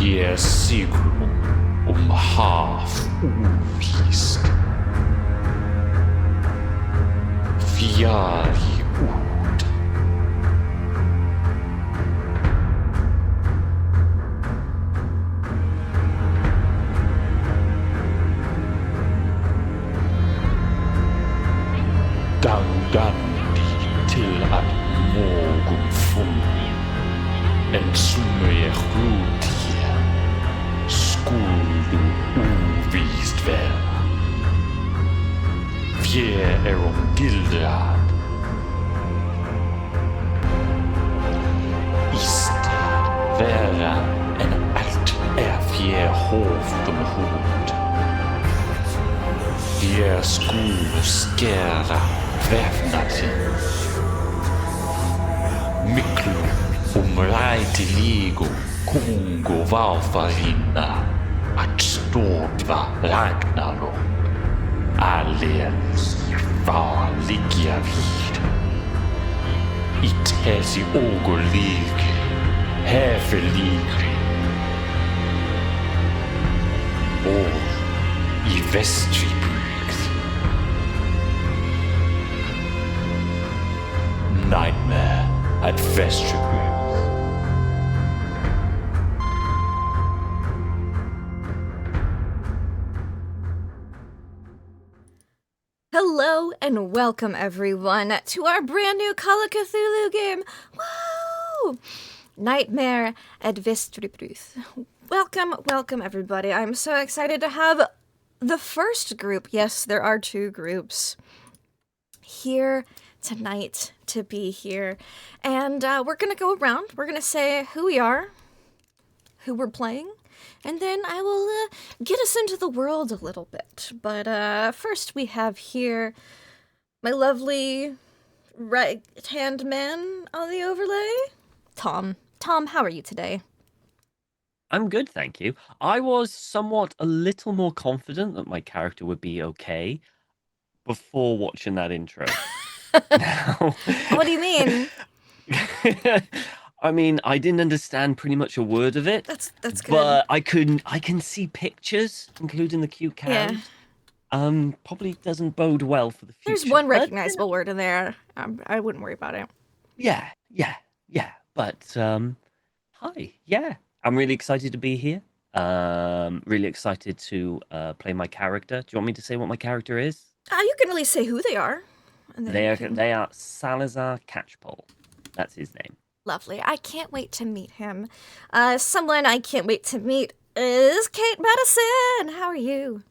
Ég siglum haf úvíst. Fjari út. Gangandi til að morgun fundi, en sumu ég hluti hér, skuldu úvíst vera. Vér gildrað. Íst vera en allt vér hóftum húd. Vér skulu skera vefnatin. Miklu rætilígu kungu váfarinna að stóðva Ragnarok. Allir var liggja við. Í þessi ógurlík hefurlíkri. Og í Vestribyggð. Nightmare at Vestribyggd. Hello and welcome everyone to our brand new Call of Cthulhu game. Woo! Nightmare at Vestribyggd. Welcome everybody. I'm so excited to have the first group. Yes, there are two groups here tonight to be here. And we're going to go around. We're going to say who we are, who we're playing, and then I will get us into the world a little bit. But first we have here my lovely right-hand man on the overlay, Tom. Tom, how are you today? I'm good, thank you. I was a little more confident that my character would be okay before watching that intro. What do you mean? I mean, I didn't understand pretty much a word of it. That's good. But I can see pictures, including the cute cows. Yeah. Probably doesn't bode well for the future. There's one recognizable word in there. I wouldn't worry about it. Yeah. But hi. Yeah. I'm really excited to be here. Really excited to play my character. Do you want me to say what my character is? You can at least say who they are. They are Salazar Catchpole. That's his name. Lovely. I can't wait to meet him. Someone I can't wait to meet is Kate Madison. How are you?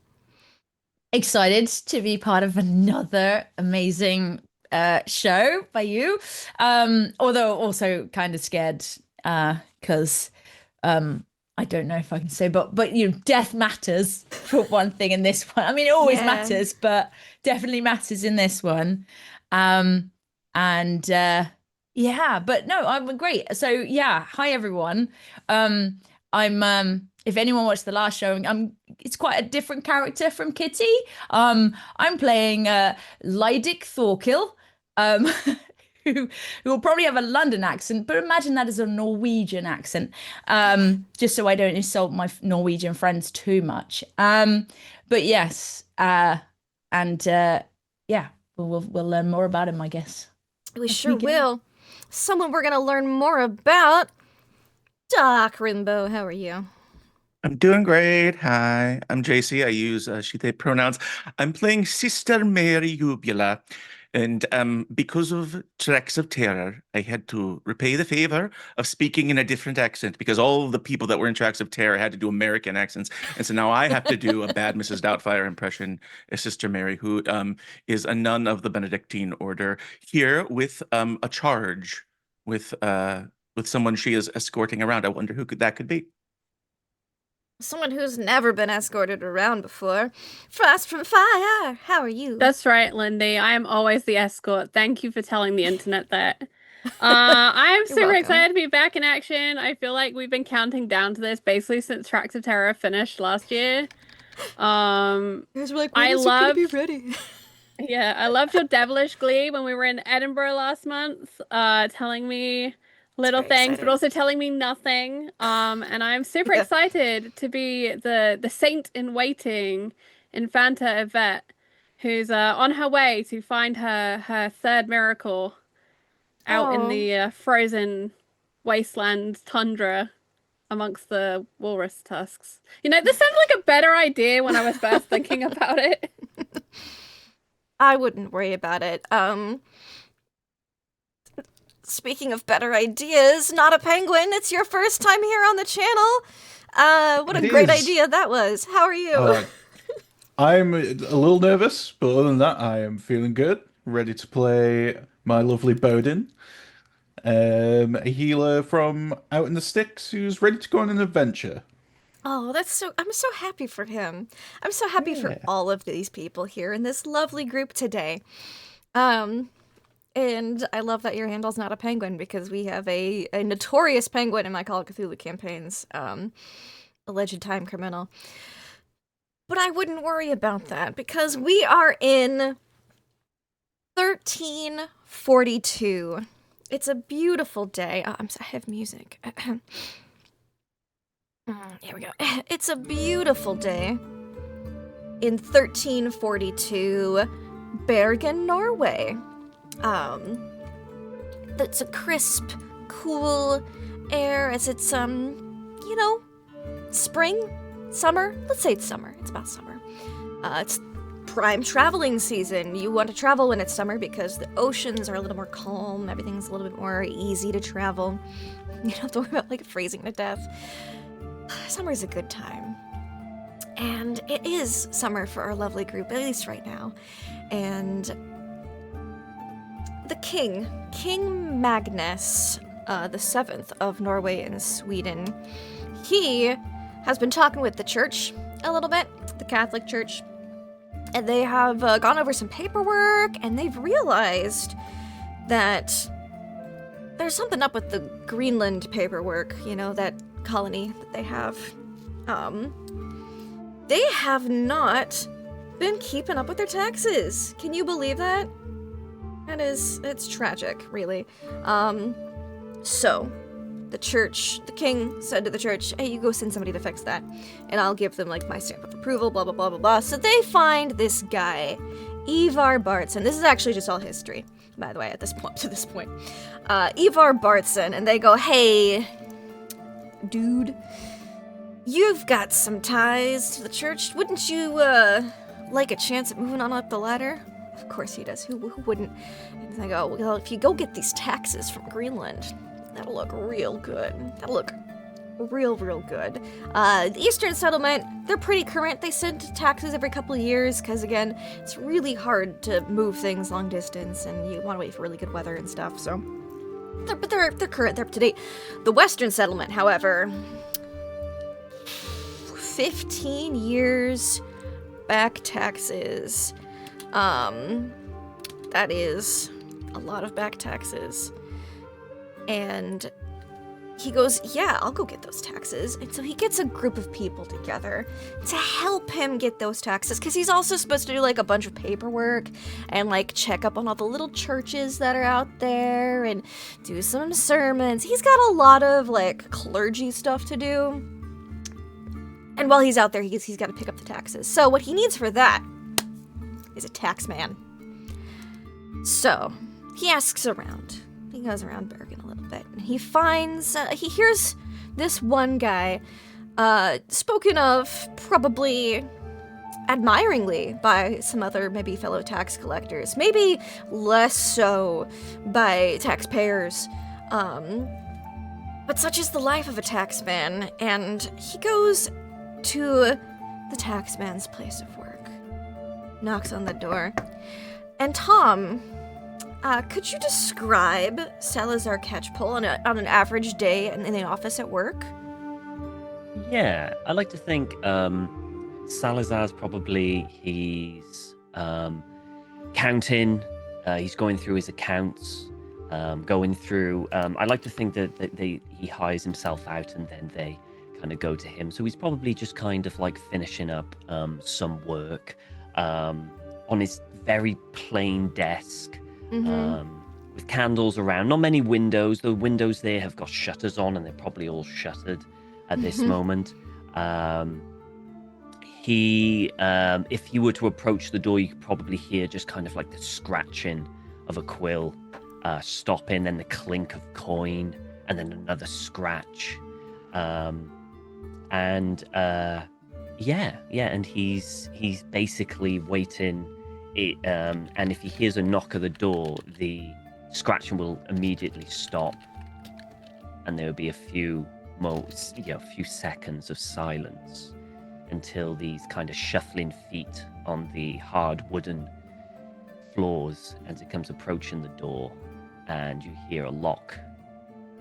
Excited to be part of another amazing show by you. Although also kind of scared because I don't know if I can say, but you know, death matters for one thing in this one. I mean, it always matters, but definitely matters in this one. But no, I'm great. So yeah, hi everyone. I'm if anyone watched the last show, it's quite a different character from Kitty. I'm playing Lydic Thorkill, who will probably have a London accent, but imagine that as a Norwegian accent, just so I don't insult my Norwegian friends too much. But yes, we'll learn more about him, I guess. We sure will. Someone we're going to learn more about, Doc Rimbo. How are you? I'm doing great. Hi, I'm JC. I use she, they pronouns. I'm playing Sister Mary Ubula. And because of Tracks of Terror, I had to repay the favor of speaking in a different accent because all the people that were in Tracks of Terror had to do American accents. And so now I have to do a bad Mrs. Doubtfire impression as Sister Mary, who is a nun of the Benedictine order, here with a charge with someone she is escorting around. I wonder who that could be. Someone who's never been escorted around before. Frost from Fire, how are you? That's right, Lindy. I am always the escort. Thank you for telling the internet that. I'm super excited to be back in action. I feel like we've been counting down to this basically since Tracks of Terror finished last year. You guys were like, when is it gonna be ready? Yeah, I loved your devilish glee when we were in Edinburgh last month, telling me little very things, but exciting. also telling me nothing. And I'm super excited to be the saint in waiting, Infanta Yvette, who's on her way to find her third miracle out in Oh. the frozen wasteland tundra amongst the walrus tusks. You know, this sounded like a better idea when I was first thinking about it. I wouldn't worry about it. Speaking of better ideas, NotAPenguin, it's your first time here on the channel. What a It great is. idea that was. How are you? I'm a little nervous, but other than that, I am feeling good. Ready to play my lovely Bodin, a healer from out in the sticks who's ready to go on an adventure. Oh, I'm so happy for him. I'm so happy for Yeah. all of these people here in this lovely group today. And I love that your handle's NotAPenguin because we have a notorious penguin in my Call of Cthulhu campaigns, alleged time criminal. But I wouldn't worry about that because we are in 1342. It's a beautiful day. I have music. Here we go. It's a beautiful day in 1342, Bergen, Norway. It's a crisp, cool air as it's spring, summer. Let's say it's summer. It's about summer. It's prime traveling season. You want to travel when it's summer because the oceans are a little more calm. Everything's a little bit more easy to travel. You don't have to worry about freezing to death. Summer's a good time. And it is summer for our lovely group, at least right now. And the King Magnus, the 7th of Norway and Sweden, he has been talking with the church a little bit, the Catholic Church, and they have gone over some paperwork, and they've realized that there's something up with the Greenland paperwork, that colony that they have. They have not been keeping up with their taxes. Can you believe that? It's tragic, really. So, the king said to the church, hey, you go send somebody to fix that, and I'll give them, my stamp of approval, blah, blah, blah, blah, blah. So they find this guy, Ivar Bardarson. This is actually just all history, by the way, to this point. Ivar Bardarson, and they go, hey, dude, you've got some ties to the church. Wouldn't you, like a chance at moving on up the ladder? Of course he does. Who wouldn't? And they go, well, if you go get these taxes from Greenland, that'll look real good. That'll look real good. The Eastern Settlement, they're pretty current. They send taxes every couple of years because, again, it's really hard to move things long distance and you want to wait for really good weather and stuff, so... They're current, they're up to date. The Western Settlement, however... 15 years back taxes. That is a lot of back taxes. And he goes, yeah, I'll go get those taxes. And so he gets a group of people together to help him get those taxes, because he's also supposed to do a bunch of paperwork and check up on all the little churches that are out there and do some sermons. He's got a lot of clergy stuff to do. And while he's out there, he's got to pick up the taxes. So what he needs for that is a tax man. So he asks around. He goes around Bergen a little bit, and he finds, he hears this one guy spoken of probably admiringly by some other maybe fellow tax collectors, maybe less so by taxpayers. But such is the life of a taxman, and he goes to the taxman's place of work, knocks on the door, and Tom, could you describe Salazar Catchpole on an average day in the office at work? Yeah, I like to think Salazar's probably he's counting, he's going through his accounts, going through. I like to think that he hires himself out and then they kind of go to him. So he's probably just kind of finishing up some work on his very plain desk. Mm-hmm. with candles around. Not many windows. The windows there have got shutters on, and they're probably all shuttered at this moment. If you were to approach the door, you could probably hear just kind of like the scratching of a quill stopping, then the clink of coin, and then another scratch. And he's basically waiting. And if he hears a knock at the door, the scratching will immediately stop, and there will be a few seconds of silence until these kind of shuffling feet on the hard wooden floors as it comes approaching the door, and you hear a lock,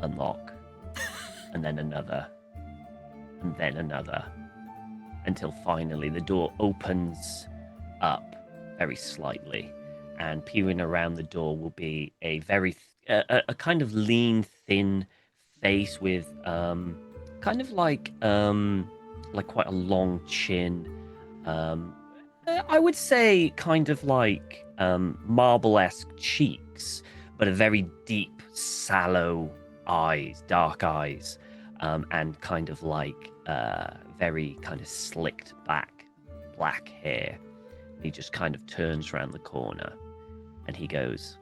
unlock, and then another, and then another, until finally the door opens up very slightly, and peering around the door will be a very a kind of lean, thin face with kind of like quite a long chin. I would say kind of like marble-esque cheeks, but a very deep, sallow eyes, dark eyes, and kind of like very kind of slicked back black hair. He just kind of turns around the corner and he goes,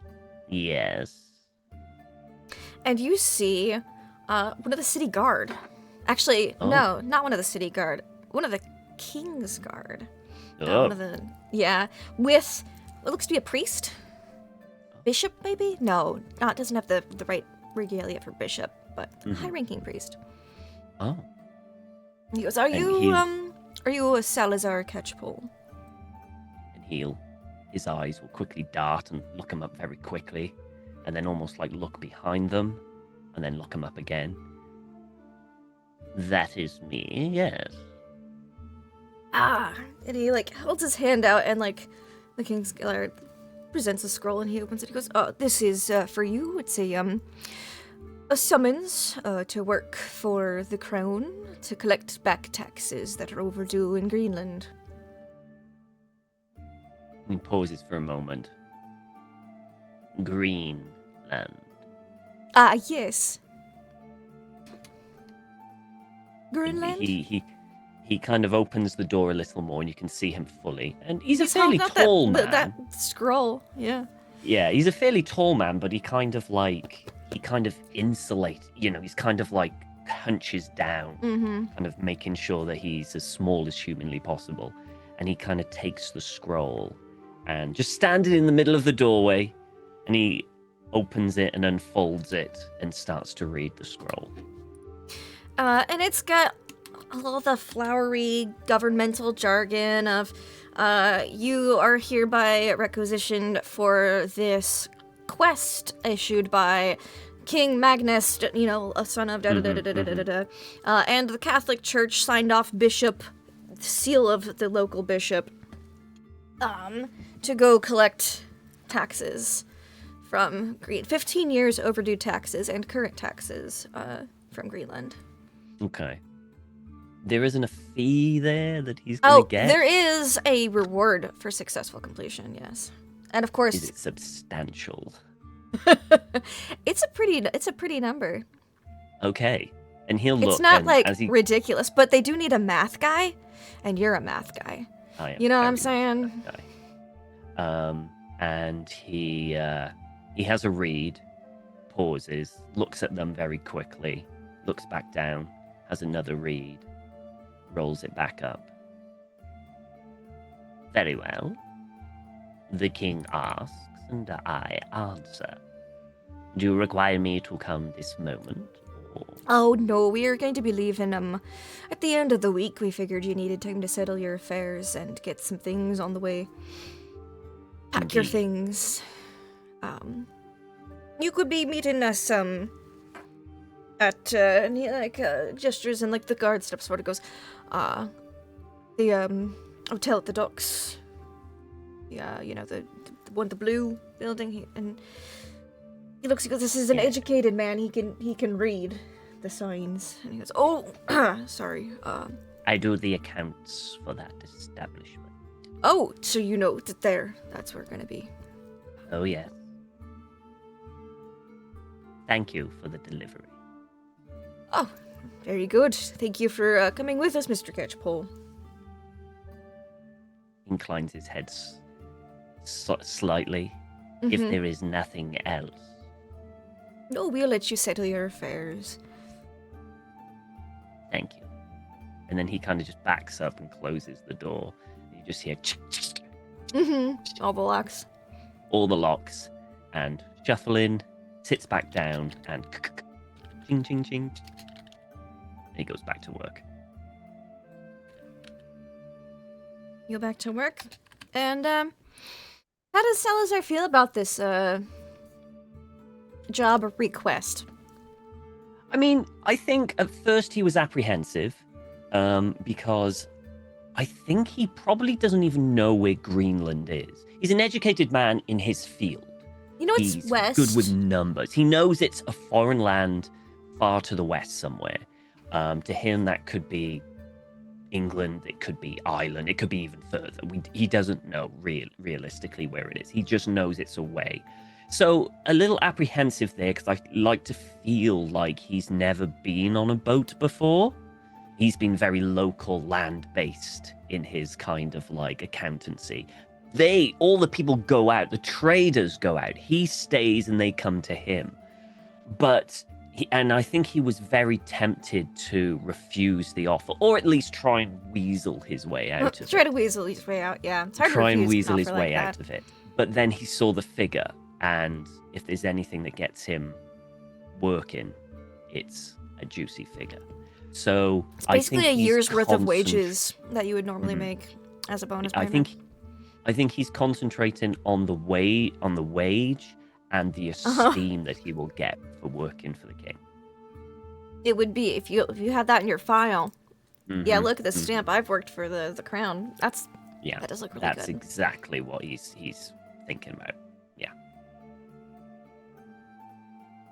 "Yes." And you see one of the city guard. Actually, no, not one of the city guard. One of the king's guard. One of the, with what looks to be a priest? Bishop, maybe? No, doesn't have the right regalia for bishop, but high-ranking priest. Oh. He goes, Are you a Salazar Catchpole? And his eyes will quickly dart and look him up very quickly, and then almost like look behind them, and then look him up again. "That is me, yes." And he like holds his hand out, and like the king's guard presents a scroll, and he opens it. He goes, "This is for you. It's a summons to work for the crown to collect back taxes that are overdue in Greenland." He pauses for a moment. "Greenland." Yes. Greenland? He kind of opens the door a little more, and you can see him fully. And he's a He's fairly holding out tall man. That scroll, yeah. Yeah, he's a fairly tall man, but he kind of insulates, he's kind of like hunches down, kind of making sure that he's as small as humanly possible. And he kind of takes the scroll and just standing in the middle of the doorway, and he opens it and unfolds it and starts to read the scroll. And it's got all the flowery governmental jargon of, you are hereby requisitioned for this quest issued by King Magnus, a son of da-da-da-da-da-da-da-da, and the Catholic Church signed off bishop, seal of the local bishop, to go collect taxes from 15 years overdue taxes and current taxes from Greenland. Okay. There isn't a fee there that he's going to get? There is a reward for successful completion, yes. And of course... Is it substantial? It's a pretty number. Okay. And he'll look... It's not ridiculous, but they do need a math guy, and you're a math guy. I am. You know what I'm saying? And he has a read, pauses, looks at them very quickly, looks back down, has another read, rolls it back up. "Very well. The king asks, and I answer. Do you require me to come this moment? Or... Oh, no, we are going to be leaving at the end of the week. We figured you needed time to settle your affairs and get some things on the way. Pack your things. You could be meeting us, at, gestures and, the guard steps forward. It goes, the, hotel at the docks. Yeah, the one, the blue building. And he looks, he goes, "This is an educated man. He can read the signs." And he goes, "Oh, sorry. I do the accounts for that establishment." Oh, so you know that that's where we're gonna be. Oh, yes. thank you for the delivery. Oh, very good. Thank you for coming with us, Mr. Catchpole. Inclines his head slightly. If there is nothing else. No, we'll let you settle your affairs. Thank you. And then he kind of just backs up and closes the door. You just hear All the locks. all the locks and shuffle in, sits back down, and ching, ching, ching. And he goes back to work. You go back to work. And, how does Salazar feel about this, job request? I mean, I think at first he was apprehensive because I think he probably doesn't even know where Greenland is. He's an educated man in his field. You know, it's He's west. good with numbers. He knows it's a foreign land far to the west somewhere. To him, that could be England, it could be Ireland, it could be even further. He doesn't know realistically where it is. He just knows it's away. So a little apprehensive there because I like to feel like he's never been on a boat before. He's been very local, land-based in his kind of like accountancy. All the people go out, the traders go out. He stays and they come to him. And I think he was very tempted to refuse the offer, or at least try and weasel his way out of it. Try to weasel his way out, yeah. It's hard to Try and refuse weasel an his offer way like out that. of it. But then he saw the figure, and if there's anything that gets him working, it's a juicy figure. So It's I basically think a he's year's worth of wages that you would normally Mhm. make as a bonus I payment. think he's concentrating on the wage and the esteem that he will get for working for the king. It would be if you had that in your file. Yeah, Mhm, look at the mhm. stamp. I've worked for the crown. Yeah, That does look really that's good. exactly what he's thinking about. Yeah.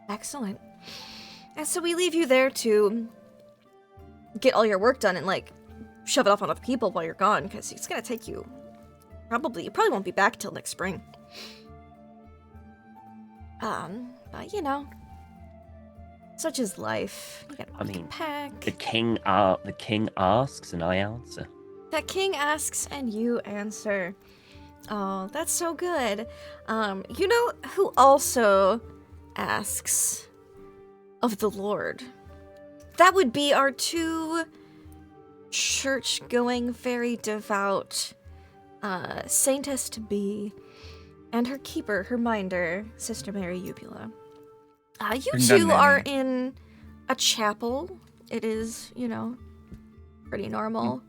Excellent. And so we leave you there to get all your work done and like shove it off on other people while you're gone, because it's gonna take you. You probably won't be back till next spring. But you know, such is life. You gotta pack. The king asks and I answer. The king asks and you answer. Oh, that's so good. You know who also asks of the Lord? That would be our two church-going, very devout saintess to be, and her keeper, her minder, Sister Mary Ubula. You two are in a chapel. It is, pretty normal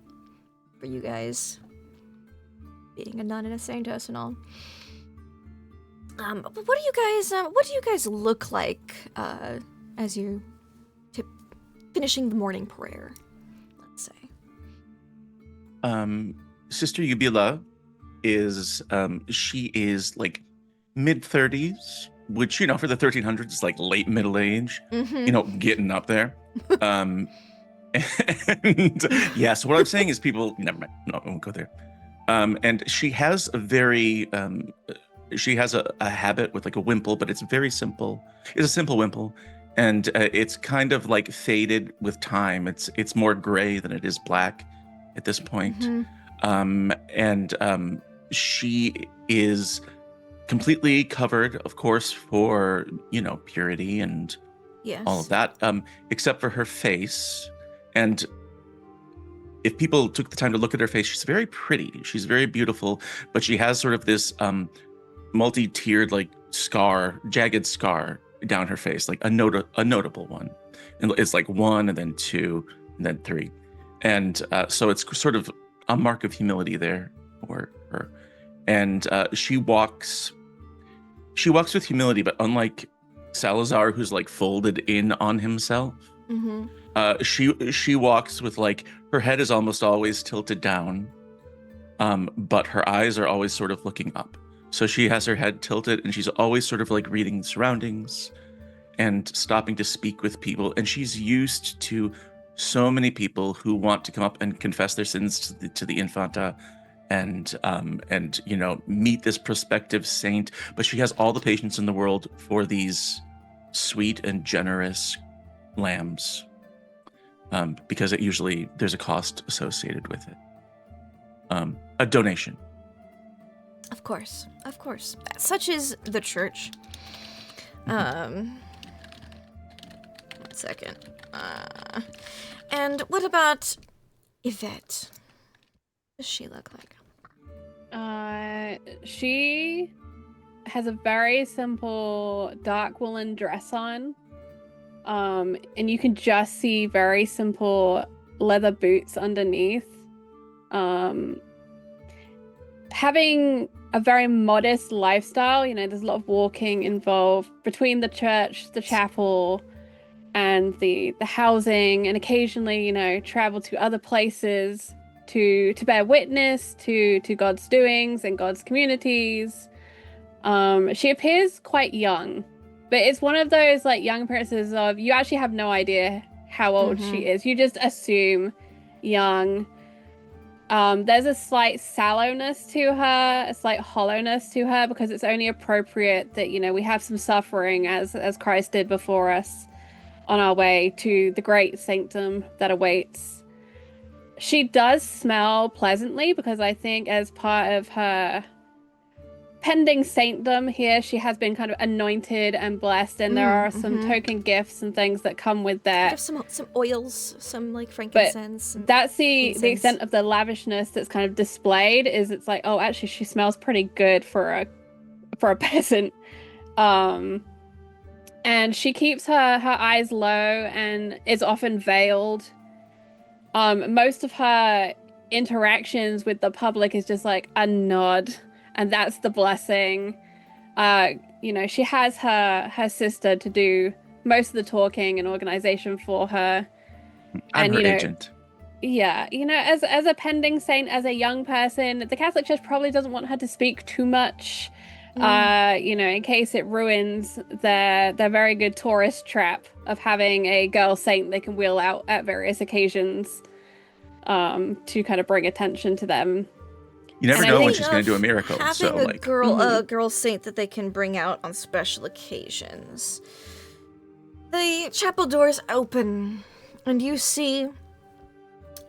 for you guys, being a nun and a saintess and all. But what do you guys look like as you're finishing the morning prayer? Let's say. Sister Ubila is she is like mid-30s, which for the 1300s is like late middle age. Mm-hmm. Getting up there. And yeah, so what I'm saying is people never mind. No, I won't go there. And she has a very she has a habit with like a wimple, but it's very simple. It's a simple wimple, and it's kind of like faded with time. It's more gray than it is black at this point. Mm-hmm. She is completely covered, of course, for purity and Yes. all of that, except for her face. And if people took the time to look at her face, she's very pretty. She's very beautiful, but she has sort of this multi-tiered like jagged scar down her face, like a notable one. And it's like 1 and then 2 and then 3. And so it's sort of a mark of humility there for her. And she walks with humility, but unlike Salazar, who's like folded in on himself, Mm-hmm. she walks with like her head is almost always tilted down, but her eyes are always sort of looking up. So she has her head tilted and she's always sort of like reading the surroundings and stopping to speak with people. And she's used to so many people who want to come up and confess their sins to the Infanta and meet this prospective saint. But she has all the patience in the world for these sweet and generous lambs, because there's a cost associated with it. A donation. Of course. Such is the church. One second. And what about Yvette? What does she look like? She has a very simple dark woolen dress on. And you can just see very simple leather boots underneath. Having a very modest lifestyle, there's a lot of walking involved between the church, the chapel, and the housing, and occasionally, travel to other places to bear witness to God's doings and God's communities. She appears quite young, but it's one of those young appearances of you actually have no idea how old she is. You just assume young. There's a slight sallowness to her, a slight hollowness to her, because it's only appropriate that, we have some suffering as Christ did before us on our way to the great sanctum that awaits. She does smell pleasantly, because I think as part of her pending saintdom here, she has been kind of anointed and blessed, and there are some token gifts and things that come with that. Some oils, some frankincense. But that's the extent of the lavishness that's kind of displayed. Is it's like, oh, actually, she smells pretty good for a peasant. And she keeps her eyes low and is often veiled. Most of her interactions with the public is just like a nod. And that's the blessing. She has her sister to do most of the talking and organization for her. I'm her agent. Yeah, as a pending saint, as a young person, the Catholic Church probably doesn't want her to speak too much. In case it ruins their very good tourist trap of having a girl saint they can wheel out at various occasions, to kind of bring attention to them. You never know when she's going to do a miracle. Having a girl saint that they can bring out on special occasions. The chapel doors open, and you see,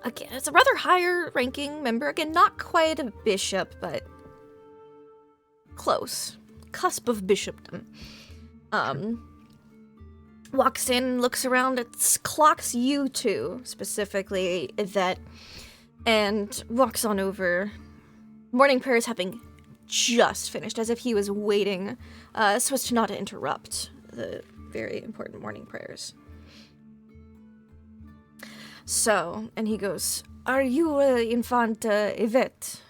again, it's a rather higher ranking member. Again, not quite a bishop, but close. Cusp of bishopdom. Walks in, looks around, clocks you two, specifically Yvette, and walks on over. Morning prayers having just finished, as if he was waiting so as to not interrupt the very important morning prayers. So, and he goes, "Are you Infant Yvette?"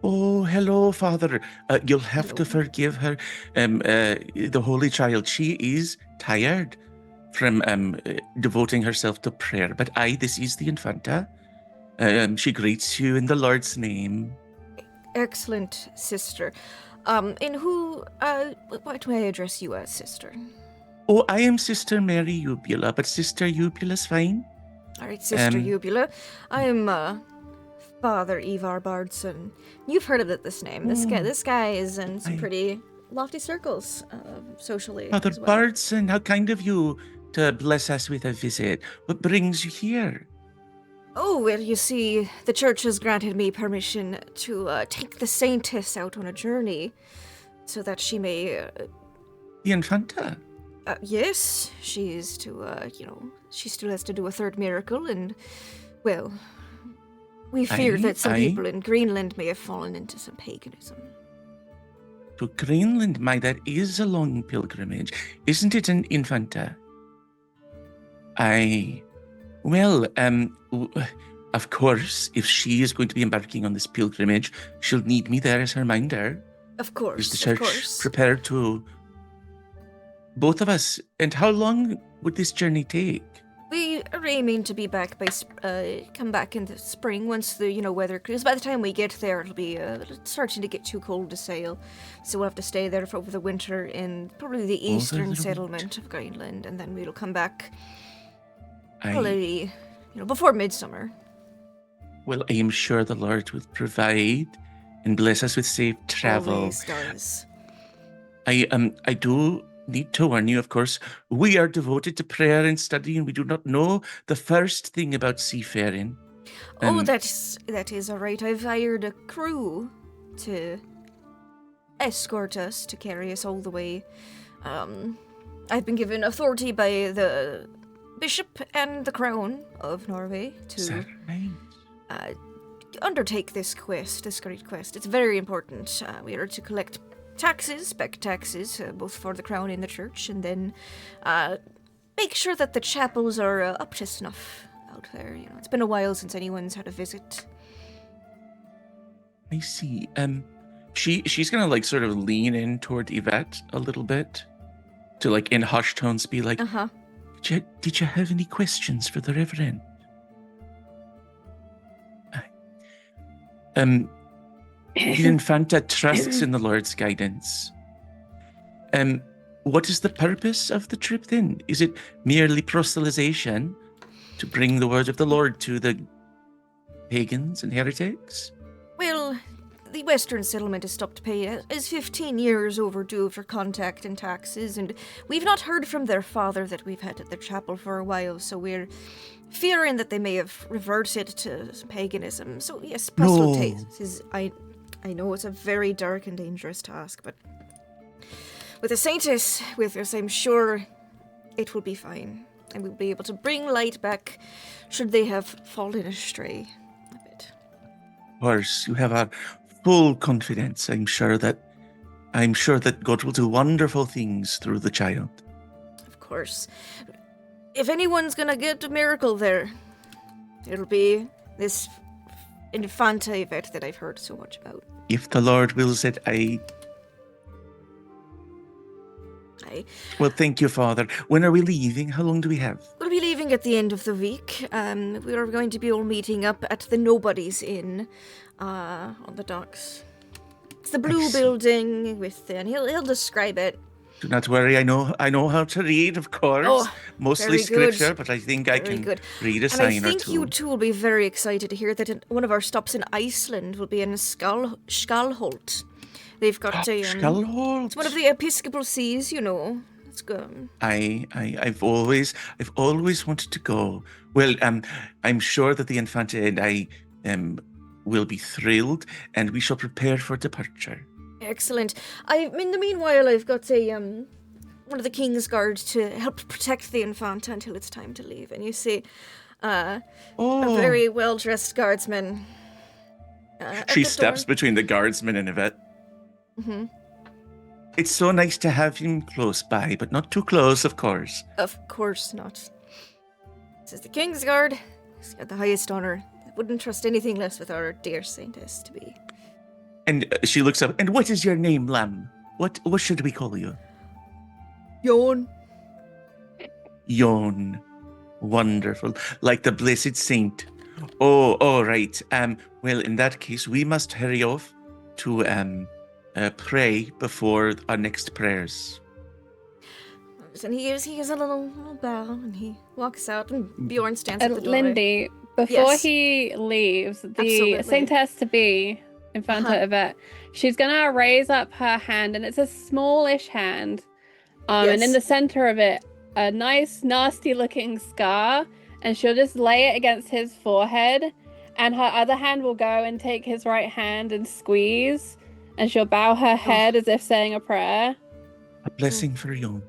Oh, hello, Father. You'll have to forgive her, the Holy Child. She is tired from devoting herself to prayer. But this is the Infanta. She greets you in the Lord's name. Excellent, sister. And what may I address you as, sister? Oh, I am Sister Mary Ubula, but Sister Ubula's fine. All right, Sister Ubula. I am Father Ivar Bardarson. You've heard of this name. This guy is in some pretty lofty circles, socially. Father as well. Bardarson, how kind of you to bless us with a visit. What brings you here? Oh, well, you see, the church has granted me permission to take the saintess out on a journey, so that she may. The Infanta? Yes, she is to, she still has to do a third miracle, and, well, we fear that some people in Greenland may have fallen into some paganism. To Greenland? That is a long pilgrimage. Isn't it an Infanta? Well, of course, if she is going to be embarking on this pilgrimage, she'll need me there as her minder. Of course, is the church prepared to both of us? And how long would this journey take? We are aiming to be back come back in the spring once the, weather clears. By the time we get there, it'll be starting to get too cold to sail. So we'll have to stay there over the winter in probably the eastern settlement of Greenland, and then we'll come back probably, before midsummer. Well, I am sure the Lord will provide and bless us with safe travel. Always does. I do need to warn you, of course, we are devoted to prayer and study, and we do not know the first thing about seafaring. That is all right. I've hired a crew to escort us, to carry us all the way. I've been given authority by the bishop and the crown of Norway to undertake this quest, this great quest. It's very important. We are to collect taxes, back taxes, both for the crown and the church, and then make sure that the chapels are up to snuff out there. You know, it's been a while since anyone's had a visit. I see. She's gonna like sort of lean in toward Yvette a little bit, to like in hushed tones be like, Did you have any questions for the Reverend? The Infanta trusts in the Lord's guidance. What is the purpose of the trip then? Is it merely proselytization to bring the word of the Lord to the pagans and heretics? Well, the Western settlement has stopped paying. Is 15 years overdue for contact and taxes, and we've not heard from their father that we've had at their chapel for a while, so we're fearing that they may have reverted to paganism. So yes, proselytize is, I know it's a very dark and dangerous task, but with the saintess with us, I'm sure it will be fine, and we'll be able to bring light back should they have fallen astray a bit. Of course, you have our full confidence. I'm sure that God will do wonderful things through the child. Of course. If anyone's gonna get a miracle there, it'll be this Infanta Yvette that I've heard so much about. If the Lord wills it, Well, thank you, Father. When are we leaving? How long do we have? We'll be leaving at the end of the week. We are going to be all meeting up at the Nobody's Inn on the docks. It's the blue building and he'll describe it. Do not worry, I know how to read, of course. Oh, mostly very good. scripture, but I think I Very can good. read a And sign I or think two. you two will be very excited to hear that one of our stops in Iceland will be in Skalholt. They've got a Skalholt. it's one of the Episcopal sees, you know. It's good. I've always wanted to go. Well, I'm sure that the Infanta and I will be thrilled, and we shall prepare for departure. Excellent. In the meanwhile, I've got a one of the King's Guard to help protect the Infanta until it's time to leave. And you see a very well-dressed guardsman. She steps between the guardsman and Yvette. Mm-hmm. It's so nice to have him close by, but not too close, of course. Of course not. This is the King's Guard. He's got the highest honor. I wouldn't trust anything less with our dear saintess to be. And she looks up. And what is your name, lamb? What should we call you? Yon. Yon. Wonderful. Like the blessed saint. Oh, all right. Well, in that case, we must hurry off to pray before our next prayers. And he gives a little bow, and he walks out, and Bjorn stands at the door. Lindy, before he leaves, the Absolutely. saintess-to-be, Infanta Yvette, she's going to raise up her hand, and it's a smallish hand. And in the center of it, a nice, nasty-looking scar, and she'll just lay it against his forehead, and her other hand will go and take his right hand and squeeze, and she'll bow her head as if saying a prayer. A blessing for Yon.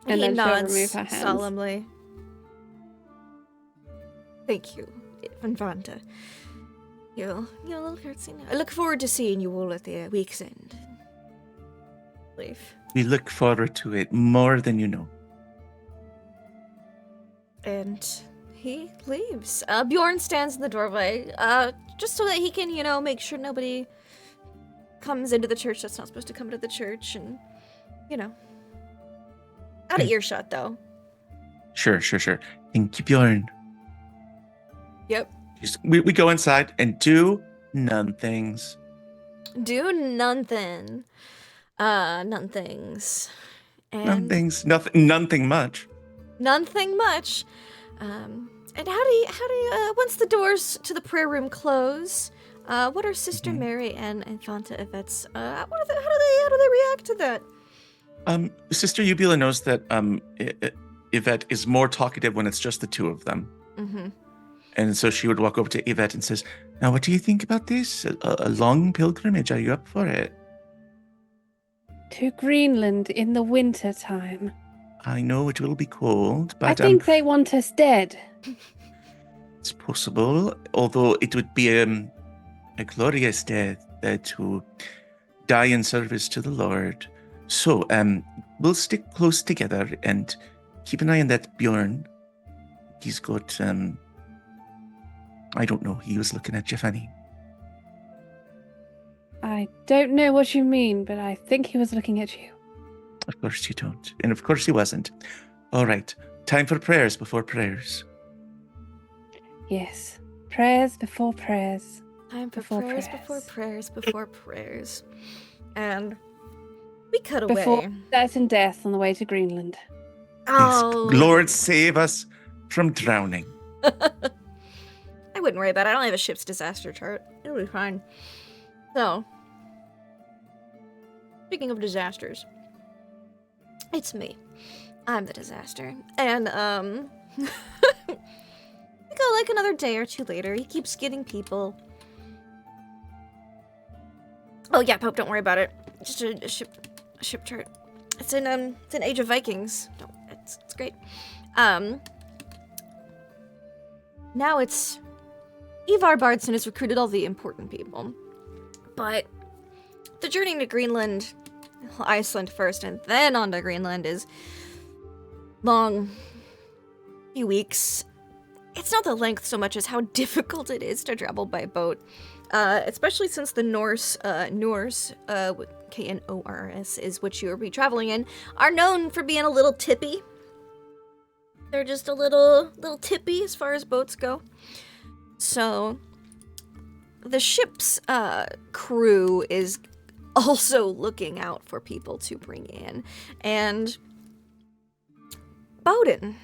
And he then she'll nods remove her hands. solemnly. Thank you, Infanta. You'll little curtsy now. I look forward to seeing you all at the week's end. Leave. We look forward to it more than you know. And he leaves. Bjorn stands in the doorway, just so that he can, make sure nobody comes into the church that's not supposed to come into the church, and, out of earshot, though. Sure. Thank you, Bjorn. Yep. We go inside and do none things. Do nothing. None things. And None things. Nothing much. Nothing much. And how do you once the doors to the prayer room close, what are Sister Mary and Infanta Yvette's how do they react to that? Sister Ubula knows that Yvette is more talkative when it's just the two of them. Mm-hmm. And so she would walk over to Yvette and says, "Now, what do you think about this? A long pilgrimage? Are you up for it?" To Greenland in the winter time. I know it will be cold, but I think they want us dead. it's possible. Although it would be a glorious death to die in service to the Lord. So, we'll stick close together and keep an eye on that Bjorn. He's got, I don't know, he was looking at you funny. I don't know what you mean, but I think he was looking at you. Of course you don't. And of course he wasn't. All right, time for prayers before prayers. Yes, prayers before prayers. Time for Before prayers, prayers. before prayers, before prayers. And we cut Before away. certain death on the way to Greenland. Oh, Yes, Lord, save us from drowning. I wouldn't worry about it. I don't have a ship's disaster chart. It'll be fine. So, speaking of disasters, it's me. I'm the disaster. And, we go like another day or two later. He keeps getting people. Oh yeah, Pope, don't worry about it. Just a ship chart. It's in Age of Vikings. It's great. Now it's Ivar Bardarson has recruited all the important people. But the journey to Greenland, Iceland first, and then on to Greenland is long, few weeks. It's not the length so much as how difficult it is to travel by boat. Especially since the Norse, Knors, is what you will be traveling in, are known for being a little tippy. They're just a little tippy as far as boats go. So, the ship's crew is also looking out for people to bring in. And Bowden,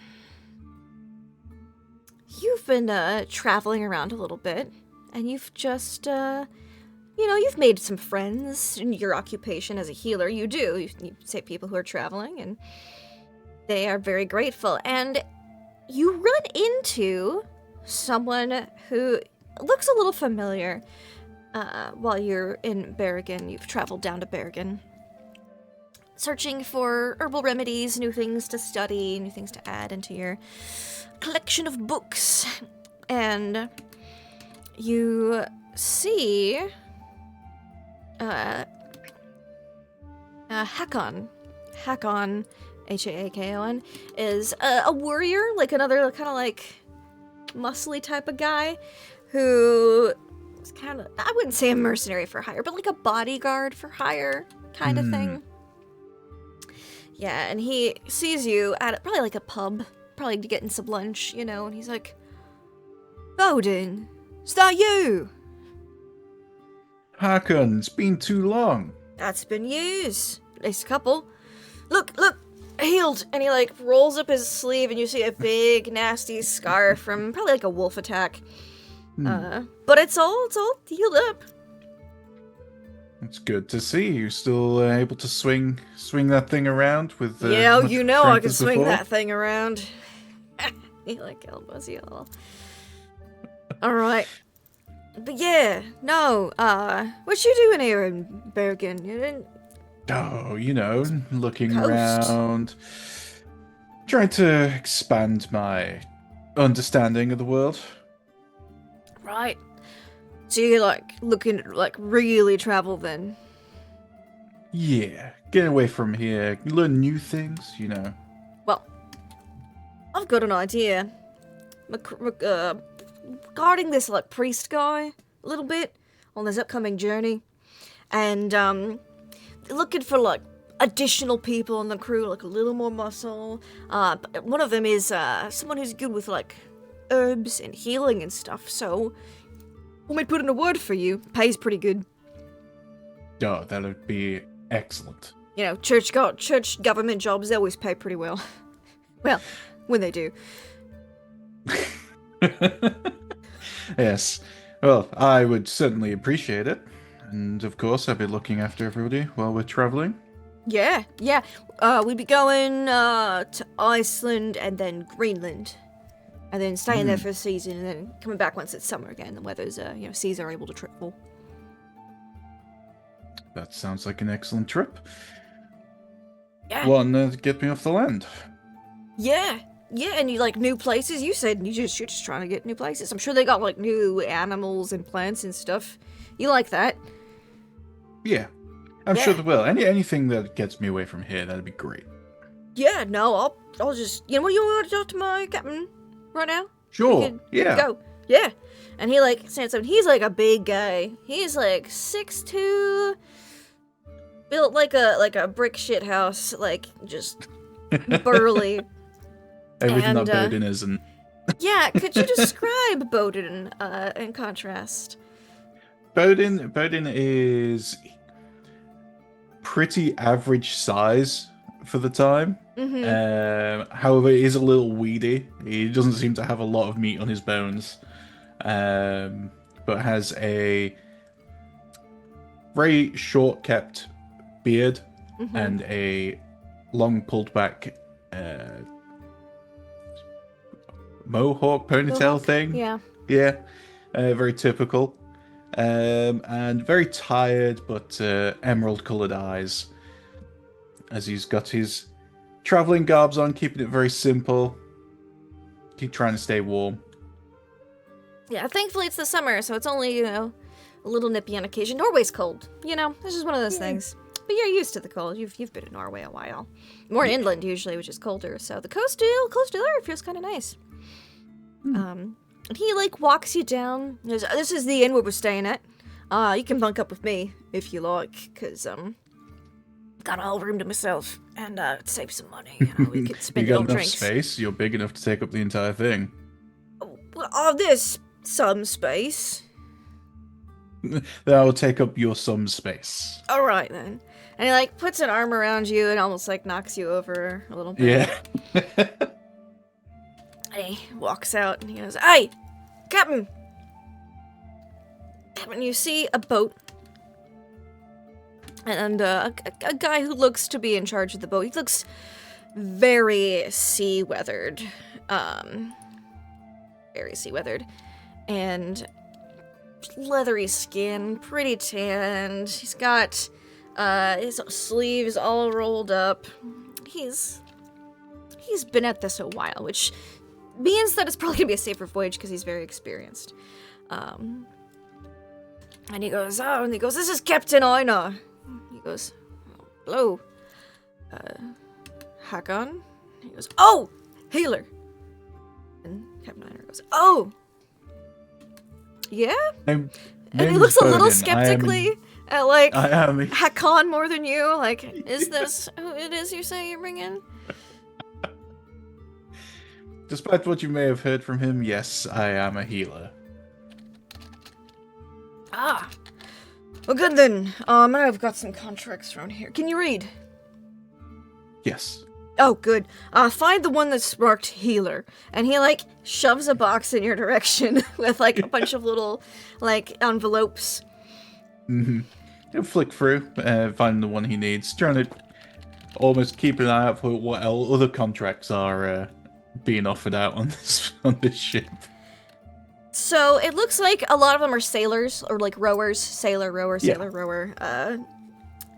you've been traveling around a little bit. And you've just, you've made some friends in your occupation as a healer. You do. You say people who are traveling, and they are very grateful. And you run into someone who looks a little familiar while you're in Bergen. You've traveled down to Bergen, searching for herbal remedies, new things to study, new things to add into your collection of books. And you see Hakon. Hakon, Haakon, is a warrior, like another kind of like muscly type of guy who is kind of, I wouldn't say a mercenary for hire, but like a bodyguard for hire kind of thing. Yeah, and he sees you at probably like a pub, probably getting some lunch, and he's like, "Bowden, is that you?" Hakon, it's been too long. That's been years. At least a couple. Look, healed. And he like rolls up his sleeve and you see a big nasty scar from probably like a wolf attack. But it's all healed up. It's good to see you still able to swing that thing around with. Yeah, much you know I strength can as swing before. that thing around. He like elbows you a little. All right. But yeah, no, what you doing here in Bergen? You didn't... Oh, looking Coast. around, trying to expand my understanding of the world. Right. So you're like looking to like really travel then? Yeah, get away from here, learn new things, Well, I've got an idea. Regarding this like priest guy a little bit on this upcoming journey, and looking for like additional people on the crew, like a little more muscle. But one of them is someone who's good with like herbs and healing and stuff. So, want me to put in a word for you? Pays pretty good. Oh, that would be excellent. Church government jobs, they always pay pretty well. Well, when they do. Yes. Well, I would certainly appreciate it. And of course, I'll be looking after everybody while we're traveling. Yeah. We'd be going to Iceland and then Greenland. And then staying there for a season and then coming back once it's summer again. The weather's, seas are able to travel. That sounds like an excellent trip. Yeah. One to get me off the land. Yeah, and you like new places. You said you're just trying to get new places. I'm sure they got like new animals and plants and stuff. You like that? Yeah, I'm sure they will. Anything that gets me away from here, that'd be great. Yeah, no, I'll just you want to talk to my captain right now? Sure. Yeah. Go. Yeah. And he like stands up. He's like a big guy. He's like 6'2", built like a brick shit house, like just burly. Everything that Bowden isn't. Yeah, could you describe Bowden in contrast? Bowden is pretty average size for the time. However, he is a little weedy. He doesn't seem to have a lot of meat on his bones, but has a very short-kept beard and a long pulled-back mohawk ponytail thing. Yeah, very typical. And very tired, but emerald-colored eyes, as he's got his traveling garbs on, keeping it very simple. Keep trying to stay warm. Yeah, thankfully it's the summer, so it's only, a little nippy on occasion. Norway's cold, this is one of those things. But you're used to the cold. You've been in Norway a while. More inland usually, which is colder. So the coast there feels kind of nice. And he like walks you down. This is the inn where we're staying at. You can bunk up with me if you like, cause got a whole room to myself and save some money. We could spend you it got on enough drinks. space. You're big enough to take up the entire thing. Well, there's some space. That will take up your some space. All right then. And he like puts an arm around you and almost like knocks you over a little bit. Yeah. And he walks out and he goes, "Hey, Captain! Captain, you see a boat. And a guy who looks to be in charge of the boat. He looks very sea-weathered. Very sea-weathered. And leathery skin, pretty tanned. He's got his sleeves all rolled up. He's been at this a while, which means that it's probably gonna be a safer voyage because he's very experienced. And he goes, "This is Captain Einar." He goes, "Hello, Hakon." He goes, "Oh, healer." And Captain Einar goes, "Oh, yeah." And he looks a little skeptically at like Hakon more than you. Like, is this who it is you say you bring in? Despite what you may have heard from him, yes, I am a healer. Ah. Well, good then. I've got some contracts around here. Can you read? Yes. Oh, good. Find the one that's marked healer. And he, like, shoves a box in your direction with, like, a bunch of little, like, envelopes. Mm-hmm. He'll flick through, find the one he needs. Trying to almost keep an eye out for what other contracts are being offered out on this ship. So it looks like a lot of them are sailors or like rowers, sailor, rower, sailor, rower.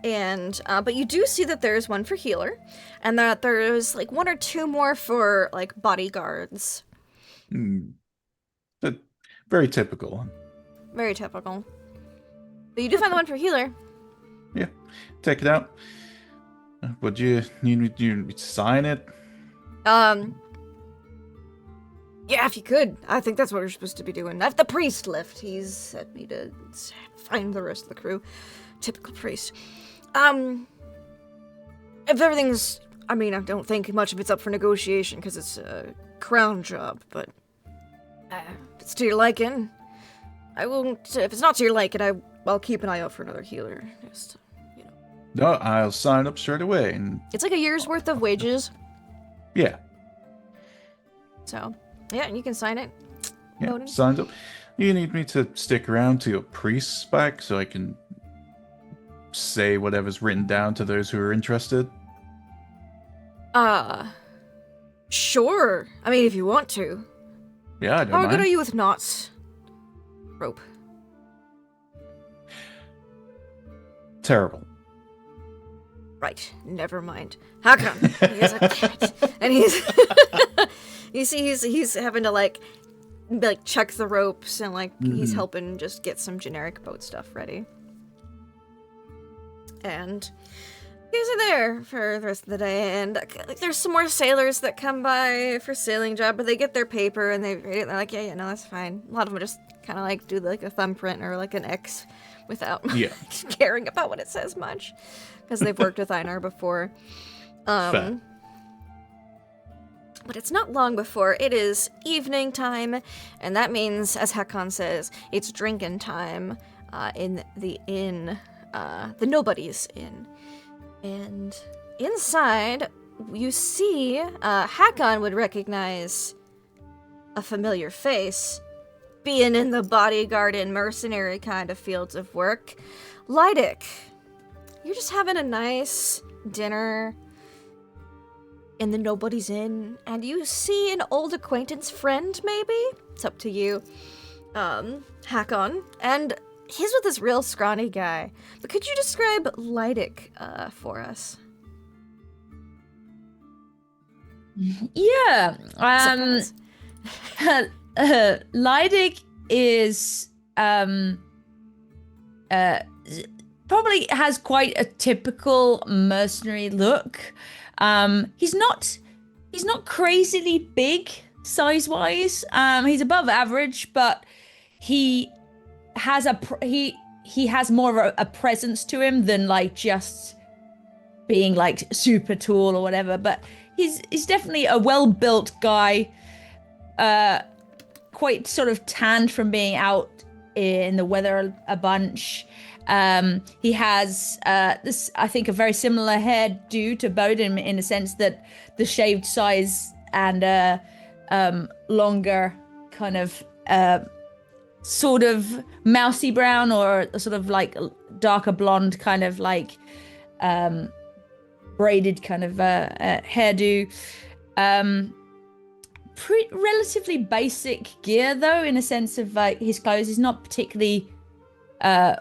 But you do see that there's one for healer, and that there's like one or two more for like bodyguards. Very typical. Very typical. But you do find the one for healer. Yeah, take it out. Would you need me to sign it? Yeah, if you could. I think that's what we're supposed to be doing. If the priest left, he's sent me to find the rest of the crew. Typical priest. If everything's... I mean, I don't think much of it's up for negotiation, because it's a crown job, but... if it's to your liking, I won't... If it's not to your liking, I'll keep an eye out for another healer. Just, No, I'll sign up straight away. And it's like a year's worth of wages. Yeah. So... yeah, and you can sign it. Yeah, signed up. You need me to stick around till your priest's back so I can say whatever's written down to those who are interested? Sure. I mean, if you want to. Yeah, I don't How good are mind. you with knots? Rope. Terrible. Right, never mind. Hakon, he is a cat, and he's you see he's having to like check the ropes and he's helping just get some generic boat stuff ready. And he's there for the rest of the day, and there's some more sailors that come by for sailing job, but they get their paper and they read it and they're like, yeah, no, that's fine. A lot of them just kind of do a thumbprint or an X without caring about what it says much. Because they've worked with Einar before. Fair. But it's not long before it is evening time, and that means, as Hakon says, it's drinking time in the inn, the Nobody's Inn. And inside, you see, Hakon would recognize a familiar face, being in the bodyguard and mercenary kind of fields of work. Lydic. You're just having a nice dinner in the Nobody's Inn, and you see an old acquaintance friend, maybe? It's up to you. Hakon, and he's with this real scrawny guy. But could you describe Lydic for us? Yeah. Surprise. Lydic is probably has quite a typical mercenary look. He's not crazily big size-wise. He's above average, but he has he has more of a presence to him than just being super tall or whatever. But he's definitely a well-built guy. Quite sort of tanned from being out in the weather a bunch. He has this, I think, a very similar hairdo to Bowden in the sense that the shaved size and longer kind of sort of mousy brown or sort of darker blonde kind of braided kind of hairdo. Relatively basic gear though, in a sense of his clothes. He's not particularly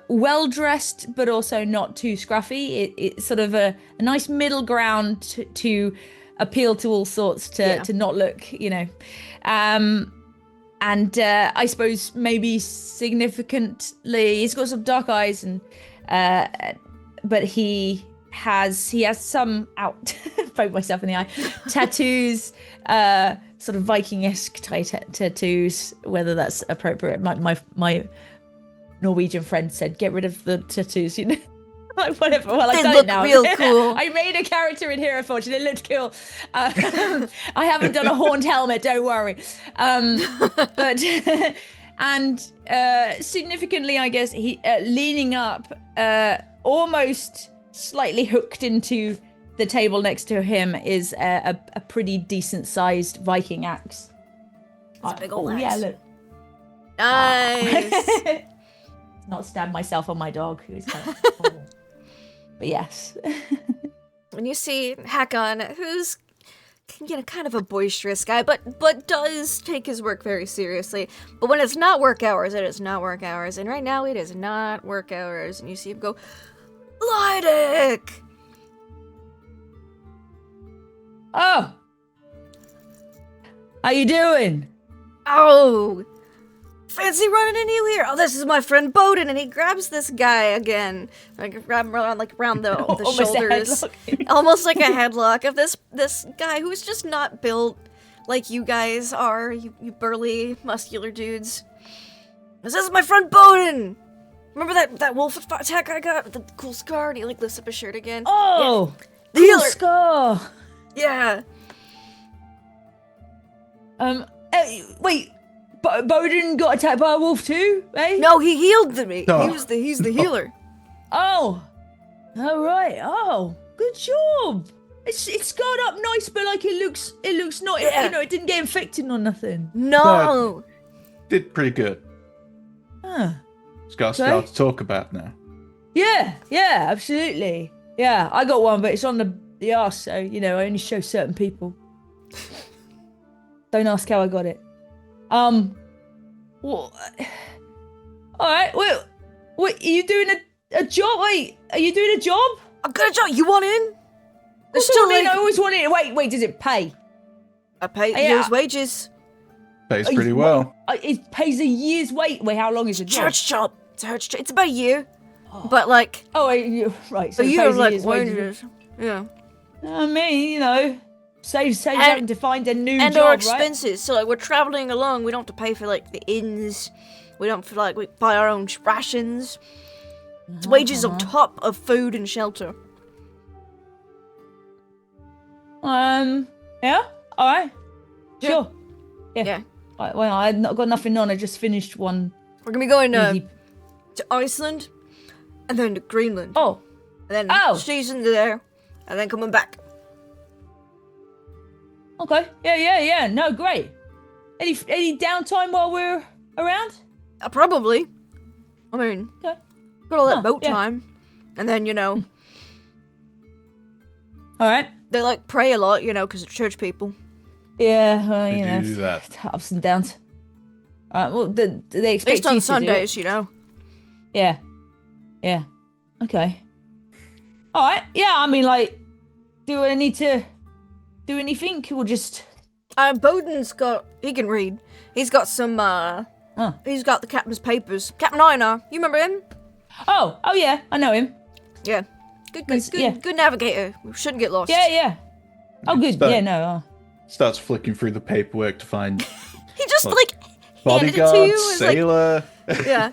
well dressed, but also not too scruffy. It's sort of a nice middle ground to appeal to all sorts, to not look, and I suppose maybe significantly he's got some dark eyes, and but he has some out poke myself in the eye tattoos, sort of Viking-esque tattoos, whether that's appropriate. My Norwegian friend said, get rid of the tattoos, whatever. Well, I've done it now. Real cool. I made a character in Hero Fortune. It looked cool. I haven't done a horned helmet, don't worry. But and significantly, I guess, he leaning up, almost slightly hooked into the table next to him is a pretty decent sized Viking axe. It's a big old axe. Yeah, look. Nice. Not stab myself on my dog, who's kind of but yes. When you see Hakon, who's kind of a boisterous guy, but does take his work very seriously. But when it's not work hours, it is not work hours. And right now it is not work hours. And you see him go, Lydic! Oh! How you doing? Oh! Fancy running into you here. Oh, this is my friend Bowden, and he grabs this guy again. Grab him around the shoulders. Almost like a headlock of this guy who's just not built like you guys are, you burly, muscular dudes. This is my friend Bowden! Remember that wolf attack I got with the cool scar? And he lifts up his shirt again. Oh! Yeah. The Cool healer! scar! Yeah. Wait, Bowden got attacked by a wolf too, eh? No, he healed me. Oh. He's the healer. Oh, all right. Oh, good job. It's scarred up nice, but it looks not. Yeah. It didn't get infected or nothing. No. Did pretty good. Huh. It's got a scar to talk about now. Yeah, absolutely. Yeah, I got one, but it's on the arse, so I only show certain people. Don't ask how I got it. Well, all right. Well, what are you doing a job? Wait, are you doing a job? I've got a job. You want in? There's Still, still I always wanted. Wait. Does it pay? I pay Yeah. year's wages. Pays pretty well. It pays a year's wait. Wait, how long is it? Church job. It's about a year. But like, Oh, right. So a it year pays of a like year's wages. Yeah. I mean, saves And- having to find a new And job, our right? expenses. So like, we're traveling along. We don't have to pay for like the inns. We don't feel like we buy our own rations. It's wages on top of food and shelter. Yeah. All right. Sure. Yeah. Right, well, I've not got nothing on. I just finished one. We're gonna be going easy- to Iceland, and then to Greenland, Oh, and then Oh. season there, and then coming back. okay. Yeah. No, great. Any downtime while we're around? Probably. I mean, Okay. got all that Huh, boat yeah. time, and then All right. they like pray a lot, because it's church people. Yeah. Well, They do that. ups and downs. All right. Well, do they expect Based on you to do it? Sundays, Yeah. Okay. All right. Yeah. I mean, like, do I need to do anything, or just? Bowden's he can read. He's got some, he's got the captain's papers. Captain Einar, you remember him? Oh yeah. I know him. Yeah. Yeah. Good navigator. We shouldn't get lost. Yeah. Oh, good. Start- Yeah. No. Starts flicking through the paperwork to find He just, What? handed it to bodyguard, you. It's like, sailor, yeah.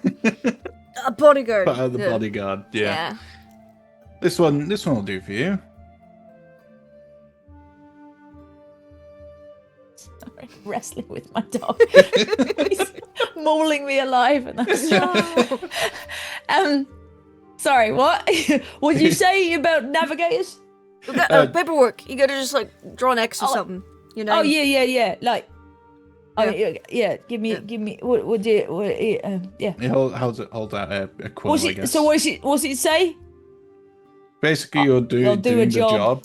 A bodyguard. part of the Yeah. bodyguard. Yeah. Yeah. This one will do for you. Sorry, wrestling with my dog. He's mauling me alive, and that's Sorry, what? What did you say about navigators? We got, paperwork. You gotta just draw an X or Oh. something. Oh yeah. Like, Yeah. yeah. Give me. What? Yeah. He hold out a quill, I guess. So what's it say? Basically, you're I'll do doing a the job.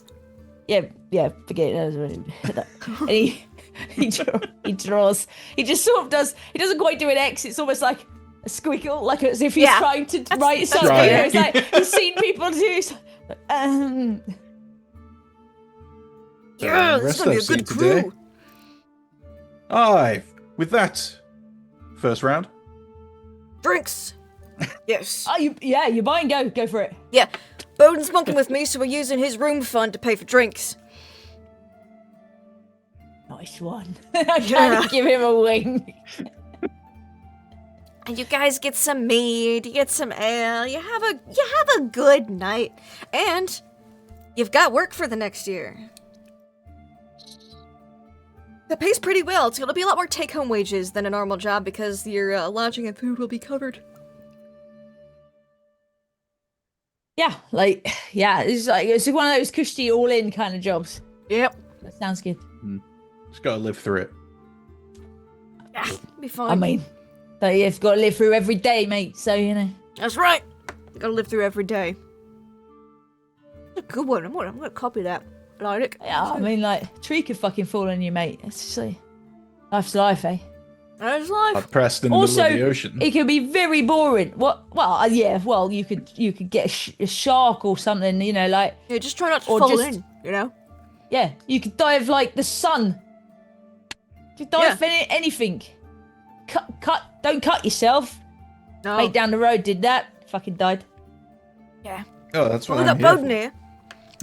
Yeah. Forget it. And he draws. He just sort of does. He doesn't quite do an X. It's almost like a squiggle, like as if he's Yeah. trying to write something. right. It's like he's seen people do. Yeah, the this is rest gonna be a I've good seen today. crew. Aye. With that, first round. Drinks. Yes. Oh, you're buying. Go for it. Yeah. Bowden's bunking with me, so we're using his room fund to pay for drinks. Nice one. I can't give him a wing. And you guys get some mead, you get some ale, you have a good night, and you've got work for the next year. That pays pretty well. It's gonna be a lot more take-home wages than a normal job because your lodging and food will be covered. Yeah, it's one of those cushy all-in kind of jobs. Yep. That sounds good. Just gotta live through it. Yeah, be fine. I mean, but you've got to live through every day, mate. So That's right. You gotta live through every day. That's a good one. I'm gonna copy that. I like it. Yeah, I mean, like, tree could fucking fall on you, mate. It's just like, life's life, eh? That's life. Hard pressed in the Also, middle of the ocean. it can be very boring. What? Well, yeah. Well, you could get a shark or something. Like, Yeah, just try not to Or fall just- in. yeah, you could die of like the sun. You could die of anything. Don't cut yourself. No. Mate down the road did that. Fucking died. Yeah. Oh, that's what Well, we I'm got here Bowden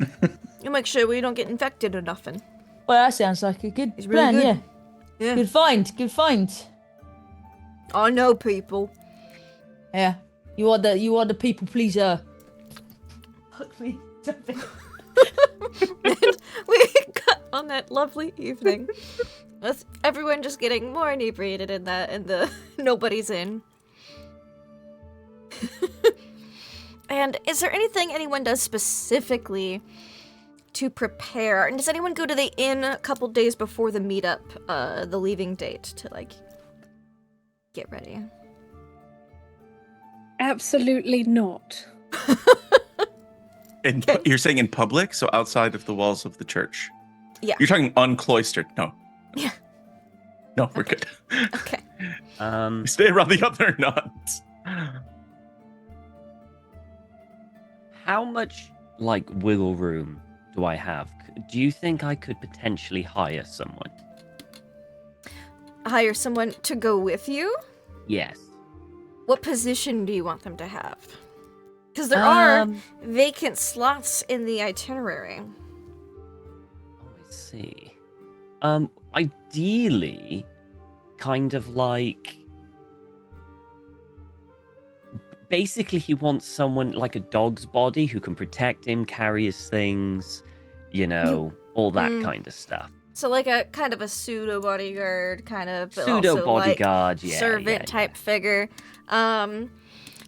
for. here. You make sure we don't get infected or nothing. Well, that sounds like a good He's really plan. good. Yeah. Yeah. Good find. I know people. Yeah. You are the people pleaser. Fuck me. We got on that lovely evening with everyone just getting more inebriated in the nobody's in. And is there anything anyone does specifically to prepare? And does anyone go to the inn a couple days before the meetup, the leaving date, to get ready? Absolutely not. You're saying in public, so outside of the walls of the church? Yeah. You're talking uncloistered? No. Yeah. No, we're good. Okay. We stay around the other nuns. How much like wiggle room do I have? Do you think I could potentially hire someone? Hire someone to go with you? Yes. What position do you want them to have? Because there are Um, vacant slots in the itinerary. I see. Ideally, kind of like. Basically, he wants someone like a dog's body who can protect him, carry his things, all that kind of stuff. So like a kind of a pseudo bodyguard, kind of, but Pseudo also bodyguard, like yeah. servant type figure.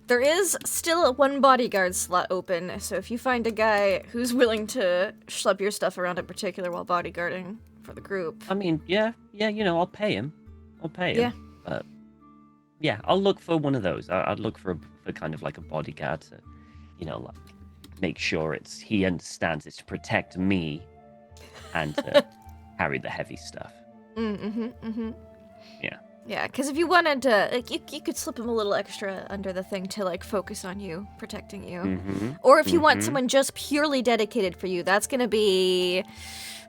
There is still one bodyguard slot open, so if you find a guy who's willing to schlep your stuff around in particular while bodyguarding for the group. I mean, yeah, I'll pay him. Yeah. But yeah, I'll look for one of those. I'd look for kind of like a bodyguard to, like make sure he understands it's to protect me and to carry the heavy stuff. Yeah. Yeah, because if you wanted to, like, you could slip him a little extra under the thing to, like, focus on you, protecting you. Or if you want someone just purely dedicated for you, that's going to be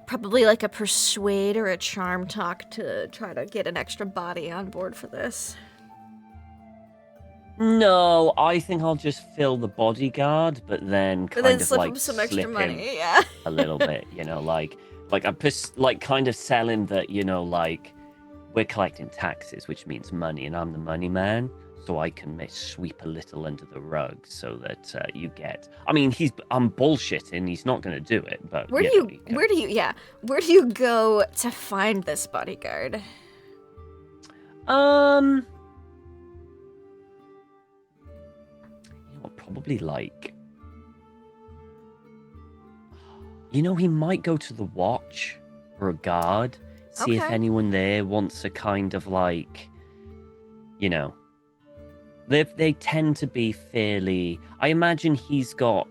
probably, like, a persuade or a charm talk to try to get an extra body on board for this. No, I think I'll just fill the bodyguard, but then But then kind of slip like him some extra slip money, him yeah. a little bit, like kind of sell him that, like we're collecting taxes, which means money, and I'm the money man, so I can sweep a little under the rug so that you get. I mean, I'm bullshitting. He's not going to do it, but Where do you go to find this bodyguard? Probably like. He might go to the watch or a guard, see if Okay. anyone there wants to kind of like, they tend to be fairly. I imagine he's got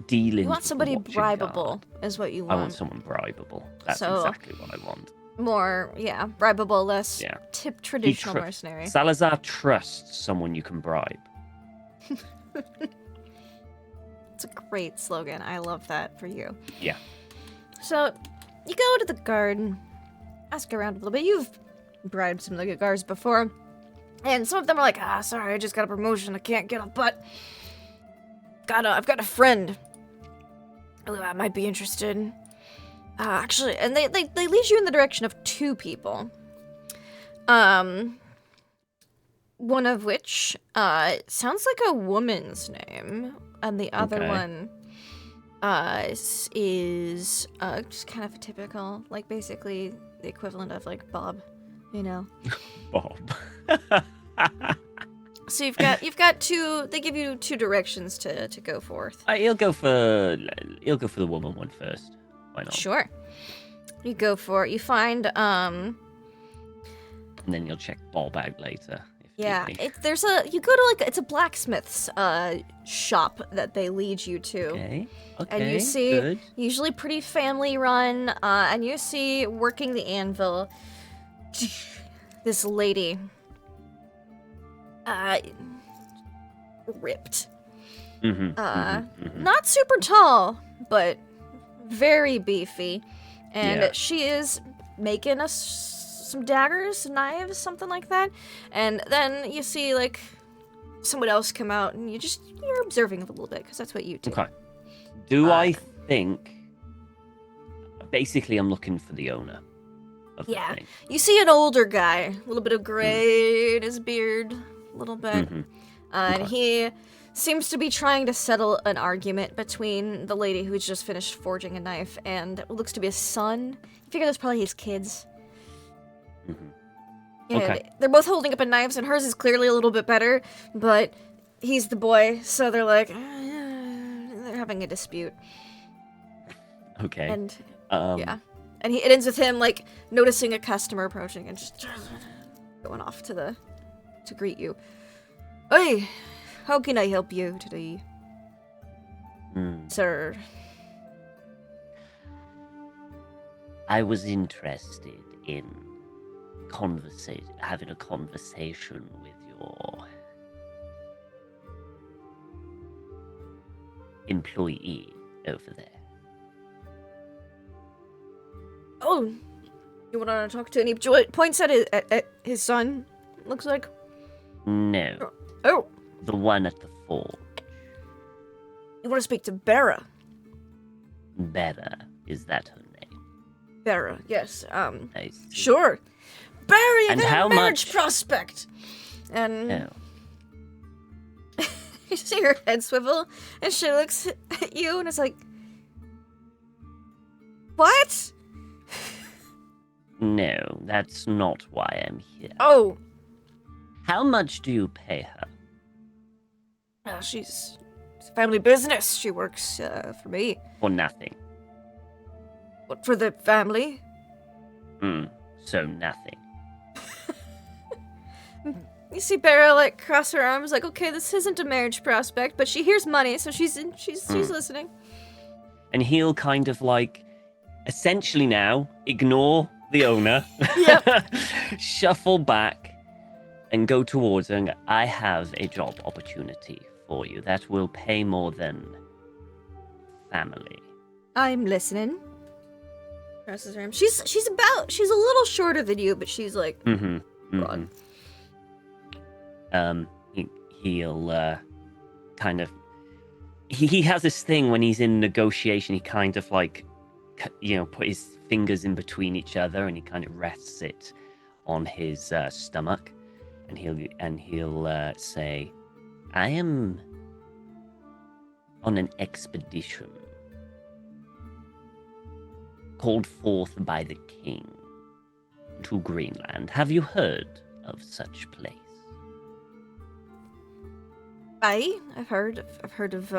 dealings. You want with the somebody watch and bribable, guard. is what you I want. want someone bribable. That's So- exactly what I want. More, yeah, bribable, less Yeah. traditional mercenary. Salazar trusts someone you can bribe. It's a great slogan. I love that for you. Yeah. So, you go to the guard, ask around a little bit. You've bribed some of the guards before, and some of them are like, sorry, I just got a promotion. I can't get a butt. I've got a friend who might be interested. Actually, and they lead you in the direction of two people. One of which sounds like a woman's name, and the other Okay. one is just kind of a typical, like basically the equivalent of like Bob, Bob. So you've got two. They give you two directions to go forth. He'll go for the woman one first. Why not? Sure. You go for it. You find And then you'll check Bob out later. yeah. If You go to it's a blacksmith's shop that they lead you to. Okay. And you see, Good. usually pretty family run, and you see working the anvil, this lady, ripped, not super tall, but very beefy, and Yeah. she is making us some daggers, knives, something like that, and then you see like someone else come out, and you're observing a little bit because that's what you do. Okay. Do I think? Basically, I'm looking for the owner of the Yeah. thing. You see an older guy, a little bit of gray in his beard, a little bit. And he seems to be trying to settle an argument between the lady who's just finished forging a knife and what looks to be a son. You figure that's probably his kids. And Okay. they're both holding up a knives, and hers is clearly a little bit better, but he's the boy, so they're like, they're having a dispute. Okay. And yeah. And it ends with him like noticing a customer approaching and just going off to greet you. Hey, how can I help you today? sir? I was interested in having a conversation with your employee over there. Oh, you want to talk to any? Joy points at his son. Looks like. No, Oh, the one at the forge. you want to speak to Bera? Bera, is that her name? Bera, yes. I see. Sure. Bera, you And got how a marriage much- prospect. And No. you see her head swivel, and she looks at you, and it's like, what? No, that's not why I'm here. Oh, How much do you pay her? she's it's a family business. She works for me. For nothing. What, for the family? So nothing. You see Bera like cross her arms, like, okay, this isn't a marriage prospect, but she hears money, so she's listening. And he'll kind of like, essentially now, ignore the owner, shuffle back, and go towards her and go, I have a job opportunity for you that will pay more than family. I'm listening. Crosses her arms. She's a little shorter than you, but she's like broad. He'll kind of he has this thing when he's in negotiation, he kind of like put his fingers in between each other and he kind of rests it on his stomach, and he'll say, I am on an expedition called forth by the king to Greenland. Have you heard of such place? I've heard of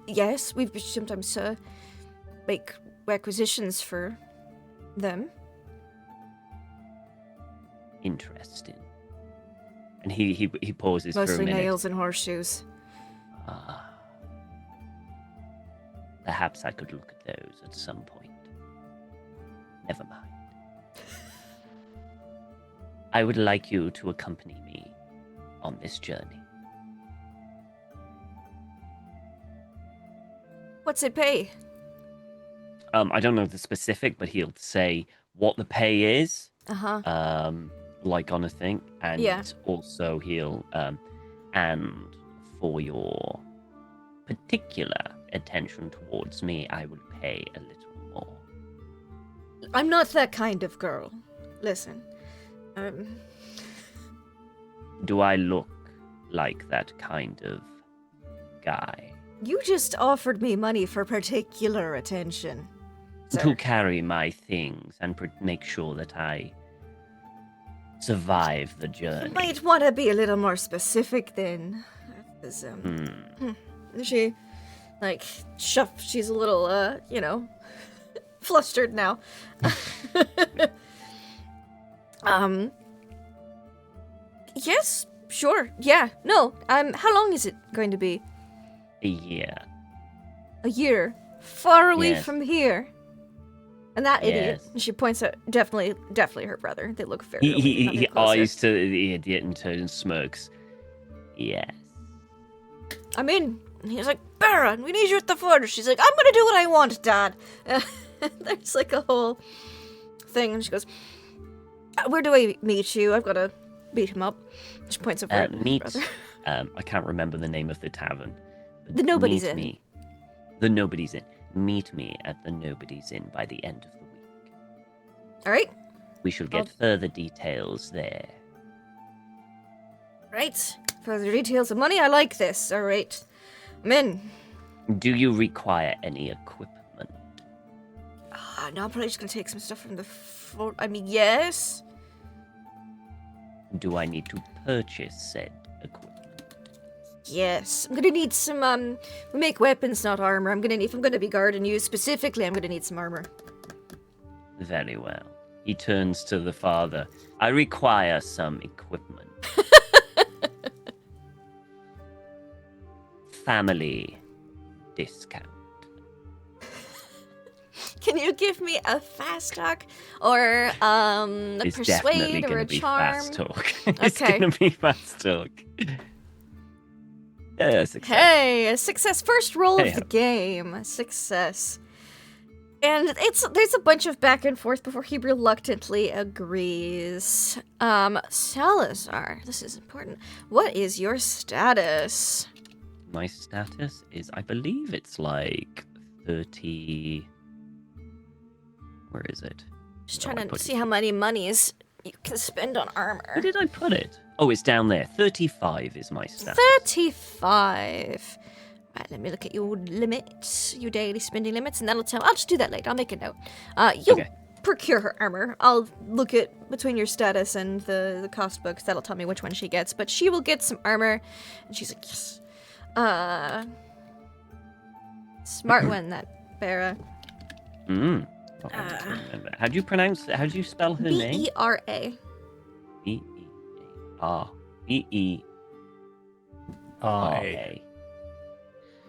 yes, we've sometimes make requisitions for them. Interesting. And he pauses for a Mostly minute. nails and horseshoes. Perhaps I could look at those at some point. Never mind. I would like you to accompany me on this journey. What's it pay? I don't know the specific, but he'll say what the pay is. Uh-huh. Like on a thing, and Yeah. also he'll and for your particular attention towards me, I will pay a little more. I'm not that kind of girl. Listen. Do I look like that kind of guy? You just offered me money for particular attention. To Sir. carry my things and make sure that I survive the You journey. might want to be a little more specific then. 'Cause, she, like, she's a little, flustered now. Yes, sure, yeah, no, how long is it going to be? A year. A year? Far away Yes. from here? And that idiot, Yes. and she points at, definitely her brother. They look very He closer. eyes to the idiot and turns and smirks. Yes. I'm in. And he's like, Baron, we need you at the forge. She's like, I'm gonna do what I want, Dad. There's like a whole thing, and she goes, where do I meet you? I've got to beat him up. She points over at Meet. his brother. I can't remember the name of the tavern. but The Nobody's meet Inn. Me. The Nobody's Inn. Meet me at the Nobody's Inn by the end of the week. All right, We shall get further details there. right. Further details of money. I like this. All right, I'm in. Do you require any equipment? No, I'm probably just gonna take some stuff from the fort. I mean, yes. Do I need to purchase said equipment? Yes, I'm gonna need some. We make weapons, not armor. If I'm gonna be guarding you specifically, I'm gonna need some armor. Very well. He turns to the father. I require some equipment. family discount. Can you give me a fast talk or a It's definitely persuade or going a to be charm? fast talk. It's Okay. going to be fast talk. Yeah, success. Hey, a success. First roll of Hey-ho. the game. Success. And there's a bunch of back and forth before he reluctantly agrees. Salazar, this is important. What is your status? My status is, I believe it's like 30. Where is it? Just Where do I trying to put see it? how many monies you can spend on armor. Where did I put it? Oh, it's down there. 35 is my status. 35. Right, let me look at your limits, your daily spending limits, and that'll tell. I'll just do that later. I'll make a note. You'll Okay. procure her armor. I'll look at between your status and the cost books. That'll tell me which one she gets. But she will get some armor, and she's like, yes. Smart one, that Bera. Mm. Not bad to remember. How do you pronounce it? How do you spell her name? B-E-R-A. B-E-A-R. B-E-R-A.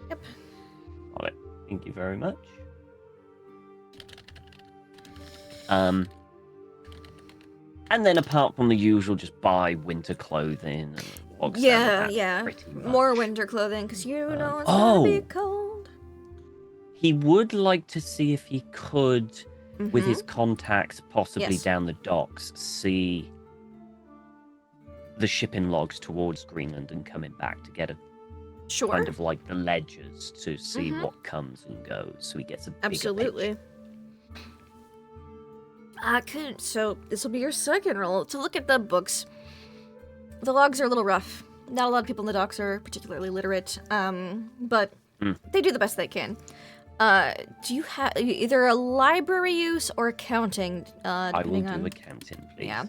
Yep. Got it. Thank you very much. And then apart from the usual, just buy winter clothing and bog standard, Yeah, that's yeah. pretty much. More winter clothing, because you know it's gonna be oh. cold. He would like to see if he could, with Mhm. his contacts, possibly Yes. down the docks, see the shipping logs towards Greenland and coming back to get a Sure. kind of like the ledgers to see Mhm. what comes and goes, so he gets a bigger Absolutely. picture. So this will be your second roll to look at the books. The logs are a little rough. Not a lot of people in the docks are particularly literate, but they do the best they can. Do you have either a library use or accounting? I will Depending do on accounting, please. yeah.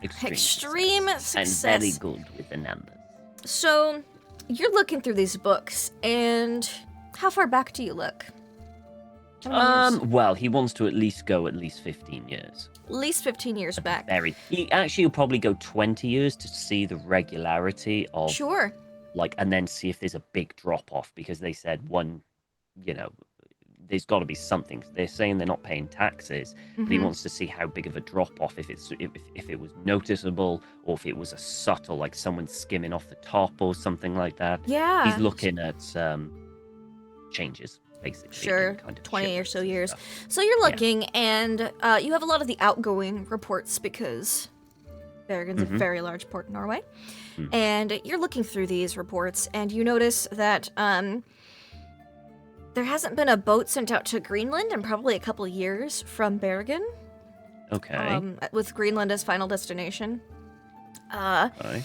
Extreme Success. And very good with the numbers. So you're looking through these books, and how far back do you look? How many years? Well, he wants to at least go at least 15 years. At least 15 years back. He actually will probably go 20 years to see the regularity of Sure. like, and then see if there's a big drop off, because they said one, there's got to be something. They're saying they're not paying taxes, but he Mhm. wants to see how big of a drop off, if it was noticeable or if it was a subtle, like someone skimming off the top or something like that. Yeah. He's looking at changes, basically. Sure, in kind of 20 or shipments so and years. stuff. So you're looking, and you have a lot of the outgoing reports because Bergen's a Mhm. very large port in Norway. Hmm. And you're looking through these reports, and you notice that there hasn't been a boat sent out to Greenland in probably a couple of years from Bergen, Okay. with Greenland as final destination. Okay.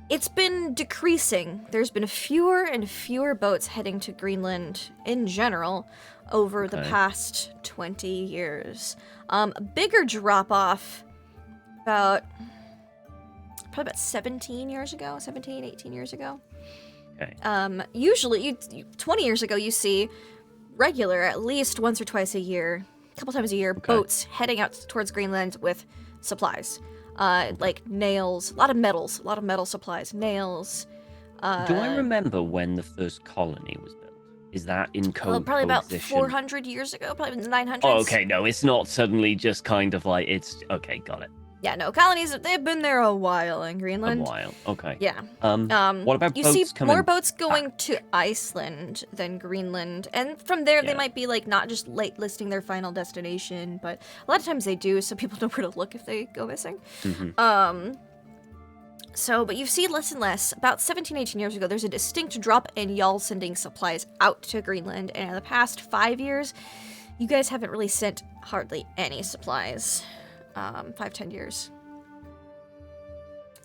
It's been decreasing. There's been fewer and fewer boats heading to Greenland in general over the Okay. past 20 years. A bigger drop off probably about 17 years ago, 17, 18 years ago. Okay. Usually, 20 years ago, you see regular, at least once or twice a year, a couple times a year, Okay. boats heading out towards Greenland with supplies. Like nails, a lot of metal supplies, nails. Do I remember when the first colony was built? Is that in Probably about coexistion? 400 years ago, probably in the 900s. Oh, okay. No, it's not suddenly just kind of like it's okay. Got it. Yeah, no, colonies, they've been there a while in A Greenland. while. Okay. Yeah. What about you boats see coming more boats going back? to Iceland than Greenland, and from there they Yeah. might be like not just late listing their final destination, but a lot of times they do, so people know where to look if they go missing. Mhm. But you see less and less. About 17, 18 years ago, there's a distinct drop in y'all sending supplies out to Greenland, and in the past 5 years, you guys haven't really sent hardly any supplies. 5, 10 years.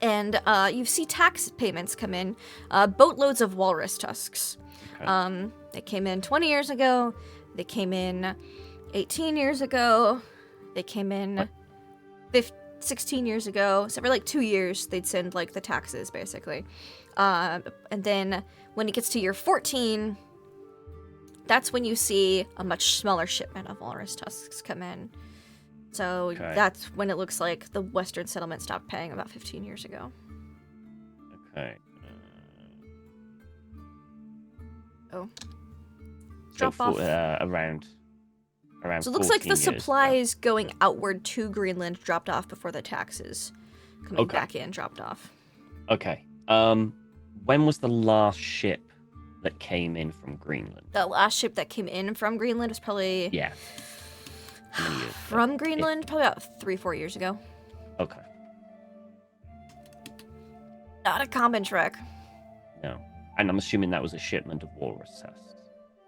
And you see tax payments come in, boatloads of walrus tusks. Okay. They came in 20 years ago. They came in 18 years ago. They came in 16 years ago. So every like 2 years, they'd send like the taxes basically. And then when it gets to year 14, that's when you see a much smaller shipment of walrus tusks come in. So Okay. that's when it looks like the Western settlement stopped paying about 15 years ago. Okay. Oh. So Drop off. around. So it looks like 14 the years ago. supplies going outward to Greenland dropped off before the taxes coming Okay. back in dropped off. Okay. When was the last ship that came in from Greenland? The last ship that came in from Greenland was probably Yeah. How many years ago? from Greenland, probably about 3-4 years ago. Okay. Not a common trek. No. And I'm assuming that was a shipment of walrus tusks.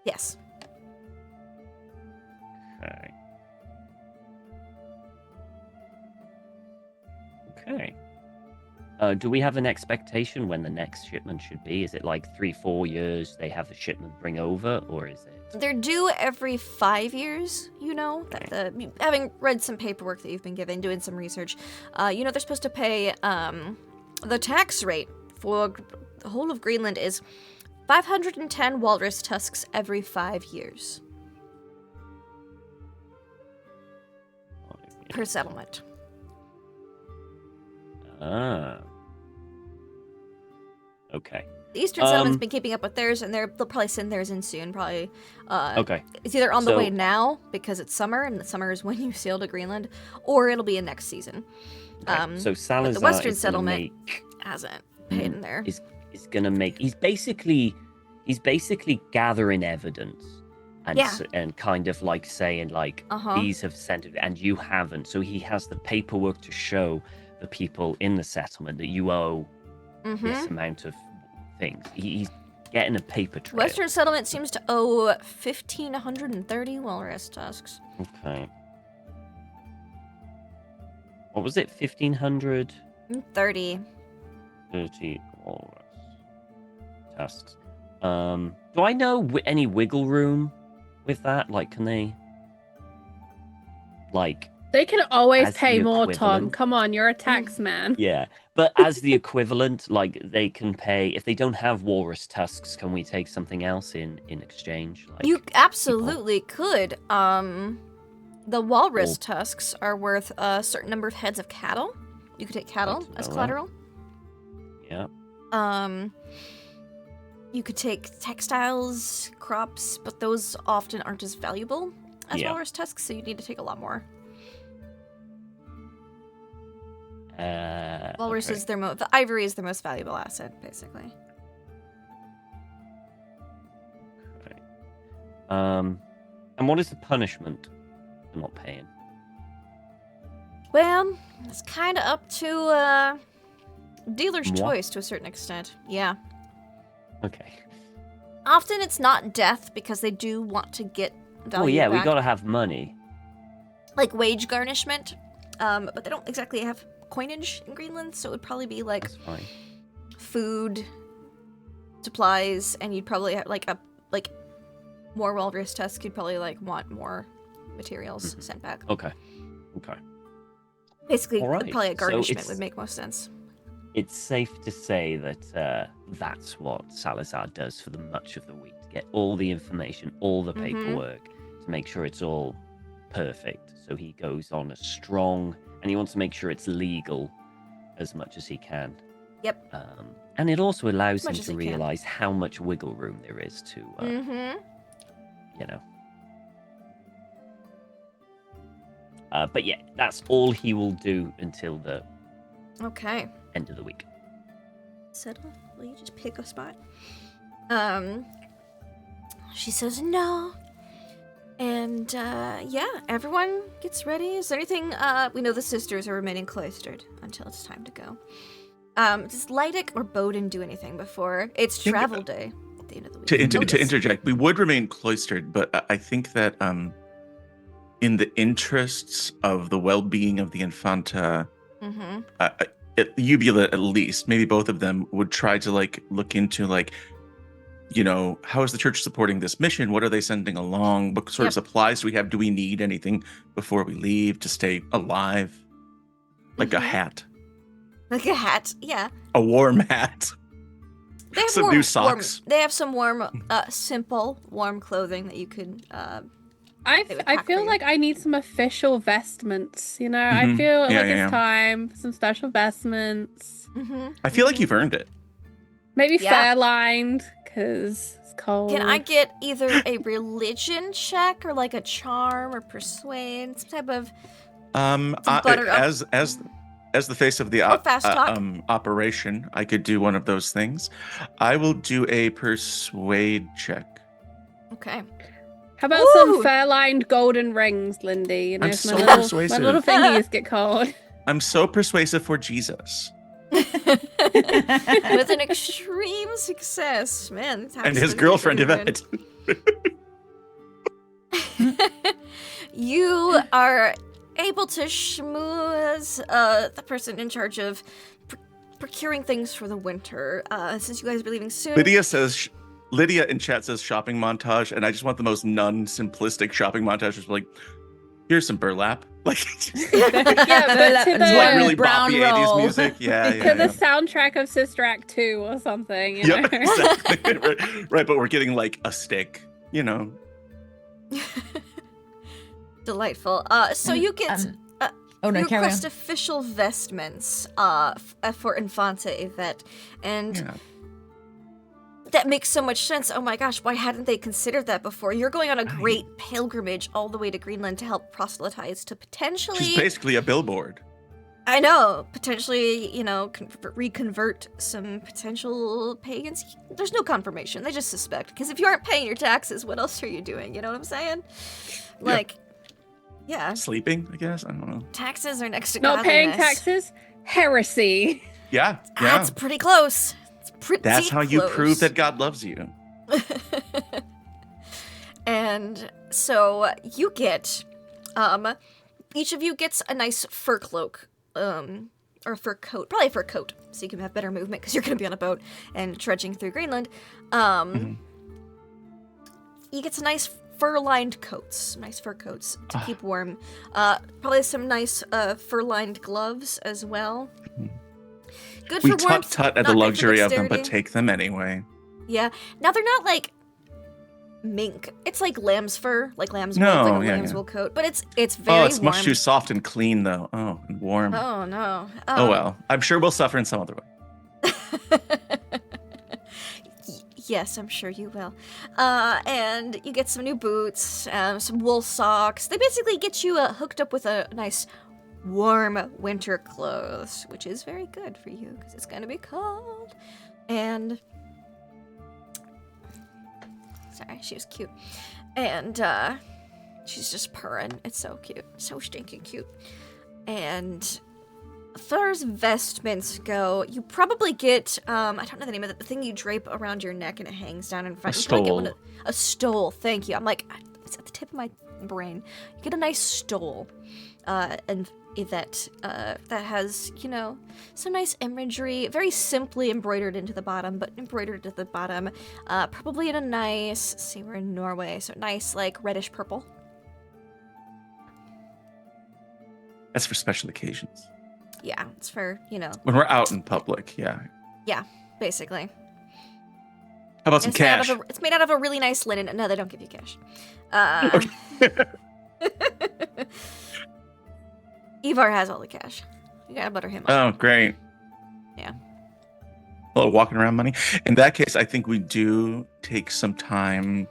Yes. Okay. Okay. Do we have an expectation when the next shipment should be? Is it like 3-4 years they have the shipment bring over, or is it? They're due every 5 years, you know. Having read some paperwork that you've been given, doing some research, you know they're supposed to pay the tax rate for the whole of Greenland is 510 walrus tusks every 5 years per settlement. Ah. Okay. The Eastern settlement's been keeping up with theirs, and they'll probably send theirs in soon. Probably. Okay. It's either on the So- way now because it's summer, and the summer is when you sail to Greenland, or it'll be in next season. Okay. So Salazar the Western is gonna settlement make- hasn't paid in there. is gonna make. He's basically gathering evidence and Yeah. and kind of like saying like Uh-huh. these have sent it and you haven't. So he has the paperwork to show the people in the settlement that you owe this amount of things. He's getting a paper trail. Western settlement seems to owe 1,530 walrus tusks. Okay. What was it? 1,530 30. walrus tusks. Do I know any wiggle room with that? Like, can they? Like, They can always As the pay more, Tom. equivalent. Come on, you're a tax man. yeah. But as the equivalent, like they can pay if they don't have walrus tusks. Can we take something else in exchange? Like, You absolutely could. The walrus tusks are worth a certain number of heads of cattle. You could take cattle Good to as know that. collateral. Yeah. You could take textiles, crops, but those often aren't as valuable as Yeah. walrus tusks, so you need to take a lot more. Walrus Okay. is the ivory is their most valuable asset, basically. Okay. And what is the punishment for not paying? Well, it's kind of up to dealer's Moi? choice to a certain extent. Yeah. Okay. Often it's not death because they do want to get value Oh yeah, back. we gotta have money. Like wage garnishment, but they don't exactly have coinage in Greenland, so it would probably be like That's fine. food, supplies, and you'd probably have like more walrus tusks. You'd probably like want more materials sent back. Okay. Okay. Basically, All right, probably a so garnishment it's- would make most sense. It's safe to say that that's what Salazar does for the much of the week to get all the information, all the paperwork, to make sure it's all perfect. So he goes on a strong, and he wants to make sure it's legal as much as he can. Yep. And it also allows him much as to he can. realize how much wiggle room there is to, you know. But yeah, that's all he will do until the Okay. end of the week. Settle. Will you just pick a spot? She says no. And, yeah, everyone gets ready. Is there anything, we know the sisters are remaining cloistered until it's time to go. Does Lydic or Bowden do anything before? It's Think- travel day at the end of the week. To interject, we would remain cloistered, but I think that in the interests of the well-being of the Infanta, Uvula at least, maybe both of them would try to like look into like, you know, how is the church supporting this mission? What are they sending along? What sort of supplies do we have? Do we need anything before we leave to stay alive? Like a hat, Like a hat, yeah. a warm hat. They have Some new socks. they have some warm, simple, warm clothing that you could, I They would I pack feel for you. like I need some official vestments, you know? I Mhm. feel Yeah, like yeah, it's time for some special vestments. I feel like you've earned it. Maybe Yeah. fair lined, because cold. Can I get either a religion check or like a charm or persuade, some type of butter up? As the face of the Or fast talk. operation, I could do one of those things. I will do a persuade check. Okay. How about some fur-lined golden rings, Lindy? You know, I'm if so my persuasive. little fingies get cold. I'm so persuasive for Jesus. With an extreme success, man. And his girlfriend Yvette. You are able to schmooze the person in charge of procuring things for the winter. Since you guys are leaving soon. Lydia in chat says shopping montage, and I just want the most non-simplistic shopping montage. Just like, here's some burlap. Like, yeah, but like really brown boppy roll. 80s music. Yeah, to the soundtrack of Sister Act 2 or something. You know? Yep, exactly. right, but we're getting like a stick, you know. Delightful. So you get Oh no, you carry on. request official vestments for Infanta Yvette, and that makes so much sense. Oh my gosh, why hadn't they considered that before? You're going on a great pilgrimage all the way to Greenland to help proselytize to potentially... She's basically a billboard. I know, potentially, you know, reconvert some potential pagans. There's no confirmation, they just suspect. Because if you aren't paying your taxes, what else are you doing? You know what I'm saying? Like, yeah. Sleeping, I guess? I don't know. Taxes are next to Not paying godliness. taxes? Heresy. Yeah. That's pretty close. That's how you close. prove that God loves you. And so you get, each of you gets a nice fur cloak, or fur coat, probably a fur coat, so you can have better movement because you're going to be on a boat and trudging through Greenland. You get some nice fur-lined coats, nice fur coats to keep warm. Probably some nice fur-lined gloves as well. Good We for warmth, tut at not the good for luxury of them, but dexterity. take them anyway. Yeah. Now they're not like mink. It's like lamb's fur, like lamb's wool, like a lamb's wool coat. But it's very it's warm. much too soft and clean, though. Oh, and warm. Oh no. Oh well. I'm sure we'll suffer in some other way. Yes, I'm sure you will. And you get some new boots, some wool socks. They basically get you hooked up with a nice warm winter clothes, which is very good for you because it's going to be cold. And sorry, she was cute. And she's just purring. It's so cute. So stinking cute. And as far as vestments go, you probably get, I don't know the name of it, the thing you drape around your neck and it hangs down in front. A You probably get stole. a stole, thank you. I'm like, it's at the tip of my brain. You get a nice stole. And Yvette, that has, you know, some nice imagery, very simply embroidered into the bottom, but embroidered at the bottom, probably in a nice, see, we're in Norway, so nice, like, reddish purple. That's for special occasions. Yeah, it's for, you know, When we're out in public, yeah. yeah, basically. How about some It's made out cash? of it's made out of a really nice linen. No, they don't give you cash. Ivar has all the cash. You gotta butter him up. Oh, great. Yeah. A little walking around money. In that case, I think we do take some time,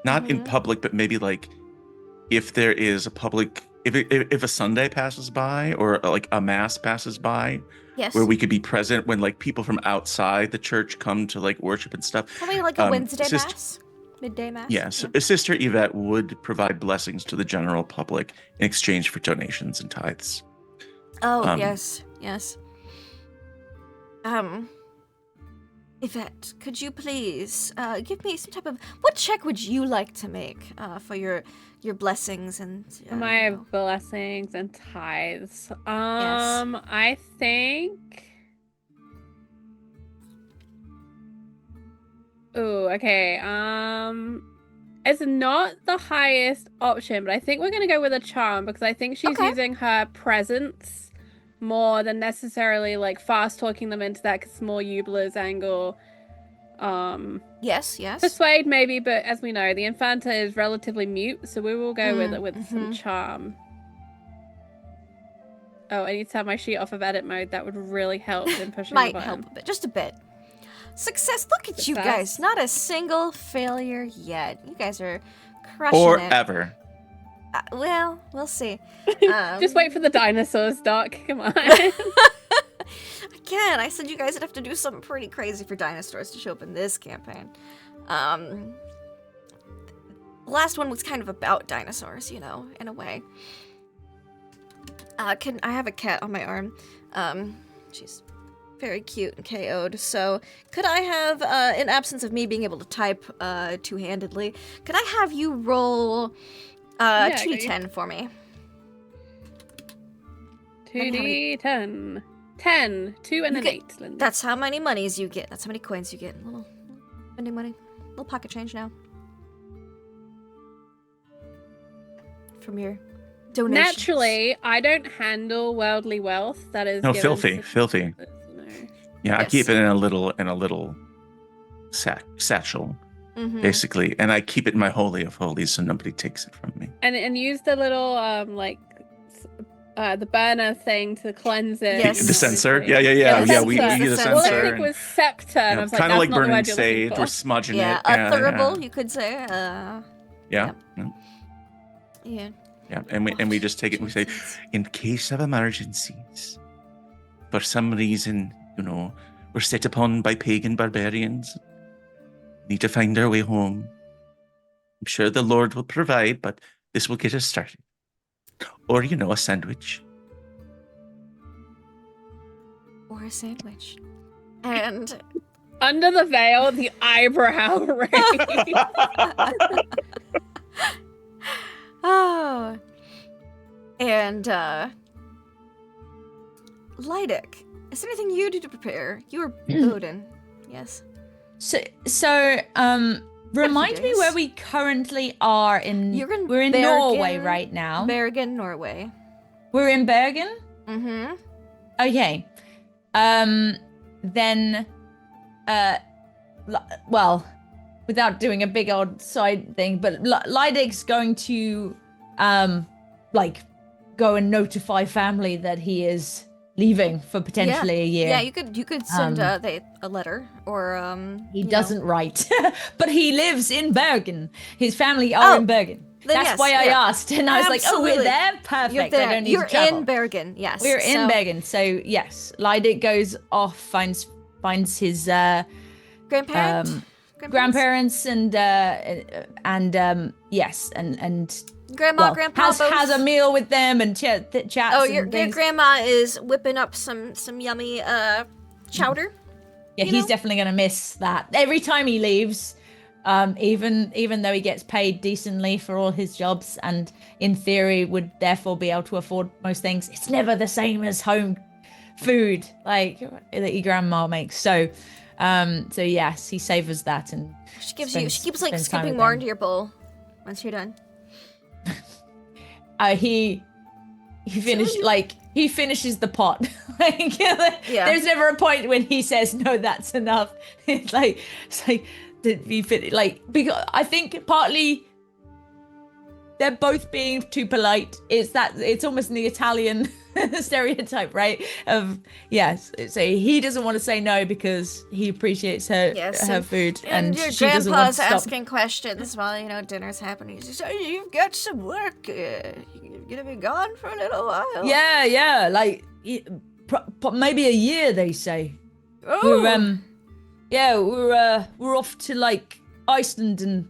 not in public, but maybe like if there is a public, if a Sunday passes by or like a mass passes by, Yes. where we could be present when like people from outside the church come to like worship and stuff. Probably like a Wednesday Sister- mass, midday mass. Yes, Sister Yvette would provide blessings to the general public in exchange for donations and tithes. Oh yes, yes. Yvette, could you please give me some type of what check would you like to make for your blessings and My you know. blessings and tithes. I think. Ooh, okay. It's not the highest option, but I think we're gonna go with a charm because I think she's Okay. using her presence more than necessarily like fast talking them into that because it's more Eubler's angle. Yes, yes. Persuade maybe, but as we know, the Infanta is relatively mute, so we will go with it with some charm. Oh, I need to have my sheet off of edit mode. That would really help in pushing the Might button. help a bit, just a bit. Success. Look at you Success. guys. Not a single failure yet. You guys are crushing Or it. ever. Well, we'll see. Just wait for the dinosaurs, Doc. Come on. Again, I said you guys would have to do something pretty crazy for dinosaurs to show up in this campaign. The last one was kind of about dinosaurs, you know, in a way. I have a cat on my arm. She's very cute and KO'd. So could I have, in absence of me being able to type two-handedly, could I have you roll 2d10 for me? 2d10. 10. 2 and an 8, Linda. That's how many monies you get. That's how many coins you get. Little spending money. Little pocket change now. From your donations. Naturally, I don't handle worldly wealth. That is No, given filthy. to- no. Yeah, I Yes. keep it in a little satchel, Mhm. basically, and I keep it in my holy of holies so nobody takes it from me. And use the little the burner thing to cleanse it. Yes. The sensor, obviously. yeah. the We sensor. use a The All I sensor. think was scepter, and I was like, Kind of that's like not the burning word you're looking sage for. or smudging Yeah, it. a thurible, you could say. Yeah. Yeah. Yeah, and we just take it and we say, in case of emergencies, for some reason, you know, we're set upon by pagan barbarians, need to find our way home. I'm sure the Lord will provide, but this will get us started. Or, you know, a sandwich. Or a sandwich. And Under the veil, the eyebrow raise. oh. And Lydic, is there anything you do to prepare? You are Odin. Yes. So remind me days. where we currently are in. We're in Norway Bergen. right now. Bergen, Norway. We're in Bergen. Mm-hmm. Okay. Then, well, without doing a big old side thing, but Lydic's going to, go and notify family that he is leaving for potentially a year. Yeah, you could send a letter or He doesn't write, but he lives in Bergen. His family are in Bergen. then That's yes, why I yeah. asked, and I was like, "Oh, we're Absolutely. there, perfect. You're there. I don't need You're to travel." in Bergen. Yes, We're in so- Bergen, so yes, Lydic goes off, finds his Grandparent. grandparents and yes, and Grandma, well, grandpa has both. a meal with them and chats. Oh, and your things. grandma is whipping up some yummy chowder. Yeah, you he's know? definitely gonna miss that every time he leaves. Even though he gets paid decently for all his jobs and in theory would therefore be able to afford most things, it's never the same as home food like that your grandma makes. So yes, he savors that and She keeps spends time scooping with more them. into your bowl once you're done. He finishes the pot. There's never a point when he says no, that's enough. It's like did he finish? Because I think partly they're both being too polite. It's almost in the Italian stereotype, right? Of yes, so he doesn't want to say no because he appreciates her food, and your she doesn't want grandpa's to stop. asking questions while dinner's happening. He's just, "Oh, you've got some work. You're gonna be gone for a little while." Yeah, maybe a year, they say. Oh. We're off to Iceland and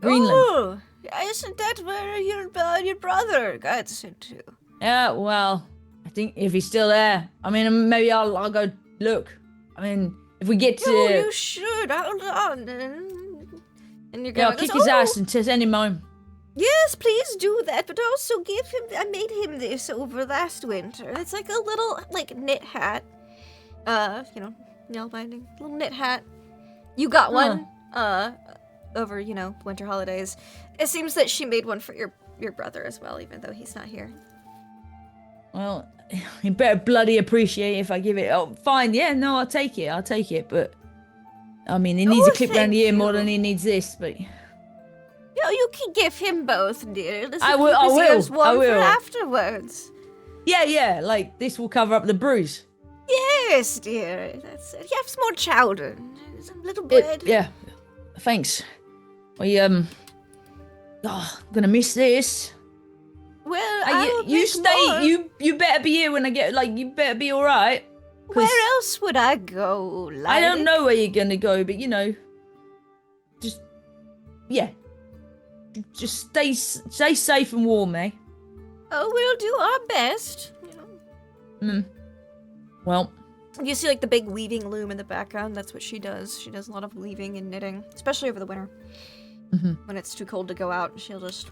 Greenland. Oh, isn't that where your brother got sent to? Yeah, well, I think if he's still there, I mean, maybe I'll go look. I mean, if we get to, Oh, you should. Hold on. And you're yeah, I'll going, kick his ass and at any moment. Yes, please do that, but also give him. I made him this over last winter. It's like a little knit hat. Nail binding, little knit hat. You got one. Over winter holidays. It seems that she made one for your brother as well, even though he's not here. Well, you better bloody appreciate if I give it. Oh, fine, yeah, no, I'll take it. But I mean, he needs a clip around the ear more than he needs this. But You can give him both, dear. This I will will, keep his ears warm I will. for afterwards. yeah, this will cover up the bruise. Yes, dear. That's it. You have some more chowder. Some little bread. Yeah. Thanks. Gonna miss this. Well, You stay. You better be here when I get. You better be all right. Where else would I go? I don't know where you're gonna go, but just stay safe and warm, eh? Oh, we'll do our best. Well, You see, the big weaving loom in the background. That's what she does. She does a lot of weaving and knitting, especially over the winter. When it's too cold to go out, she'll just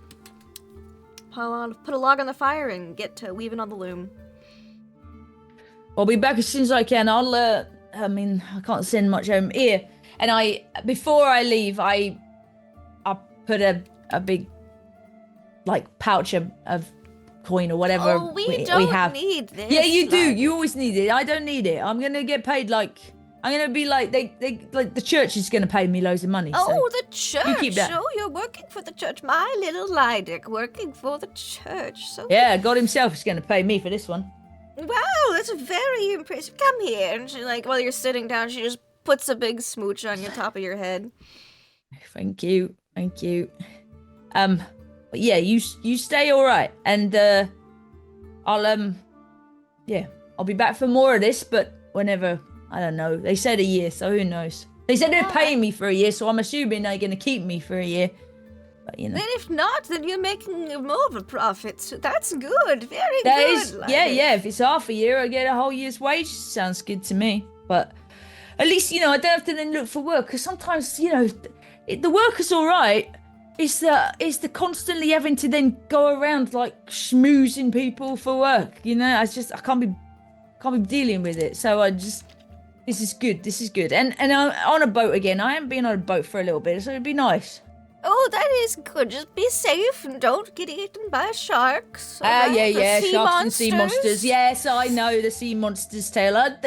put a log on the fire and get to weaving on the loom. I'll be back as soon as I can. I can't send much home here. And before I leave, I put a big, pouch of coin or whatever Oh, we don't have. need this. Yeah, you do. You always need it. I don't need it. I'm gonna get paid I'm gonna be the church is gonna pay me loads of money. Oh, so the church. you keep that. Oh, you're working for the church. My little Lydic working for the church. So Yeah, God himself is gonna pay me for this one. Wow, that's very impressive. Come here. And she while you're sitting down, she just puts a big smooch on your top of your head. Thank you. But yeah, you stay all right, and I'll be back for more of this, but whenever, I don't know. They said a year, so who knows? They said they're paying me for a year, so I'm assuming they're gonna keep me for a year. But Then if not, then you're making more of a profit. So that's good. Very that good. is, Lydic. yeah. If it's half a year, I get a whole year's wage. Sounds good to me. But at least I don't have to then look for work, because sometimes the work is all right. It's the constantly having to then go around schmoozing people for work. I can't be dealing with it. So this is good. And I'm on a boat again. I haven't been on a boat for a little bit, so it'd be nice. Oh, that is good. Just be safe and don't get eaten by sharks. Yeah, The sea sharks and sea monsters. monsters. Yes, I know the sea monsters, Taylor.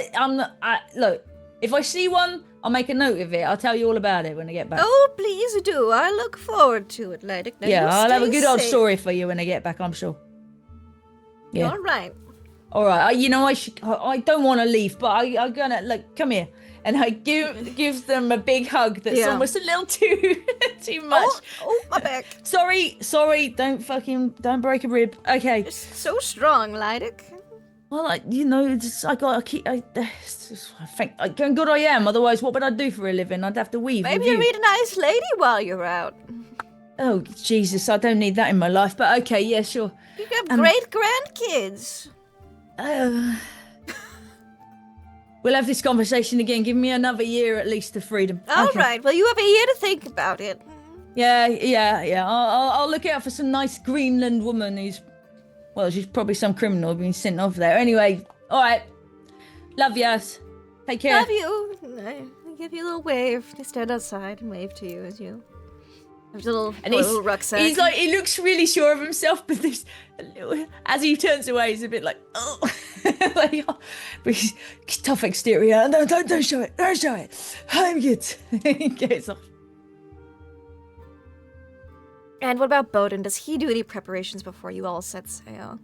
Look, if I see one, I'll make a note of it. I'll tell you all about it when I get back. Oh, please do. I look forward to it, Lydic. Now, yeah, you I'll have a stay good old safe. story for you when I get back, I'm sure. Yeah. All right. All right. I don't want to leave, but I'm gonna come here, and I give them a big hug. That's almost a little too much. Oh, my back. Sorry. Don't break a rib. Okay. You're so strong, Lydic. Well, I gotta keep. Thank God I am. Otherwise, what would I do for a living? I'd have to weave. Maybe with you you. meet a nice lady while you're out. Oh Jesus, I don't need that in my life. But okay, yeah, sure. You have great grandkids. We'll have this conversation again. Give me another year at least of freedom. All Okay. right. Well, you have a year to think about it. Yeah. I'll look out for some nice Greenland woman who's, well, she's probably some criminal being sent off there. Anyway, all right. Love yous. Take care. Love you. I give you a little wave. I stand outside and wave to you as you have a little rucksack. He's he looks really sure of himself, but there's a little, as he turns away, he's a bit oh. But he's tough exterior. No, don't show it. Don't show it. I'm good. He gets off. And what about Bowden? Does he do any preparations before you all set sail?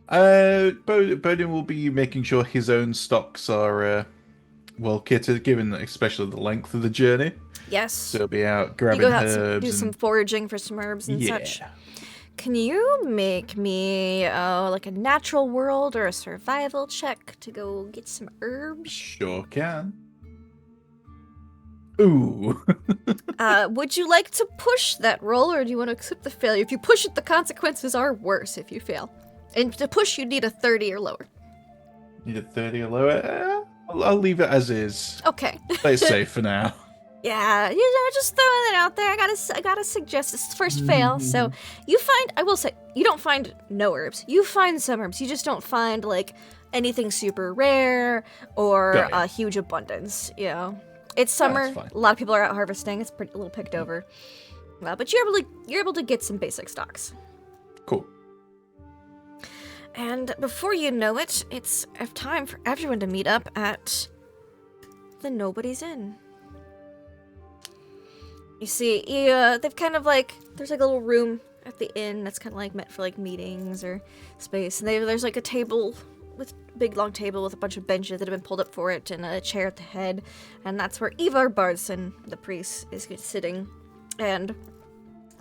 Bowden will be making sure his own stocks are well kitted, given especially the length of the journey. Yes. So he'll be out You grabbing go out herbs. do some foraging for some herbs and Yeah. such. Can you make me a natural world or a survival check to go get some herbs? Sure can. Ooh. Would you like to push that roll, or do you want to accept the failure? If you push it, the consequences are worse if you fail. And to push, you need a 30 or lower. Need a 30 or lower? I'll leave it as is. Okay. Play it safe for now. Yeah, just throwing it out there. I gotta suggest this first fail. So you find, I will say, you don't find no herbs. You find some herbs. You just don't find anything super rare or Got it. a huge abundance. It's summer. that's fine. A lot of people are out harvesting. It's a little picked over. But you're able to get some basic stocks. Cool. And before you know it, it's time for everyone to meet up at the Nobody's Inn. You see, they've kind of there's a little room at the inn that's kind of meant for meetings or space. And there's a table with a big long table with a bunch of benches that have been pulled up for it and a chair at the head, and that's where Ivar Bardarson, the priest, is sitting. And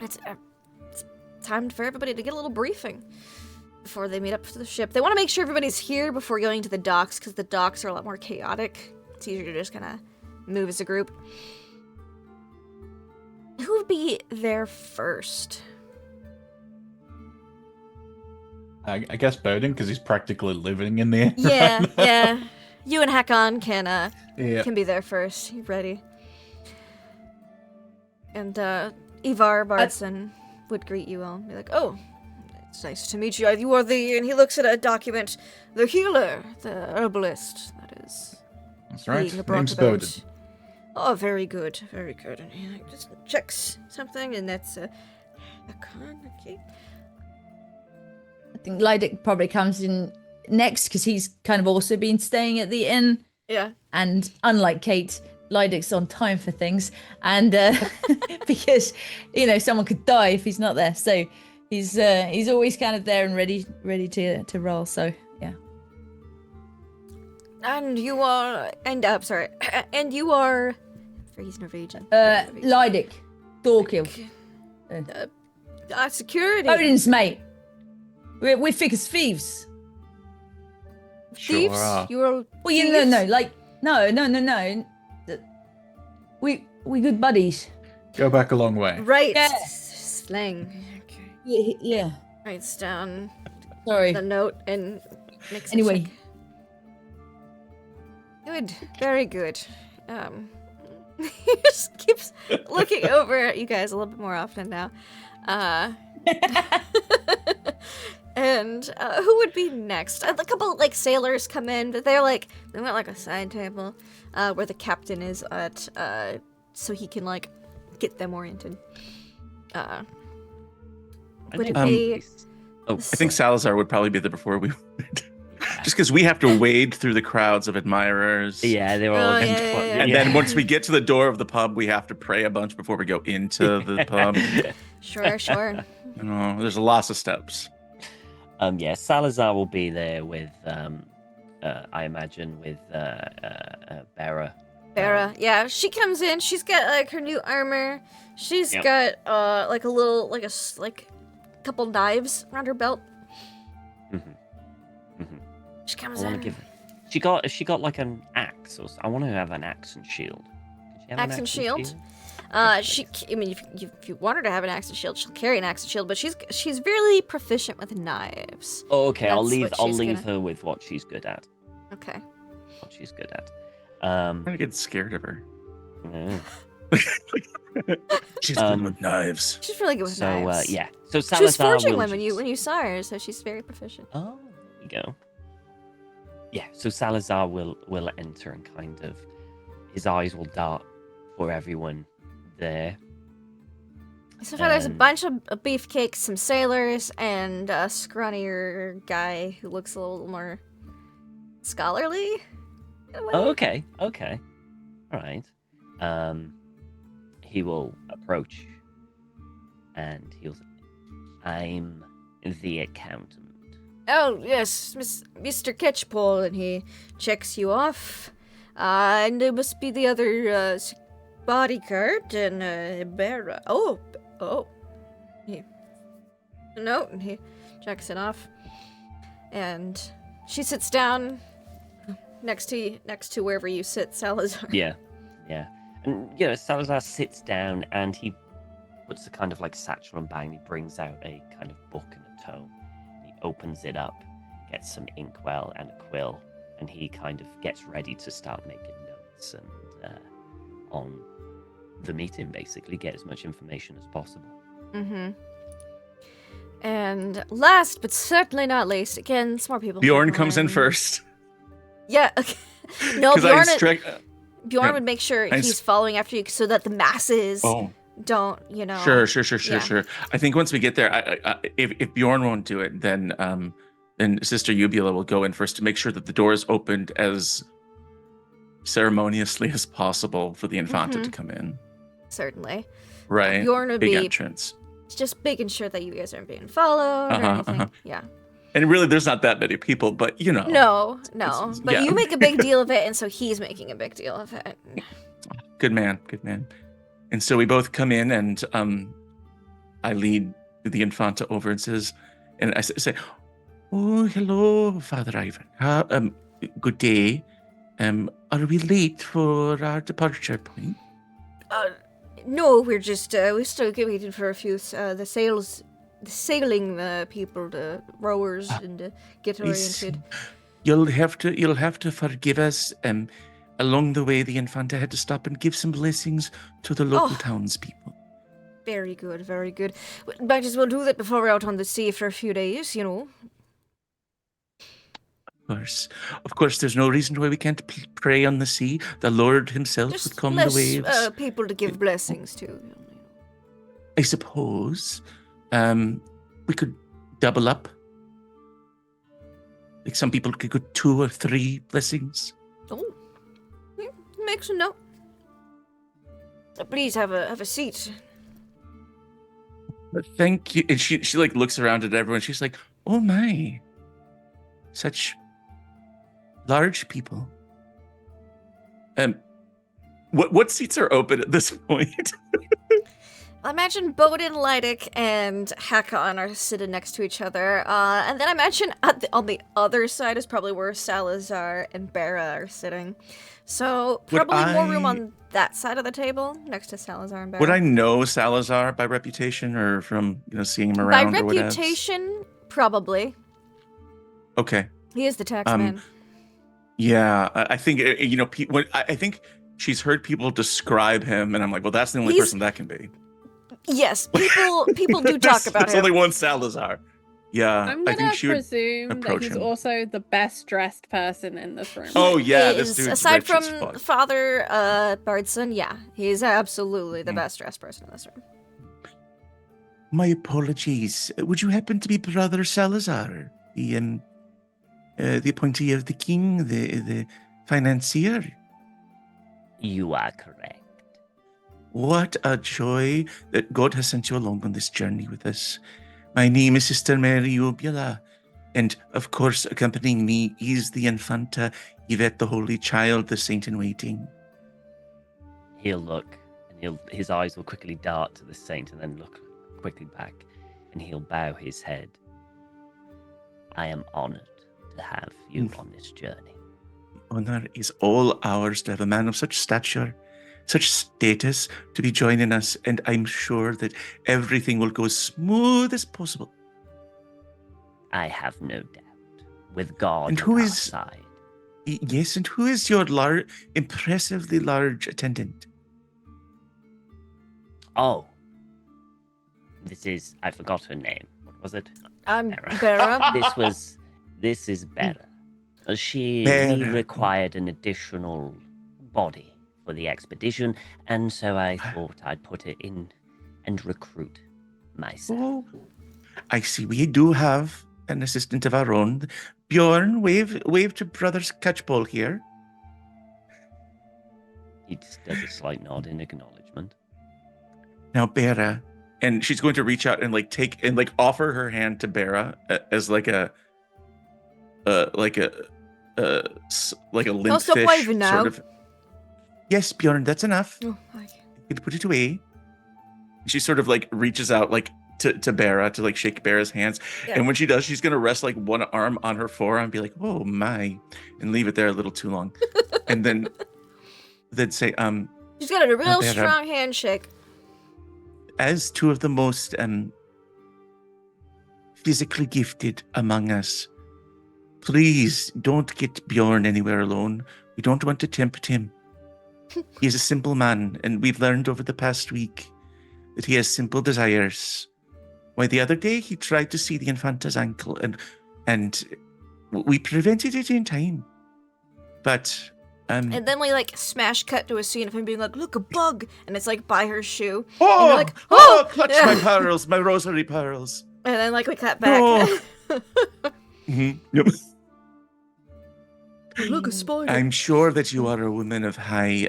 it's time for everybody to get a little briefing before they meet up to the ship. They want to make sure everybody's here before going to the docks, because the docks are a lot more chaotic. It's easier to just kind of move as a group. Who would be there first? I guess Bowden, because he's practically living in the Yeah. You and Hakon can Yeah. be there first. You ready? And Ivar Bardarson would greet you all. Be like, "Oh, it's nice to meet you. You are the..." And he looks at a document. "The healer, the herbalist, that is." That's right. being brought Name's about. Bowden. Oh, very good, very good. And he just checks something, and that's Hakon. Okay. I think Lydic probably comes in next because he's kind of also been staying at the inn. Yeah. And unlike Kate, Lydic's on time for things. And because, someone could die if he's not there. So he's always kind of there and ready to roll. So, yeah. And you are... And, sorry. And you are... He's Norwegian. Lydic. Dorkill. Security. Odin's mate. We're thick as thieves. Thieves? Sure are. You are... Well, thieves? no. We good buddies. Go back a long way. Right. Yeah. Slang. Okay. Yeah. Writes down Sorry. the note and makes a Anyway. check. Good. Very good. He just keeps looking over at you guys a little bit more often now. And who would be next? A couple sailors come in, but they want a side table where the captain is at, so he can get them oriented. Would it be? I think Salazar would probably be there before we would. Just because we have to wade through the crowds of admirers. Yeah, they were all. Oh, yeah. And then once we get to the door of the pub, we have to pray a bunch before we go into the pub. Sure. There's lots of steps. Salazar will be there with, I imagine, with Bera. Bera, yeah, she comes in. She's got her new armor. She's got a couple knives around her belt. She comes in. She got like an axe, or I want to have an axe and shield. Does she have Axe an and shield? If you want her to have an axe and shield, she'll carry an axe and shield. But she's really proficient with knives. Oh, okay. I'll That's leave what she's her with what she's good at. Okay. What she's good at. I'm gonna get scared of her. Yeah. She's good with knives. She's really good with knives. So She was Salazar forging will one when you saw her, so she's very proficient. Oh, there you go. Yeah, so Salazar will enter and kind of his eyes will dart for everyone there. So far, there's a bunch of beefcakes, some sailors, and a scrawnier guy who looks a little more scholarly. in a way. Oh, okay. All right. He will approach, and he'll say, "I'm the accountant." Oh, yes, Mr. Catchpole, and he checks you off. And it must be the other bodyguard and Bera. Oh. No, and he checks it off. And she sits down next to wherever you sit, Salazar. Yeah. And, Salazar sits down, and he puts a kind of satchel and bag, and he brings out a kind of book and a tome. He opens it up, gets some inkwell and a quill, and he kind of gets ready to start making notes and on the meeting, basically get as much information as possible. Mm-hmm. And last but certainly not least, again, some more people. Bjorn comes in first. Yeah. Okay. No, 'Cause Bjorn would make sure he's following after you so that the masses don't, Sure. I think once we get there, if Bjorn won't do it, then Sister Ubula will go in first to make sure that the door is opened as ceremoniously as possible for the Infanta to come in. Certainly. Right. Bjorn would Big be entrance. just making sure that you guys aren't being followed or anything. Yeah. And really, there's not that many people, but you know. No. But yeah. you make a big deal of it, and so he's making a big deal of it. Good man. And so we both come in, and I lead the Infanta over and says, and I say, "Oh, hello, Father Ivan. Good day. Are we late for our departure point?" No, we're just we're still waiting for a few the sailing people, the rowers, and get oriented. You'll have to forgive us. Along the way, the Infanta had to stop and give some blessings to the local townspeople. Very good, very good. Might as well do that before we're out on the sea for a few days, you know. Of course, there's no reason why we can't pray on the sea. The Lord himself would Just calm less the waves. people to give blessings to. I suppose we could double up. Like some people could go 2 or 3 blessings. Oh, makes a note. Please have a seat. Thank you. And she like looks around at everyone. She's like, "Oh my, such large people." What seats are open at this point? I imagine Bodin, Lydic, and Hakon are sitting next to each other. And then I imagine on the other side is probably where Salazar and Bera are sitting. So probably more room on that side of the table next to Salazar and Bera. Would I know Salazar by reputation or from seeing him around? By or whatever? reputation, probably. Okay. He is the taxman. Yeah, I think I think she's heard people describe him, and I'm like, well, that's the only person that can be. Yes, people do talk about There's him. only one Salazar. Yeah, I'm gonna I think she would presume that approach he's him. also the best dressed person in this room. Oh yeah, He this is, dude's aside rich as from fuck. Father Bardson, yeah, he's absolutely the best dressed person in this room. My apologies. Would you happen to be Brother Salazar, the appointee of the king, the financier? You are correct. What a joy that God has sent you along on this journey with us. My name is Sister Mary Ubula, and of course, accompanying me is the Infanta Yvette, the Holy Child, the Saint in Waiting. He'll look, and his eyes will quickly dart to the saint, and then look quickly back, and he'll bow his head. I am honored to have you on this journey. Honor is all ours to have a man of such stature, such status to be joining us, and I'm sure that everything will go as smooth as possible. I have no doubt. With God And on who our is- side. Yes, and who is your impressively large attendant? Oh. I forgot her name. What was it? Bera. This is Bera. We Bera. required an additional body for the expedition, and so I thought I'd put it in and recruit myself. Oh, I see. We do have an assistant of our own. Bjorn, wave to Brothers Catchball here. He just does a slight nod in acknowledgement. Now, Bera, and she's going to reach out and take and offer her hand to Bera as like a limp stop fish waving now. sort of. Yes, Bjorn, that's enough. Oh, okay. You can put it away. She sort of reaches out to Bera to shake Bera's hands, Yeah. and when she does, she's gonna rest one arm on her forearm and be like, "Oh my," and leave it there a little too long, and then say, She's got a real Bera. strong handshake. as 2 of the most physically gifted among us, please don't get Bjorn anywhere alone. We don't want to tempt him. He is a simple man, and we've learned over the past week that he has simple desires. Why, the other day he tried to see the Infanta's ankle, and we prevented it in time. But And then we smash cut to a scene of him being like, "Look, a bug," and it's by her shoe. oh, and you're like, oh, clutch Yeah. my pearls, my rosary pearls. And then we cut back. Oh. Yep. Look, a spider. I'm sure that you are a woman of high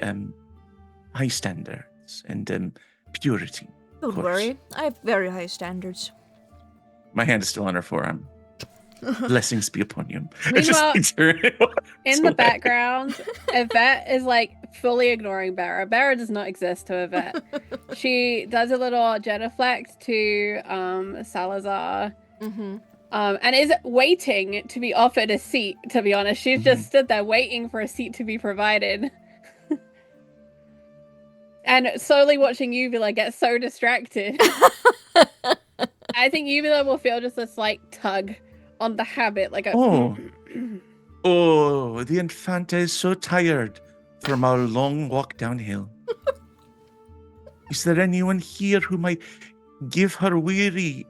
standards and purity. Don't course. worry, I have very high standards. My hand is still on her forearm. Blessings be upon you. Meanwhile, in the away. background, Yvette is like fully ignoring Barra. Barra does not exist to Yvette. She does a little genuflect to Salazar. And is waiting to be offered a seat, to be honest. She's just stood there waiting for a seat to be provided. And slowly watching Uvula get so distracted. I think Uvula will feel just a slight tug on the habit, like a... Oh, the Infanta is so tired from our long walk downhill. Is there anyone here who might give her weary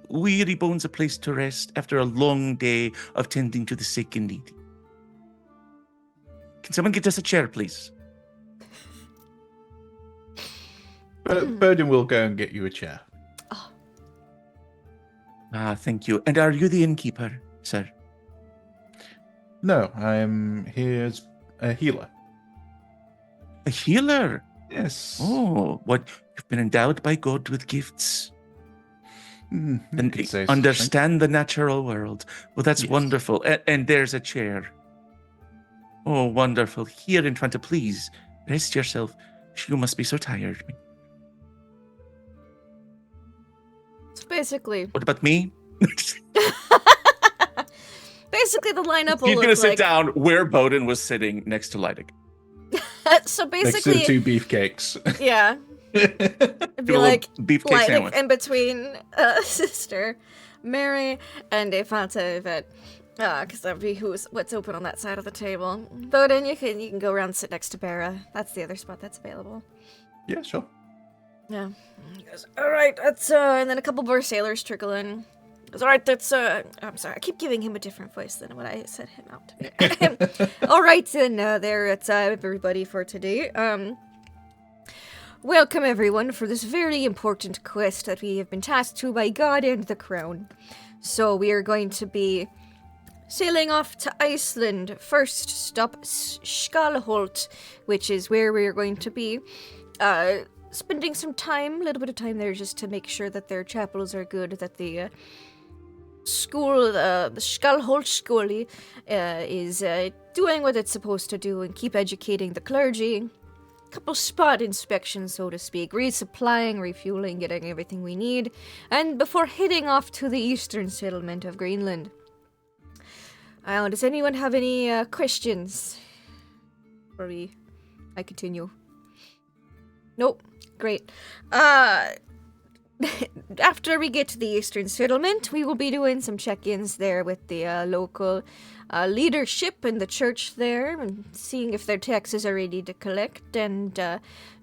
bones a place to rest after a long day of tending to the sick and needy? Can someone get us a chair, please? Bowden will go and get you a chair. Ah, thank you. And are you the innkeeper, sir? No, I'm here as a healer. A healer? Yes. Oh, what? You've been endowed by God with gifts. You And could say so, understand the natural world. Well, that's Yes. wonderful. And there's a chair. Oh, wonderful. Here, Infanta, please, rest yourself. You must be so tired. So basically, What about me? basically the lineup will He's look going to sit like... down where Bowden was sitting next to Lydic. So Next to the basically, 2 beefcakes. yeah, it'd Do a be little like beefcake sandwich. in between Sister Mary and Infanta Yvette. Because that'd be what's open on that side of the table. Bowden, you can go around and sit next to Barra. That's the other spot that's available. Yeah, sure. Yeah. He goes, all right, that's and then a couple more sailors trickle in. He goes, all right, that's I'm sorry, I keep giving him a different voice than what I set him out to be. All right, then there it's everybody for today. Welcome everyone for this very important quest that we have been tasked to by God and the Crown. So we are going to be sailing off to Iceland. First stop Skalholt, which is where we are going to be spending some time, a little bit of time there, just to make sure that their chapels are good, that the school, the Skalholt Skoli, is doing what it's supposed to do and keep educating the clergy. Couple spot inspections, so to speak, resupplying, refueling, getting everything we need, and before heading off to the eastern settlement of Greenland. Does anyone have any questions? Before I continue. Nope. Great. After we get to the eastern settlement, we will be doing some check-ins there with the local leadership in the church there and seeing if their taxes are ready to collect and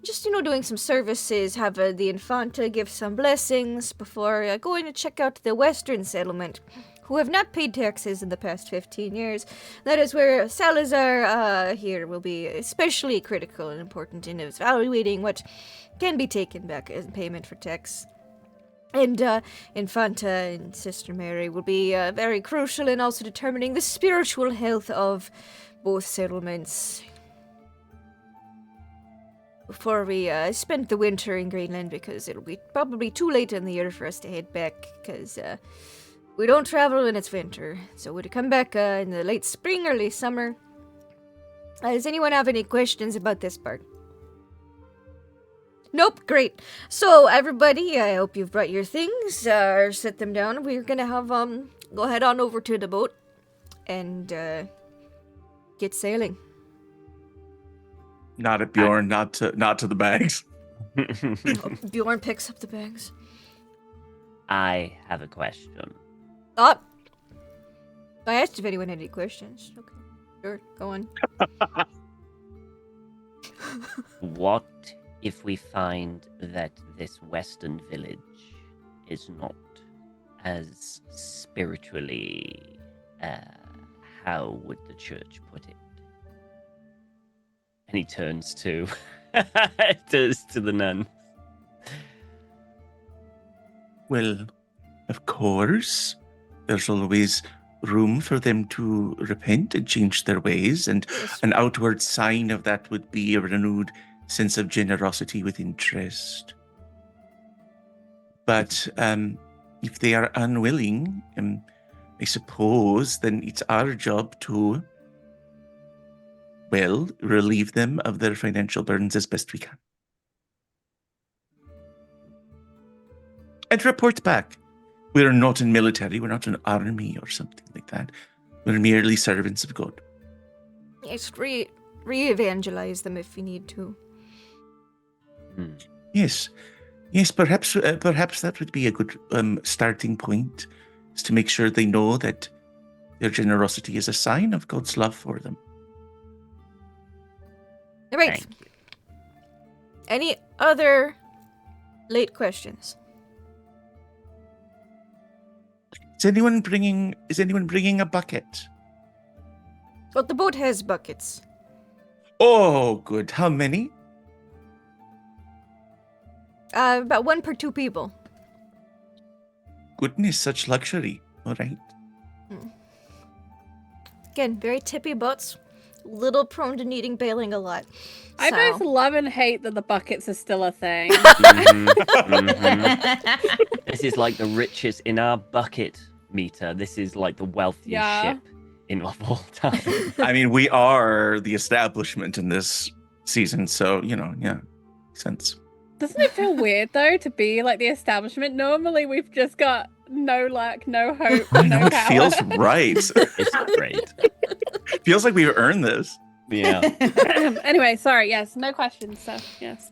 just, doing some services, have the Infanta give some blessings before going to check out the western settlement, who have not paid taxes in the past 15 years. That is where Salazar here will be especially critical and important in evaluating what can be taken back as payment for tax. And Infanta and Sister Mary will be very crucial in also determining the spiritual health of both settlements before we spend the winter in Greenland, because it'll be probably too late in the year for us to head back, because we don't travel when it's winter. So we'd come back in the late spring, early summer. Does anyone have any questions about this part? Nope, great. So everybody, I hope you've brought your things or set them down. We're gonna have go head on over to the boat and get sailing. Not at Bjorn, not to the bags. Bjorn picks up the bags. I have a question. Oh, I asked if anyone had any questions. Okay, sure, go on. What if we find that this western village is not as spiritually, how would the church put it? And he turns to the nun. Well, of course, there's always room for them to repent and change their ways, and an outward sign of that would be a renewed sense of generosity with interest. But if they are unwilling, I suppose then it's our job to, well, relieve them of their financial burdens as best we can. And report back. We're not in military, we're not an army or something like that. We're merely servants of God. Yes, re-evangelize them if you need to. Yes. Yes, perhaps that would be a good starting point, is to make sure they know that their generosity is a sign of God's love for them. All right. Any other late questions? Is anyone bringing a bucket? Well, the boat has buckets. Oh, good. How many? About 1 per 2 people. Goodness, such luxury. All right. Again, very tippy boats. Little prone to needing bailing a lot. I So- both love and hate that the buckets are still a thing. This is like the richest in our bucket meter. This is like the wealthiest ship of all time. I mean, we are the establishment in this season, so, yeah, makes sense. Doesn't it feel weird though to be like the establishment? Normally we've just got no luck, no hope, I no know, it power. feels right. It's great. Feels like we've earned this. Yeah. Anyway, sorry. Yes, no questions. So yes.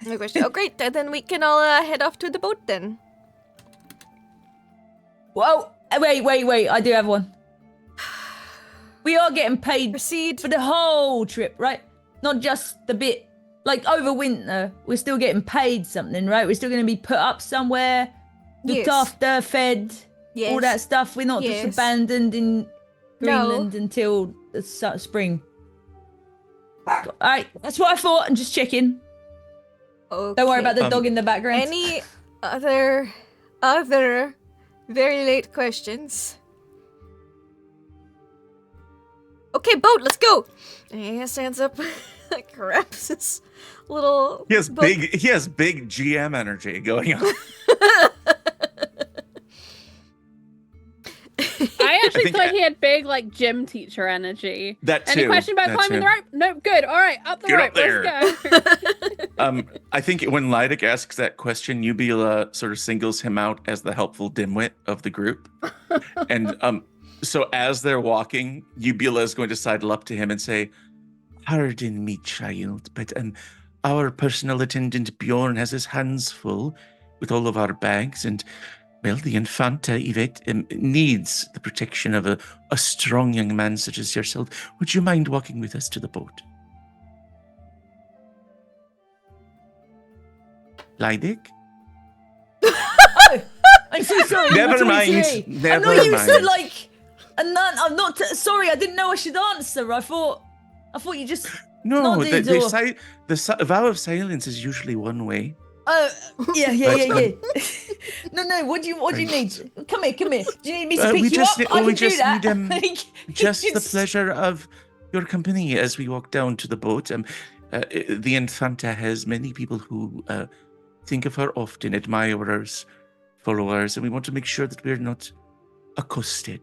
No question. Oh, great. Then we can all head off to the boat then. Whoa, wait. I do have one. We are getting paid Proceed. for the whole trip, right? Not just the bit. Like over winter, we're still getting paid something, right? We're still going to be put up somewhere, looked Yes. after, fed, Yes. all that stuff. We're not Yes. just abandoned in No. Greenland until the spring. All right, that's what I thought. I'm just checking. Okay. Don't worry about the Um, dog in the background. Any other very late questions? Okay, boat, let's go. And he stands up, grabs his little. He has boat. big GM energy going on. I actually think thought he had big like gym teacher energy. That too. Any question about that climbing too. the rope? Nope. Good. All right, up the Get rope. up there. Let's go. I think when Lydic asks that question, Ubila sort of singles him out as the helpful dimwit of the group. And so as they're walking, Ubila is going to sidle up to him and say, "Pardon me, child, but our personal attendant Bjorn has his hands full with all of our bags, and well, the Infanta Yvette needs the protection of a strong young man such as yourself. Would you mind walking with us to the boat?" Lydic? Oh, I'm so sorry. Never you're mind, 23. never I'm not used to mind. like a nun. I'm not. Sorry, I didn't know I should answer. I thought you just. No, Nodded or- the vow of silence is usually one way. Oh, yeah. No. What do you need? Come here. Do you need me to pick we you just up? need- I we can do just that. need, just the pleasure of your company as we walk down to the boat. The Infanta has many people who think of her often, admirers, followers, and we want to make sure that we're not accosted.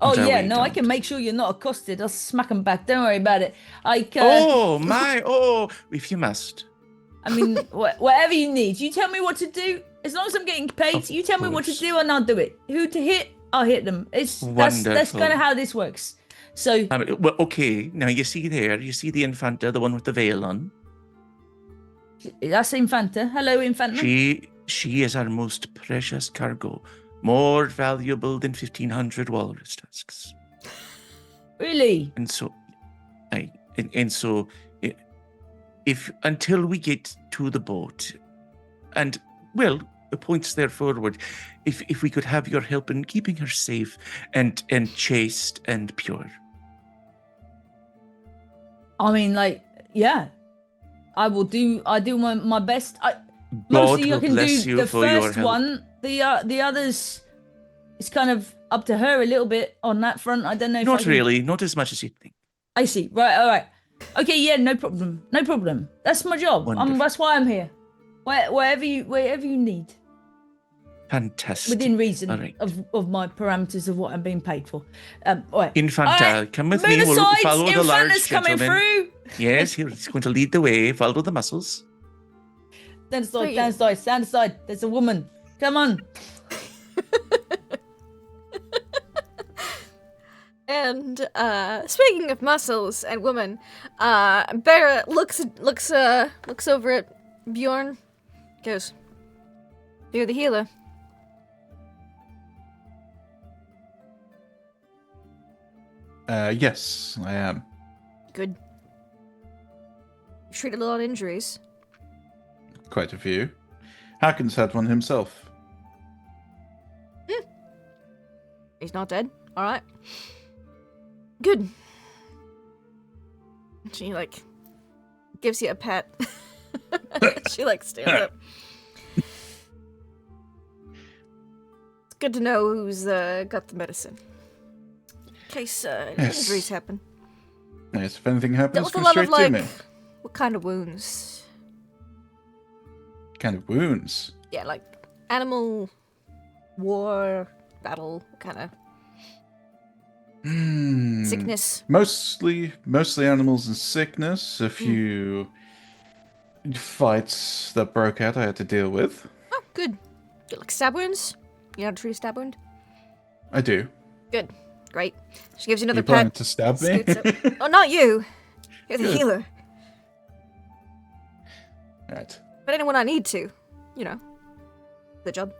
Oh on our yeah, way no, I down. can make sure you're not accosted. I'll smack them back. Don't worry about it. If you must. I mean, whatever you need. You tell me what to do. As long as I'm getting paid, Of you tell me what to course. do and I'll do it. Who to hit, I'll hit them. That's Wonderful. kind of how this works. So Well, okay. Now you see the Infanta, the one with the veil on. that's Infanta. Hello, Infanta. She is our most precious cargo, more valuable than 1,500 walrus tusks. Really? And so, if until we get to the boat, and well, the points there forward, if we could have your help in keeping her safe and chaste and pure. I mean, like, yeah. I do my best. God Mostly I will can bless do you the for your first help. one. The others, it's kind of up to her a little bit on that front. I don't know. If I Not can- really, not as much as you'd think. I see. Right. All right. Okay. Yeah. No problem. That's my job. Wonderful. That's why I'm here. Wherever you need. Fantastic. within reason All right. of my parameters of what I'm being paid for. All right. Infanta, come with me. Move We'll aside, follow the large Infanta's coming gentleman. through. Yes, he's going to lead the way. Follow the muscles. Stand aside. There's a woman. Come on. And speaking of muscles and woman, Barra looks over at Bjorn, goes, "You're the healer." Yes, I am. Good. You treated a lot of injuries. Quite a few. Haken's had one himself. He's not dead. All right. Good. She gives you a pat. She stands up. It's good to know who's got the medicine. In case Yes. injuries happen. Yes, if anything happens, Dealt with a come lot of straight to me. what kind of wounds? Kind of wounds. Yeah, animal war, battle, kind of sickness. Mostly animals and sickness. A few fights that broke out I had to deal with. Oh, good. Good, stab wounds? You know how to treat a stab wound? I do. Good. Great. She gives you another You planning pat. to stab me? Scoots up. Oh, not you. You're the Good. healer. Right. But anyone I need to, the job.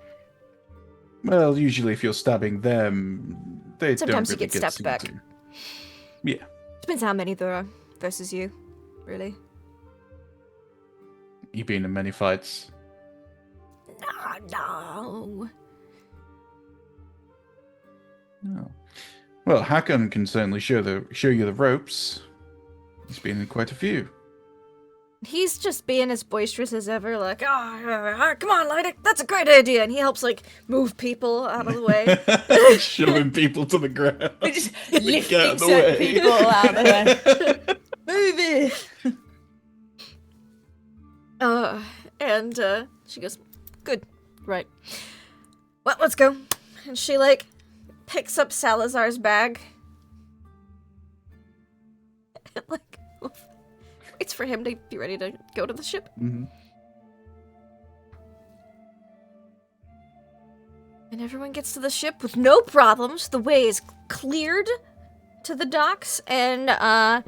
Well, usually if you're stabbing them, they Sometimes you don't really get get stabbed seen back. to. Yeah. Depends how many there are versus you, really. You been in many fights. No. No. Well, Hakon can certainly show you the ropes. He's been in quite a few. He's just being as boisterous as ever, come on, Lydic, that's a great idea. And he helps, move people out of the way. Shoving people to the ground. They just Get lifting out the certain way. people out of the way. Move it. And she goes, good, right. Well, let's go. And she, picks up Salazar's bag. And, waits for him to be ready to go to the ship. Mm-hmm. And everyone gets to the ship with no problems. The way is cleared to the docks, and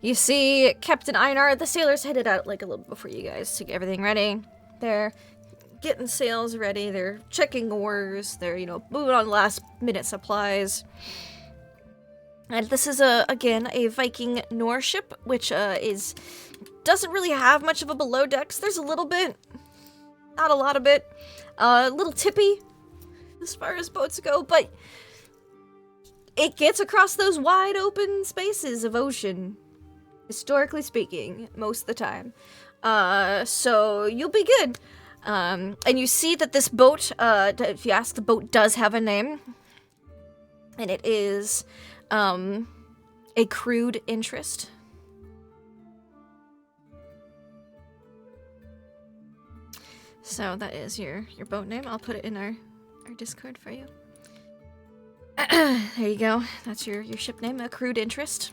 you see Captain Einar. The sailors headed out a little bit before you guys to get everything ready. They're getting sails ready. They're checking oars. They're moving on last minute supplies. And this is again a Viking Nor ship, which doesn't really have much of a below decks. There's a little bit, not a lot of it, a little tippy as far as boats go, but it gets across those wide open spaces of ocean, historically speaking, most of the time. So you'll be good. And you see that this boat, if you ask, the boat does have a name, and it is a crude interest. So that is your boat name. I'll put it in our Discord for you. There you go. That's your ship name, a crude interest.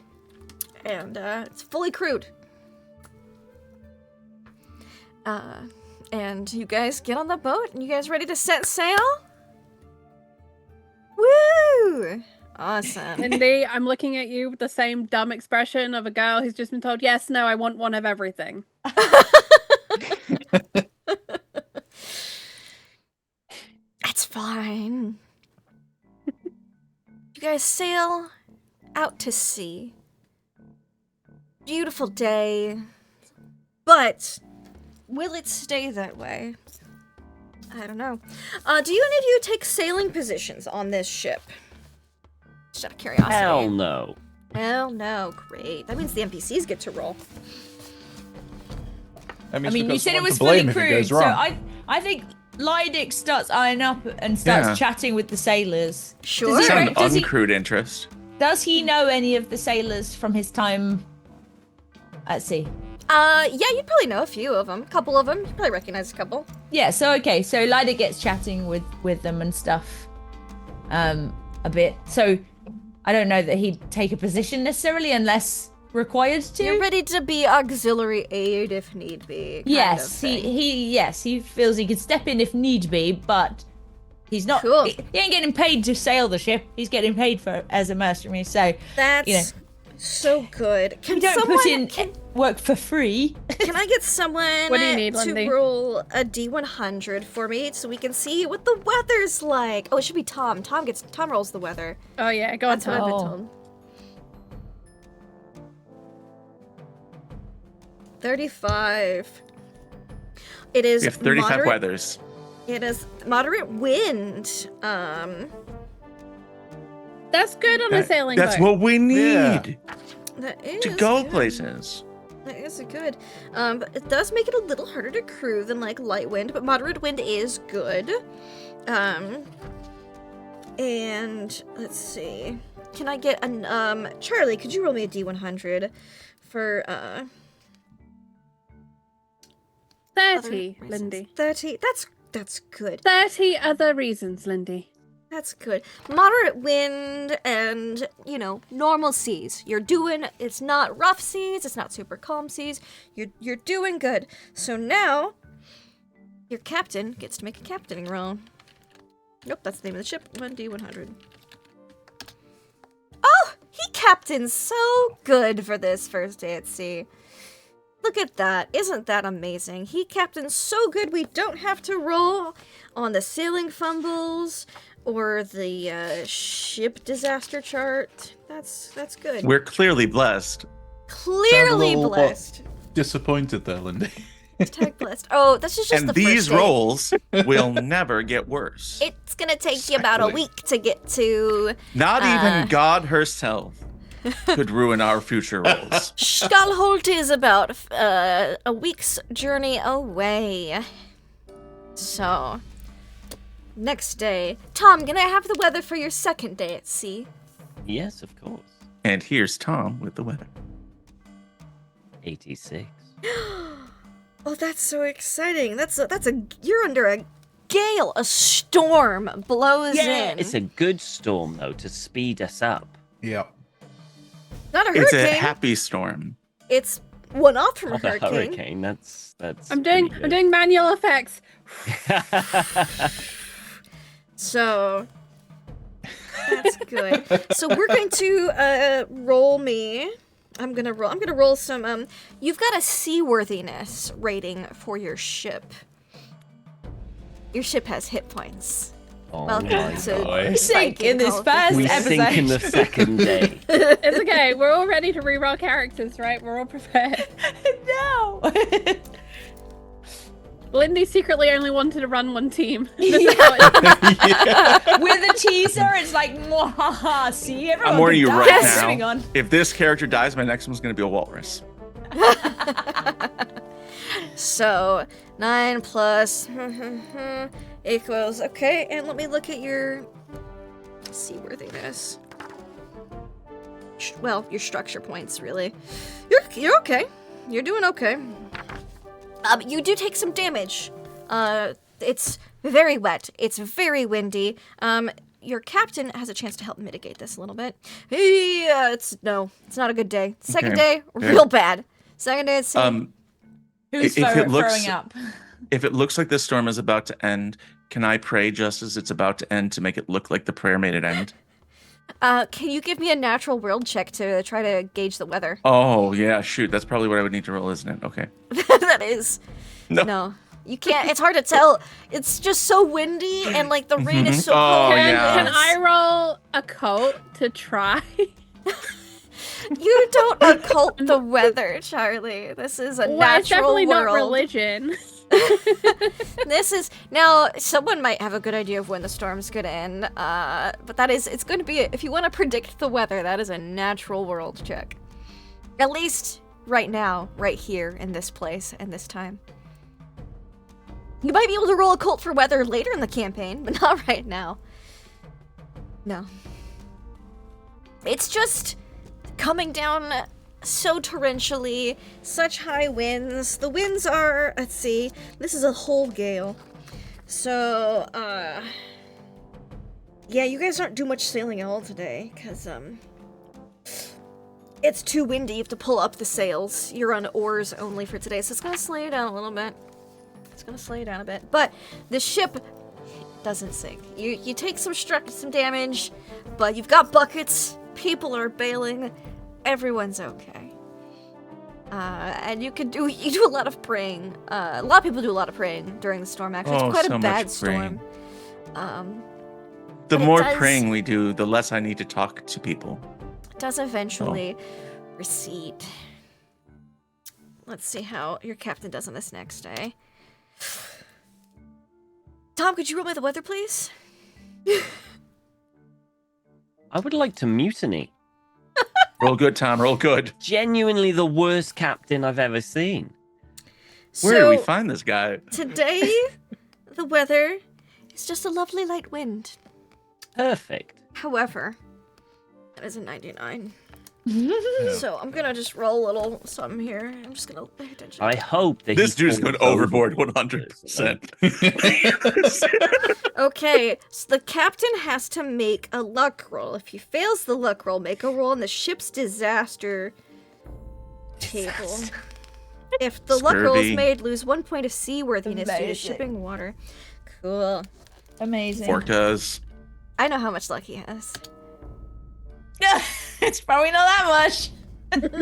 And it's fully crude. And you guys get on the boat, and you guys ready to set sail? Woo! Awesome. Mindy, I'm looking at you with the same dumb expression of a girl who's just been told, yes, no, I want one of everything. That's fine. You guys sail out to sea. Beautiful day. But will it stay that way? I don't know. Do any of you take sailing positions on this ship? Just out of curiosity. Hell no. Hell no. Great. That means the NPCs get to roll. That means I mean, we've you got said it someone was to blame fully if it crude, goes so wrong. I think Lydic starts eyeing up and starts Yeah. chatting with the sailors. Sure. Does It's he- an does he- uncrude interest. Does he know any of the sailors from his time at sea? Yeah, you'd probably know a few of them. A couple of them. You'd probably recognize a couple. Yeah, so Lida gets chatting with them and stuff a bit. So I don't know that he'd take a position necessarily unless required to. You're ready to be auxiliary aid if need be. Yes, he feels he could step in if need be, but he's not. Cool. He ain't getting paid to sail the ship. He's getting paid as a mercenary. So That's so good. Can you don't someone put in work for free. Can I get someone What do you need, to Lindy? roll a D100 for me so we can see what the weather's like? Oh, it should be Tom. Tom rolls the weather. Oh yeah, go on, That's what I've Tom. been told. 35. It is We have 35 moderate, weathers. It is moderate wind. That's good on a sailing That's boat. what we need Yeah. That is to go good. places. That is good. But it does make it a little harder to crew than like light wind, but moderate wind is good. And let's see. Can I get an Charlie, could you roll me a D100 for 30, other reasons? Lindy. 30. That's good. 30 other reasons, Lindy. That's good. Moderate wind and, normal seas. It's not rough seas, it's not super calm seas. You're doing good. So now, your captain gets to make a captaining roll. Nope, that's the name of the ship. 1D100. Oh, he captains so good for this first day at sea. Look at that. Isn't that amazing? He captains so good we don't have to roll on the sailing fumbles or the ship disaster chart. That's good. We're clearly blessed. Clearly Sound a little blessed. Disappointed there, Lindy. Tag blessed. Oh, this is just And the these first day. rolls will never get worse. It's gonna take you about a Exactly. week to get to Not even God herself could ruin our future rolls. Skalholt is about a week's journey away. So, next day. Tom, can I have the weather for your second day at sea? Yes, of course. And here's Tom with the weather. 86. Oh, that's so exciting. You're under a gale. A storm blows Yeah, in. it's a good storm though to speed us up. Yeah. Not a It's a hurricane. happy storm. It's one off from a Of a hurricane. hurricane. That's. I'm doing manual effects. So that's good. So we're going to roll me. I'm gonna roll some. You've got a seaworthiness rating for your ship. Your ship has hit points. Oh Welcome my to God. Sink in this Call of first Cthulhu. We episode. sink in the second day. It's okay. We're all ready to reroll characters, right? We're all prepared. No. Lindy secretly only wanted to run one team. With a teaser, it's like, mwahaha, see, everyone I'm warning can you die. right Yes. now. Moving on. If this character dies, my next one's going to be a walrus. So 9 plus equals okay. And let me look at your seaworthiness. Well, your structure points, really. You're okay. You're doing okay. You do take some damage. It's very wet. It's very windy. Your captain has a chance to help mitigate this a little bit. Yeah, it's not a good day. Second Okay. day, real bad. Second day, it's Who's If it looks- throwing up? If it looks like the storm is about to end, can I pray just as it's about to end to make it look like the prayer made it end? Can you give me a natural world check to try to gauge the weather? Oh, yeah, shoot. That's probably what I would need to roll, isn't it? Okay. That is. No. No. You can't. It's hard to tell. It's just so windy and like the rain is so Oh, cold. yeah. Can I roll a cult to try? You don't occult the weather, Charlie. This is a Well, it's natural definitely world. not religion. This is now. Someone might have a good idea of when the storm's gonna end, but it's going to be. If you want to predict the weather, that is a natural world check. At least right now, right here in this place and this time. You might be able to roll a cult for weather later in the campaign, but not right now. No. It's just coming down so torrentially, such high winds. The winds are, let's see, this is a whole gale. So, yeah, you guys aren't doing much sailing at all today, because, it's too windy. You have to pull up the sails. You're on oars only for today, so it's gonna slow you down a little bit. It's gonna slow you down a bit. But the ship doesn't sink. You take some damage, but you've got buckets. People are bailing. Everyone's okay. And you do a lot of praying. A lot of people do a lot of praying during the storm. Actually, it's quite so a much bad praying. storm. The but it more does- praying we do, the less I need to talk to people. It does eventually recede. Let's see how your captain does on this next day. Tom, could you roll me the weather, please? I would like to mutiny. Roll good, Tom. Roll good. Genuinely the worst captain I've ever seen. Where do we find this guy? Today, the weather is just a lovely light wind. Perfect. However, that is a 99. So I'm gonna just roll a little something here. I'm just gonna pay attention. I hope that This he dude's falls going overboard 100%. Okay, so the captain has to make a luck roll. If he fails the luck roll, make a roll on the ship's disaster table. If the luck roll is Scurvy. made, lose 1 point of seaworthiness due to Amazing. shipping water. Cool. Amazing. Orcas. I know how much luck he has. It's probably not that much.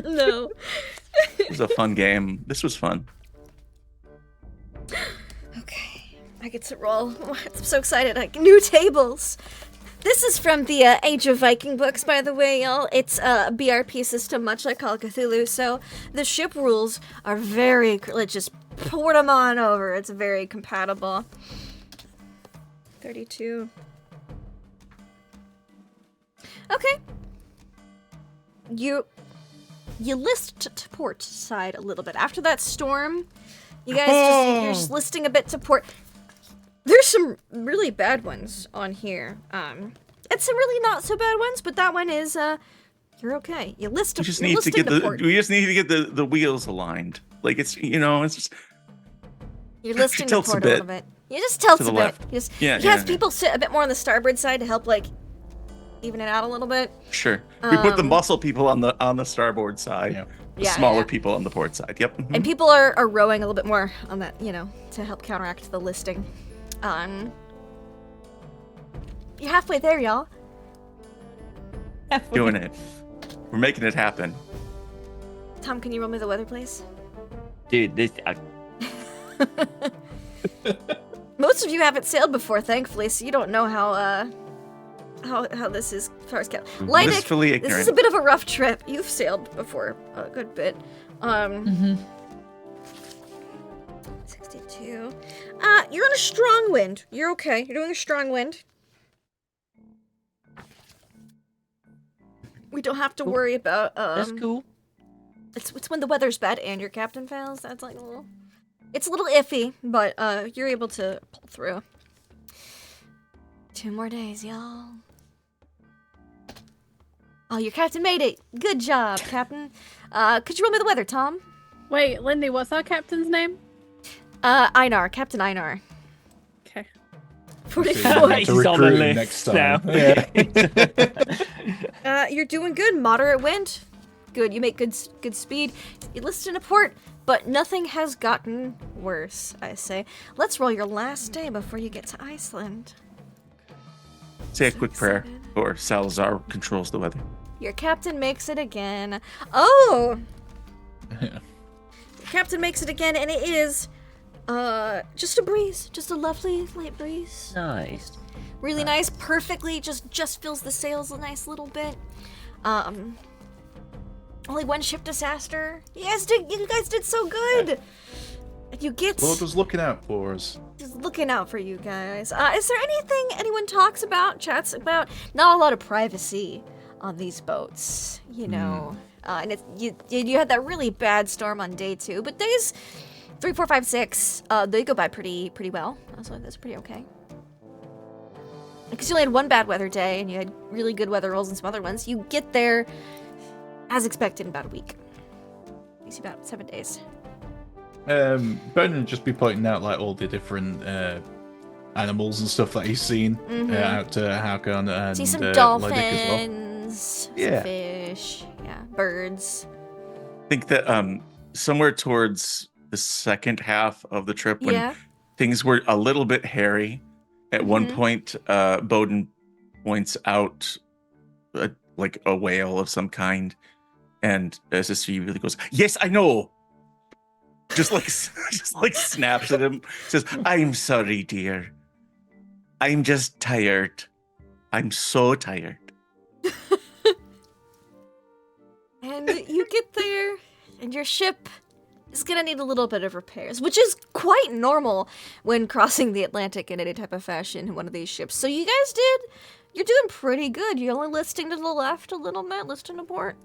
No. It was a fun game. This was fun. Okay, I get to roll. I'm so excited. Like, new tables. This is from the Age of Viking books, by the way, y'all. It's a BRP system, much like Call of Cthulhu, so the ship rules are very... Let's just port them on over. It's very compatible. 32. Okay. You list to port side a little bit. After that storm, you guys you're just listing a bit to port. There's some really bad ones on here. And some really not so bad ones, but that one is you're okay. You list We just need to get the wheels aligned. Like it's it's just You're listing the tilts a port a little bit. bit. You just tilt To a the bit. left. You just Yeah, you have yeah. people sit a bit more on the starboard side to help like even it out a little bit. sure. We put the muscle people on the starboard side. Yeah. The Yeah, smaller yeah. people on the port side. Yep. Mhm. And people are rowing a little bit more on that, to help counteract the listing. You're halfway there, y'all. Doing it. We're making it happen. Tom, can you roll me the weather, please? Dude, this Most of you haven't sailed before, thankfully, so you don't know how this is as far as count. Leidic, Blissfully this is ignorant. a bit of a rough trip. You've sailed before a good bit. 62. You're on a strong wind. You're okay. You're doing a strong wind. We don't have to worry about that's cool. It's when the weather's bad and your captain fails. That's like it's a little iffy, but you're able to pull through. 2 more days, y'all. Oh, your captain made it. Good job, Captain. Could you roll me the weather, Tom? Wait, Lindy, what's our captain's name? Einar, Captain Einar. Okay. 44. He's on the recruit him list next time. now. Yeah. You're doing good. Moderate wind. Good. You make good speed. You listed in a port, but nothing has gotten worse, I say. Let's roll your last day before you get to Iceland. Say a quick prayer before Salazar controls the weather. Your captain makes it again. Oh! Yeah. Your captain makes it again, and it is just a breeze. Just a lovely light breeze. Nice. Really nice, perfectly, just fills the sails a nice little bit. Only one ship disaster. You guys did so good. You get Lord was looking out for us. just looking out for you guys. Is there anything anyone talks about, chats about? Not a lot of privacy on these boats, and you had that really bad storm on day 2, but days 3, 4, 5, 6, they go by pretty well. So that's pretty okay. Because you only had one bad weather day, and you had really good weather rolls and some other ones. You get there, as expected, in about a week. Takes you about 7 days. Bowden would just be pointing out like all the different animals and stuff that he's seen out to Hakon and See some Lodic as well. dolphins, some Yeah. fish, birds. I think that somewhere towards the second half of the trip, when things were a little bit hairy, at one point, Bowden points out like a whale of some kind, and SSG really goes, "Yes, I know." Just like snaps at him, says, "I'm sorry, dear. I'm just tired. I'm so tired." And you get there, and your ship is gonna need a little bit of repairs, which is quite normal when crossing the Atlantic in any type of fashion in one of these ships. So you're doing pretty good. You're only listing to the left a little bit, listing to port,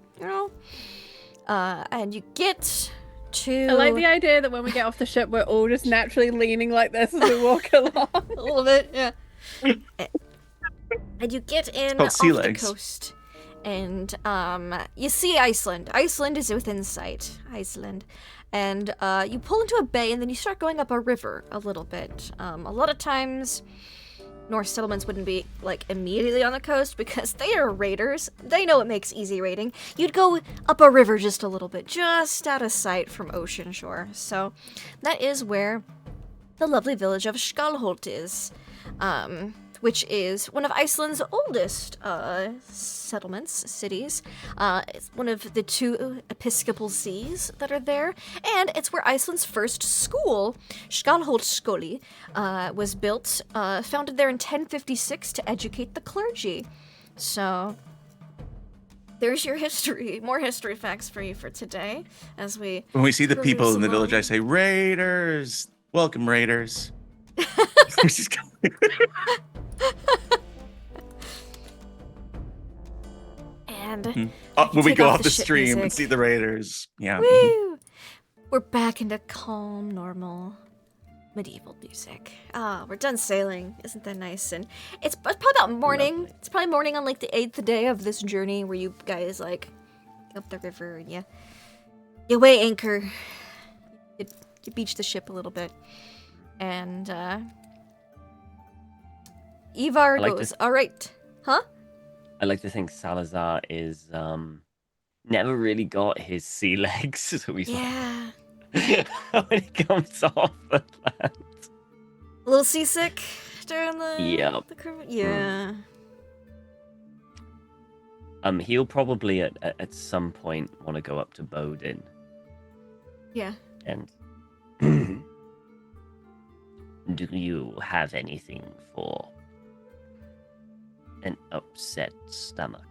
and you get to... I like the idea that when we get off the ship, we're all just naturally leaning like this as we walk along. A little bit, yeah. And you get in off sea the legs. coast, and you see Iceland. Iceland is within sight. Iceland. And you pull into a bay, and then you start going up a river a little bit. A lot of times, Norse settlements wouldn't be, like, immediately on the coast because they are raiders. They know it makes easy raiding. You'd go up a river just a little bit, just out of sight from ocean shore. So that is where the lovely village of Skalholt is, which is one of Iceland's oldest settlements, cities. It's one of the 2 episcopal sees that are there, and it's where Iceland's first school, Skalholtsskóli, was built, founded there in 1056 to educate the clergy. So there's your history, more history facts for you for today, as we... When we see the people peruse in the along. village, I say, "Raiders! Welcome, Raiders." And When we take go off off the the ship stream and music. see the Raiders. Yeah. Woo! We're back into calm, normal, medieval music. We're done sailing. Isn't that nice? And it's probably about morning. Lovely. It's probably morning on like the 8th day of this journey where you guys like up the river and you weigh anchor. You beach the ship a little bit. And Ivar I like goes, this. "All right." Huh? I like to think Salazar is never really got his sea legs, so he's Yeah. like, when he comes off the land. A little seasick during the Yep. the cruise? Yeah. He'll probably at some point want to go up to Bodin Yeah. and do you have anything for an upset stomach?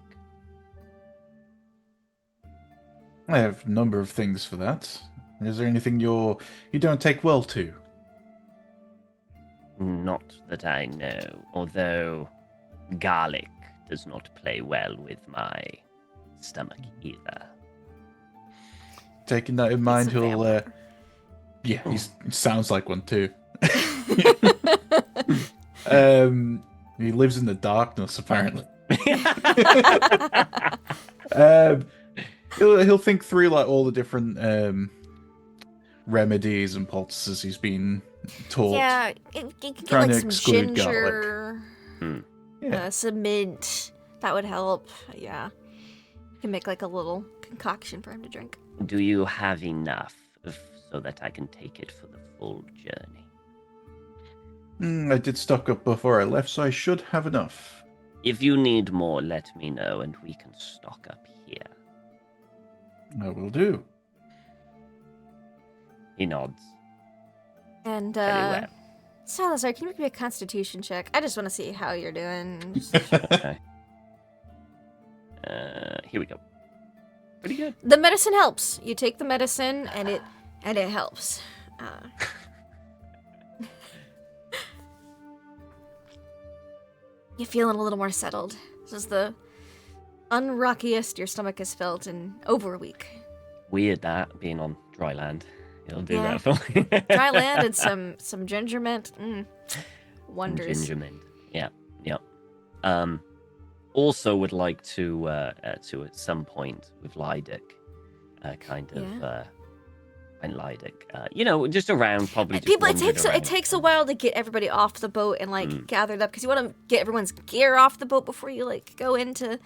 I have a number of things for that. Is there anything you don't take well to? Not that I know, although garlic does not play well with my stomach either. Taking that in mind, He's a he'll vampire. he sounds like one too. He lives in the darkness apparently. He'll think through like all the different remedies and poultices he's been taught. Yeah, you can get Trying like to some exclude ginger, Yeah. some mint. That would help. Yeah. You can make like a little concoction for him to drink. Do you have enough so that I can take it for the full journey? I did stock up before I left, so I should have enough. If you need more, let me know and we can stock up here. I will do. He nods. And Very well. Salazar, can you make me a constitution check? I just want to see how you're doing. Okay. Here we go. Pretty good. The medicine helps. You take the medicine and it helps. You're feeling a little more settled. This is the unrockiest your stomach has felt in over a week. Weird that being on dry land. It'll do Yeah. that for me. Dry land and some ginger mint. Wonders. Ginger mint. Yeah. Also would like to at some point with Lydic, And Lydic, just around probably. Just People, wandering around. it takes a while to get everybody off the boat and like gathered up because you want to get everyone's gear off the boat before you like go in to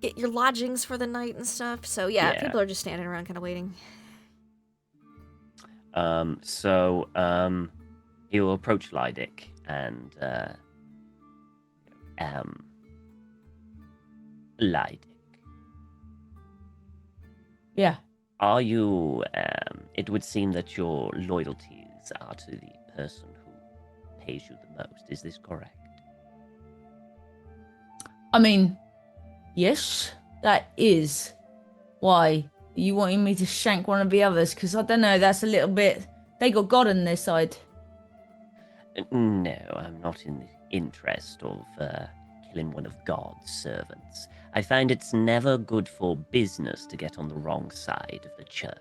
get your lodgings for the night and stuff. So yeah. People are just standing around kind of waiting. So he will approach Lydic and Lydic. Yeah. Are you, it would seem that your loyalties are to the person who pays you the most. Is this correct? I mean, yes, that is. Why? Are you wanting me to shank one of the others? Because I don't know, that's a little bit... They got God on their side. No, I'm not in the interest of killing one of God's servants. I find it's never good for business to get on the wrong side of the church.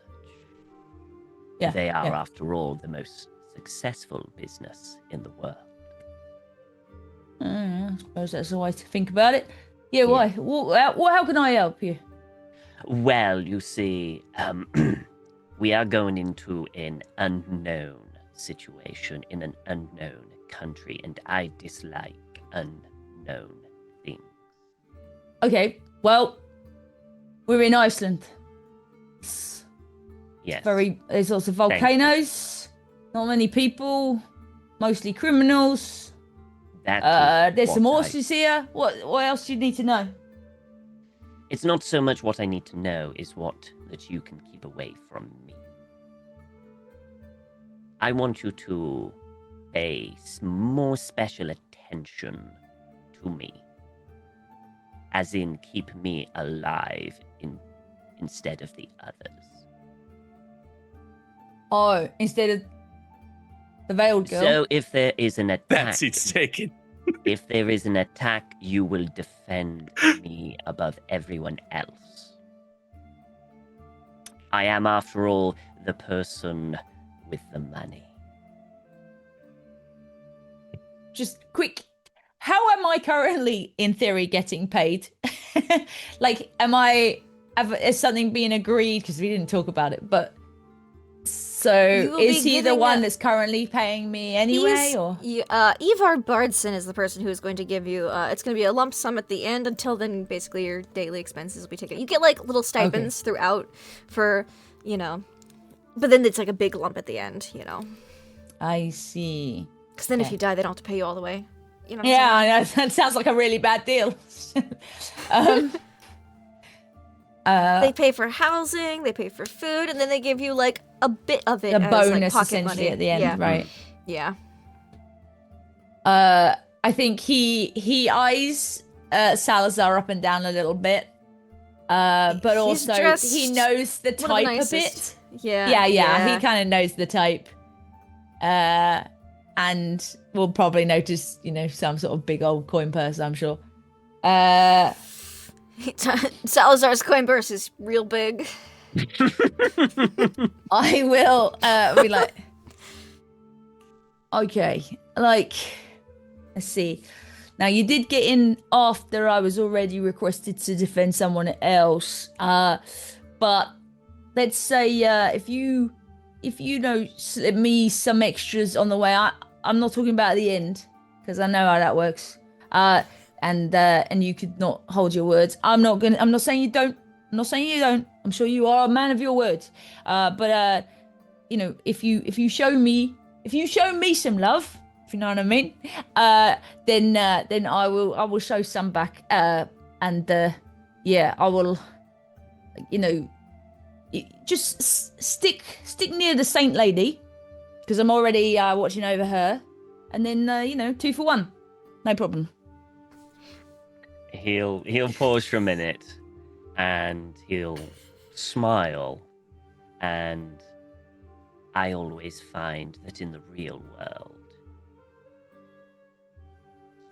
Yeah, they are, after all, the most successful business in the world. I suppose that's the way to think about it. Yeah, why? How can I help you? Well, you see, we are going into an unknown situation in an unknown country, and I dislike unknown things. Okay, well, we're in Iceland. Yes. There's lots of volcanoes, not many people, mostly criminals. There's some horses here. What else do you need to know? It's not so much what I need to know, is that you can keep away from me. I want you to pay more special attention to me. As in, keep me alive instead of the others. Oh, instead of the veiled girl? So if there is an attack... That's it's taken. If there is an attack, you will defend me above everyone else. I am, after all, the person with the money. Just quick, how am I currently, in theory, getting paid? Like, is something being agreed? Because we didn't talk about it, but... So, is he the one that's currently paying me anyway, or? Ivar Bardarson is the person who is going to give you, it's going to be a lump sum at the end. Until then, basically, your daily expenses will be taken. You get, like, little stipends throughout for, but then it's, like, a big lump at the end, I see. Because then if you die, they don't have to pay you all the way. You know what I know. That sounds like a really bad deal. They pay for housing, they pay for food, and then they give you like a bit of it a as bonus like, pocket essentially money at the end, right? Yeah. I think he eyes Salazar up and down a little bit, but He's also he knows the type a bit. Yeah. He kind of knows the type, and will probably notice, some sort of big old coin purse, I'm sure. Salazar's coin purse is real big. I will be like, okay, like, let's see. Now, you did get in after I was already requested to defend someone else, but let's say if you slip me some extras on the way, I'm not talking about at the end, because I know how that works. And you could not hold your words. I'm not saying you don't. I'm not saying you don't. I'm sure you are a man of your words. But if you show me some love, if you know what I mean, then I will show some back. I will, just stick near the Saint Lady, because I'm already watching over her, and then 2 for 1, no problem. He'll pause for a minute, and he'll smile, and I always find that in the real world,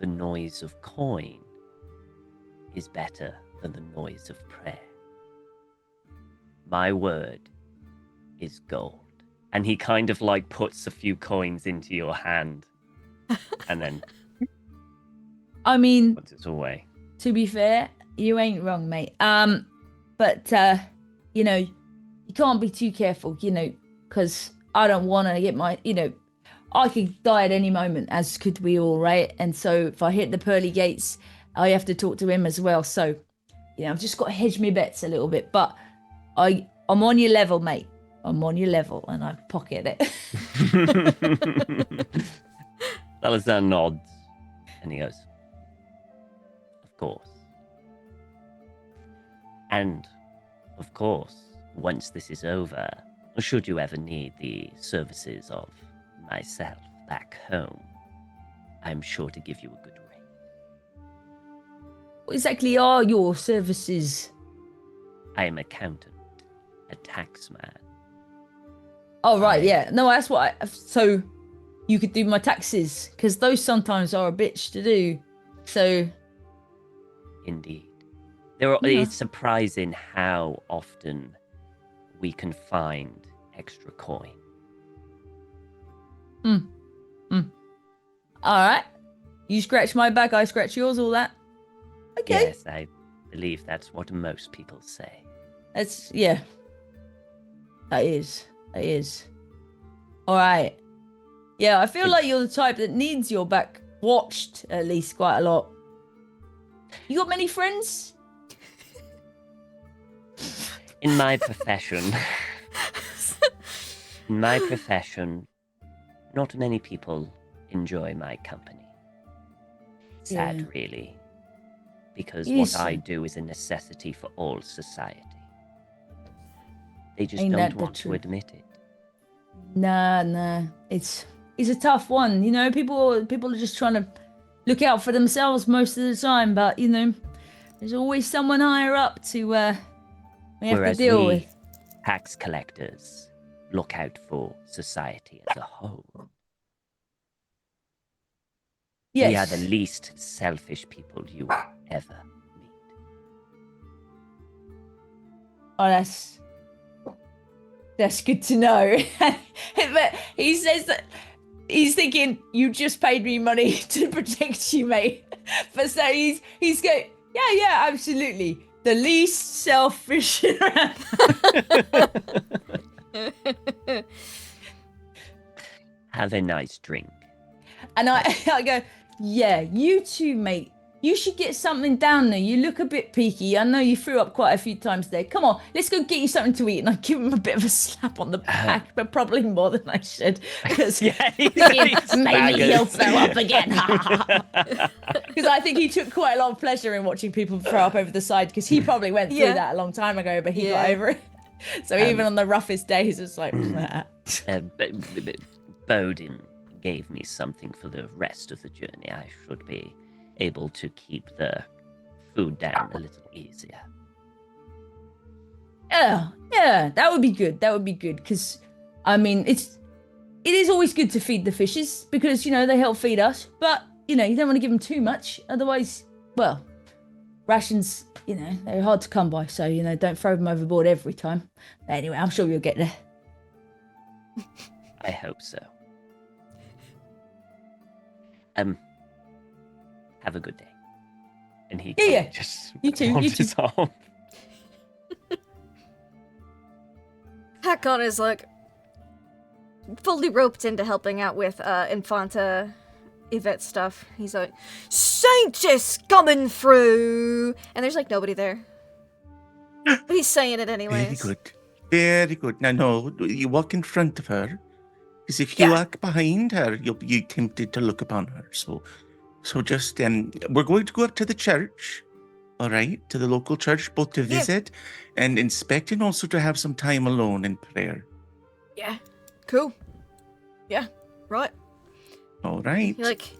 the noise of coin is better than the noise of prayer. My word is gold. And he kind of like puts a few coins into your hand, and then puts it away. To be fair, you ain't wrong, mate. But you you can't be too careful, because I don't want to get my, I could die at any moment, as could we all, right? And so if I hit the pearly gates, I have to talk to him as well. So, I've just got to hedge my bets a little bit. But I'm on your level, mate. I'm on your level, and I pocket it. Salazar nods, and he goes, "Of course. And, of course, once this is over, should you ever need the services of myself back home, I'm sure to give you a good rate." What exactly are your services? I am accountant, a tax man. Oh, right, yeah. No, that's what so you could do my taxes, because those sometimes are a bitch to do. So... Indeed. It's surprising how often we can find extra coin. All right. You scratch my back, I scratch yours, all that. Okay. Yes, I believe that's what most people say. That's, yeah. That is. All right. Yeah, I feel like you're the type that needs your back watched, at least, quite a lot. You got many friends? In my profession, not many people enjoy my company. Sad, really, because what I do is a necessity for all society. They just don't want to admit it. Nah. It's a tough one, People are just trying to look out for themselves most of the time, but there's always someone higher up to we have to deal with. Tax collectors look out for society as a whole. Yes. We are the least selfish people you will ever meet. Oh, that's good to know. But he says that he's thinking, you just paid me money to protect you, mate. But so he's going, yeah, absolutely. The least selfish around. Have a nice drink. And I go, yeah, you too, mate. You should get something down there. You look a bit peaky. I know you threw up quite a few times there. Come on, let's go get you something to eat. And I give him a bit of a slap on the back, but probably more than I should. Because maybe he'll throw up again. Because I think he took quite a lot of pleasure in watching people throw up over the side, because he probably went through that a long time ago, but he got over it. So even on the roughest days, it's like... Bodin gave me something for the rest of the journey. I should be able to keep the food down a little easier. Yeah, that would be good. Because, it is always good to feed the fishes, because, they help feed us. But, you don't want to give them too much. Otherwise, well, rations, they're hard to come by. So, don't throw them overboard every time. But anyway, I'm sure you'll get there. I hope so. Have a good day. And he just you too. his arm. Hakon is fully roped into helping out with Infanta Yvette stuff. He's like, scientists coming through, and there's nobody there. But he's saying it anyways. Very good. Now, no, you walk in front of her, because if you walk behind her, you'll be tempted to look upon her. So just, we're going to go up to the church, all right, to the local church, both to visit and inspect, and also to have some time alone in prayer. Yeah, cool. Yeah, right. All right.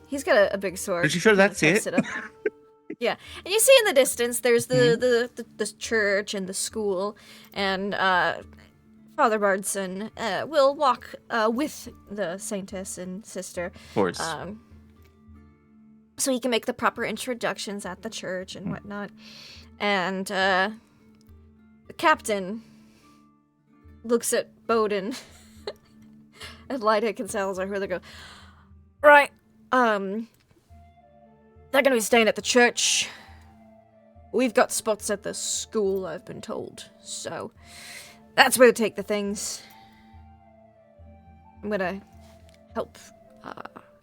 He's got a big sword. Are you sure that's it? Yeah, and you see in the distance, there's the church and the school, and Father Bardson will walk with the saintess and sister. Of course. So he can make the proper introductions at the church and whatnot. And the captain looks at Bowden and Lightick and Salazar, who they go, right, they're gonna be staying at the church. We've got spots at the school, I've been told. So, That's where to take the things. I'm gonna help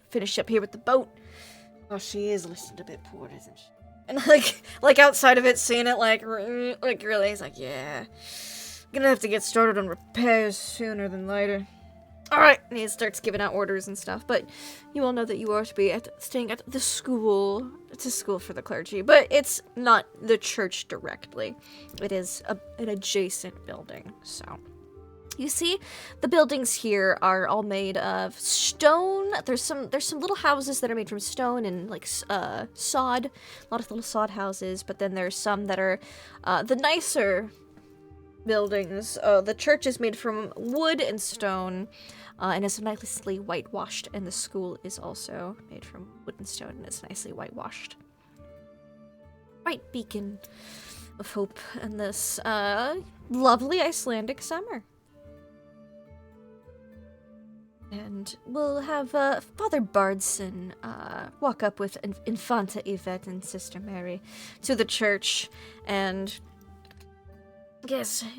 finish up here with the boat. Oh, she is listened a bit poor, isn't she? And like outside of it, seeing it like really, he's like, yeah, gonna have to get started on repairs sooner than later. All right, and he starts giving out orders and stuff. But you all know that you are to be staying at the school. It's a school for the clergy, but it's not the church directly. It is an adjacent building. So you see, the buildings here are all made of stone. There's some little houses that are made from stone and like sod, a lot of little sod houses. But then there's some that are the nicer buildings. The church is made from wood and stone, and is nicely whitewashed. And the school is also made from wood and stone, and it's nicely whitewashed. Bright beacon of hope in this lovely Icelandic summer. And we'll have Father Bardson walk up with Infanta Yvette and Sister Mary to the church, and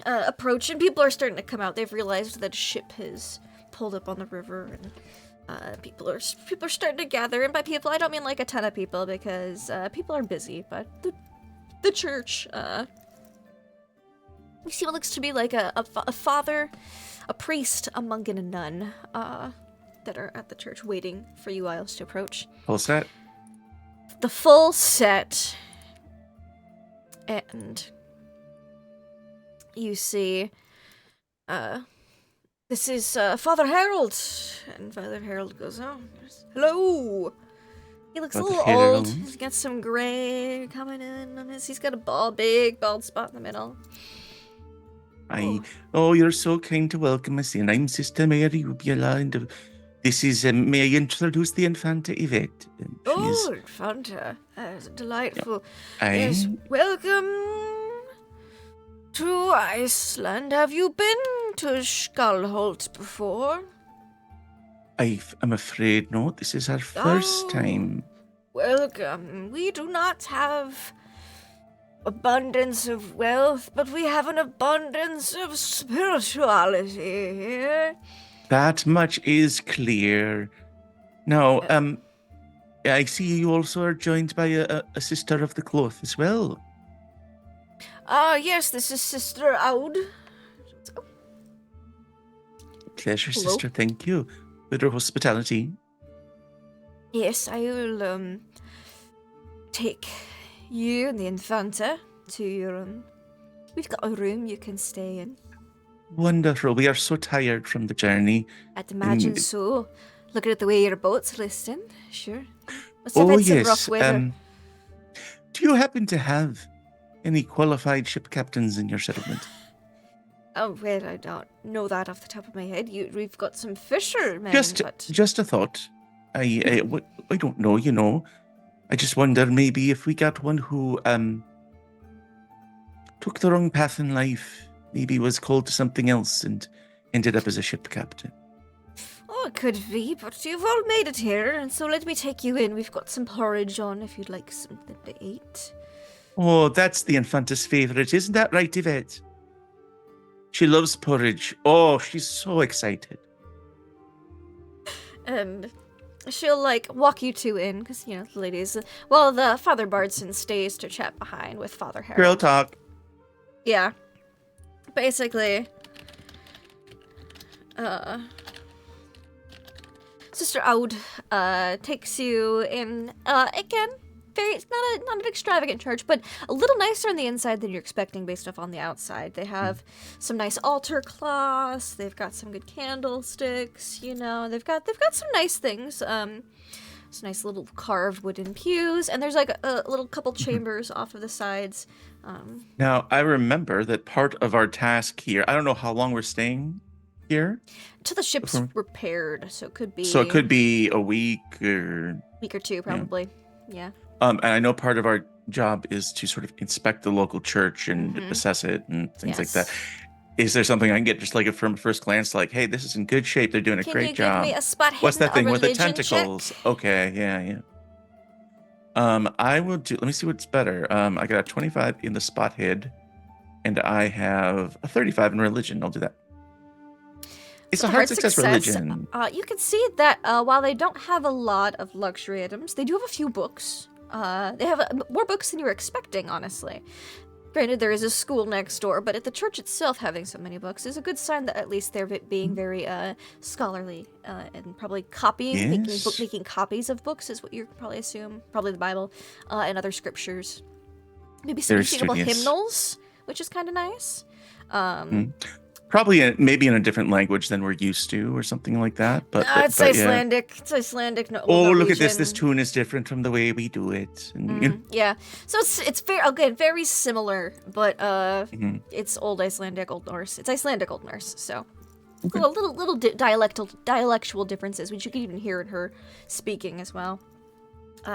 approach. And people are starting to come out. They've realized that a ship has pulled up on the river, and people are starting to gather. And by people, I don't mean like a ton of people, because people are busy. But the church, you see what looks to be like a father, a priest, a monk, and a nun that are at the church waiting for you guys to approach. Full set? The full set. And you see, this is Father Harold. And Father Harold goes, oh, hello. He looks Father a little Harold. old. He's got some gray coming in on his. He's got a big bald spot in the middle. Oh, you're so kind to welcome us in. I'm Sister Mary Ubula, and this is, may I introduce the Infanta Yvette? Oh, Infanta. That's delightful. Aye. Yes, welcome to Iceland. Have you been to Skullholt before? I'm afraid not. This is our first time. Welcome. We do not have abundance of wealth, but we have an abundance of spirituality here. That much is clear. Now, I see you also are joined by a sister of the cloth as well. Yes, this is Sister Aud. Pleasure, Hello. sister. Thank you for your hospitality. Yes, I will take you and the Infanta to your we've got a room you can stay in. Wonderful. We are so tired from the journey. I'd imagine so. Looking at the way your boat's listing, sure. Must Oh, have had some yes. rough weather. Do you happen to have any qualified ship captains in your settlement? Oh, well, I don't know that off the top of my head. We've got some fishermen, but Just a thought. I don't know, you know. I just wonder maybe if we got one who took the wrong path in life, maybe was called to something else and ended up as a ship captain. oh, it could be. But you've all made it here, and so let me take you in. We've got some porridge on if you'd like something to eat. Oh, that's the Infanta's favorite. Isn't that right, Yvette? She loves porridge. Oh, she's so excited. And she'll walk you two in, because the ladies. Well, the Father Bardson stays to chat behind with Father Harold. Girl talk. Yeah. Basically, Sister Aud takes you in, again, it's not an extravagant church, but a little nicer on the inside than you're expecting based off on the outside. They have some nice altar cloths, they've got some good candlesticks, they've got some nice things, some nice little carved wooden pews, and there's a little couple chambers off of the sides. Now, I remember that part of our task here, I don't know how long we're staying here. Till the ship's repaired, so it could be... So it could be a week or... week or two, probably. Yeah. And I know part of our job is to sort of inspect the local church and assess it and things like that. Is there something I can get just from a first glance, like, hey, this is in good shape, they're doing a great job. Can you give me a spot hidden, What's that thing a with the religion tentacles? check? Okay, yeah. I will do, let me see what's better. I got a 25 in the spot hid and I have a 35 in religion. I'll do that. It's So a hard success religion. You can see that while they don't have a lot of luxury items, they do have a few books. They have more books than you were expecting, honestly. Granted, there is a school next door, but at the church itself having so many books is a good sign that at least they're being very scholarly and probably copying, making copies of books is what you probably assume. Probably the Bible and other scriptures. Maybe some readable hymnals, which is kind of nice. Probably maybe in a different language than we're used to or something like that. But it's Icelandic. Yeah. It's Icelandic. No, oh, Norwegian. Look at this. This tune is different from the way we do it. And, Yeah. So it's very similar, but it's Old Icelandic, Old Norse. It's Icelandic, Old Norse. So little dialectual differences, which you can even hear in her speaking as well.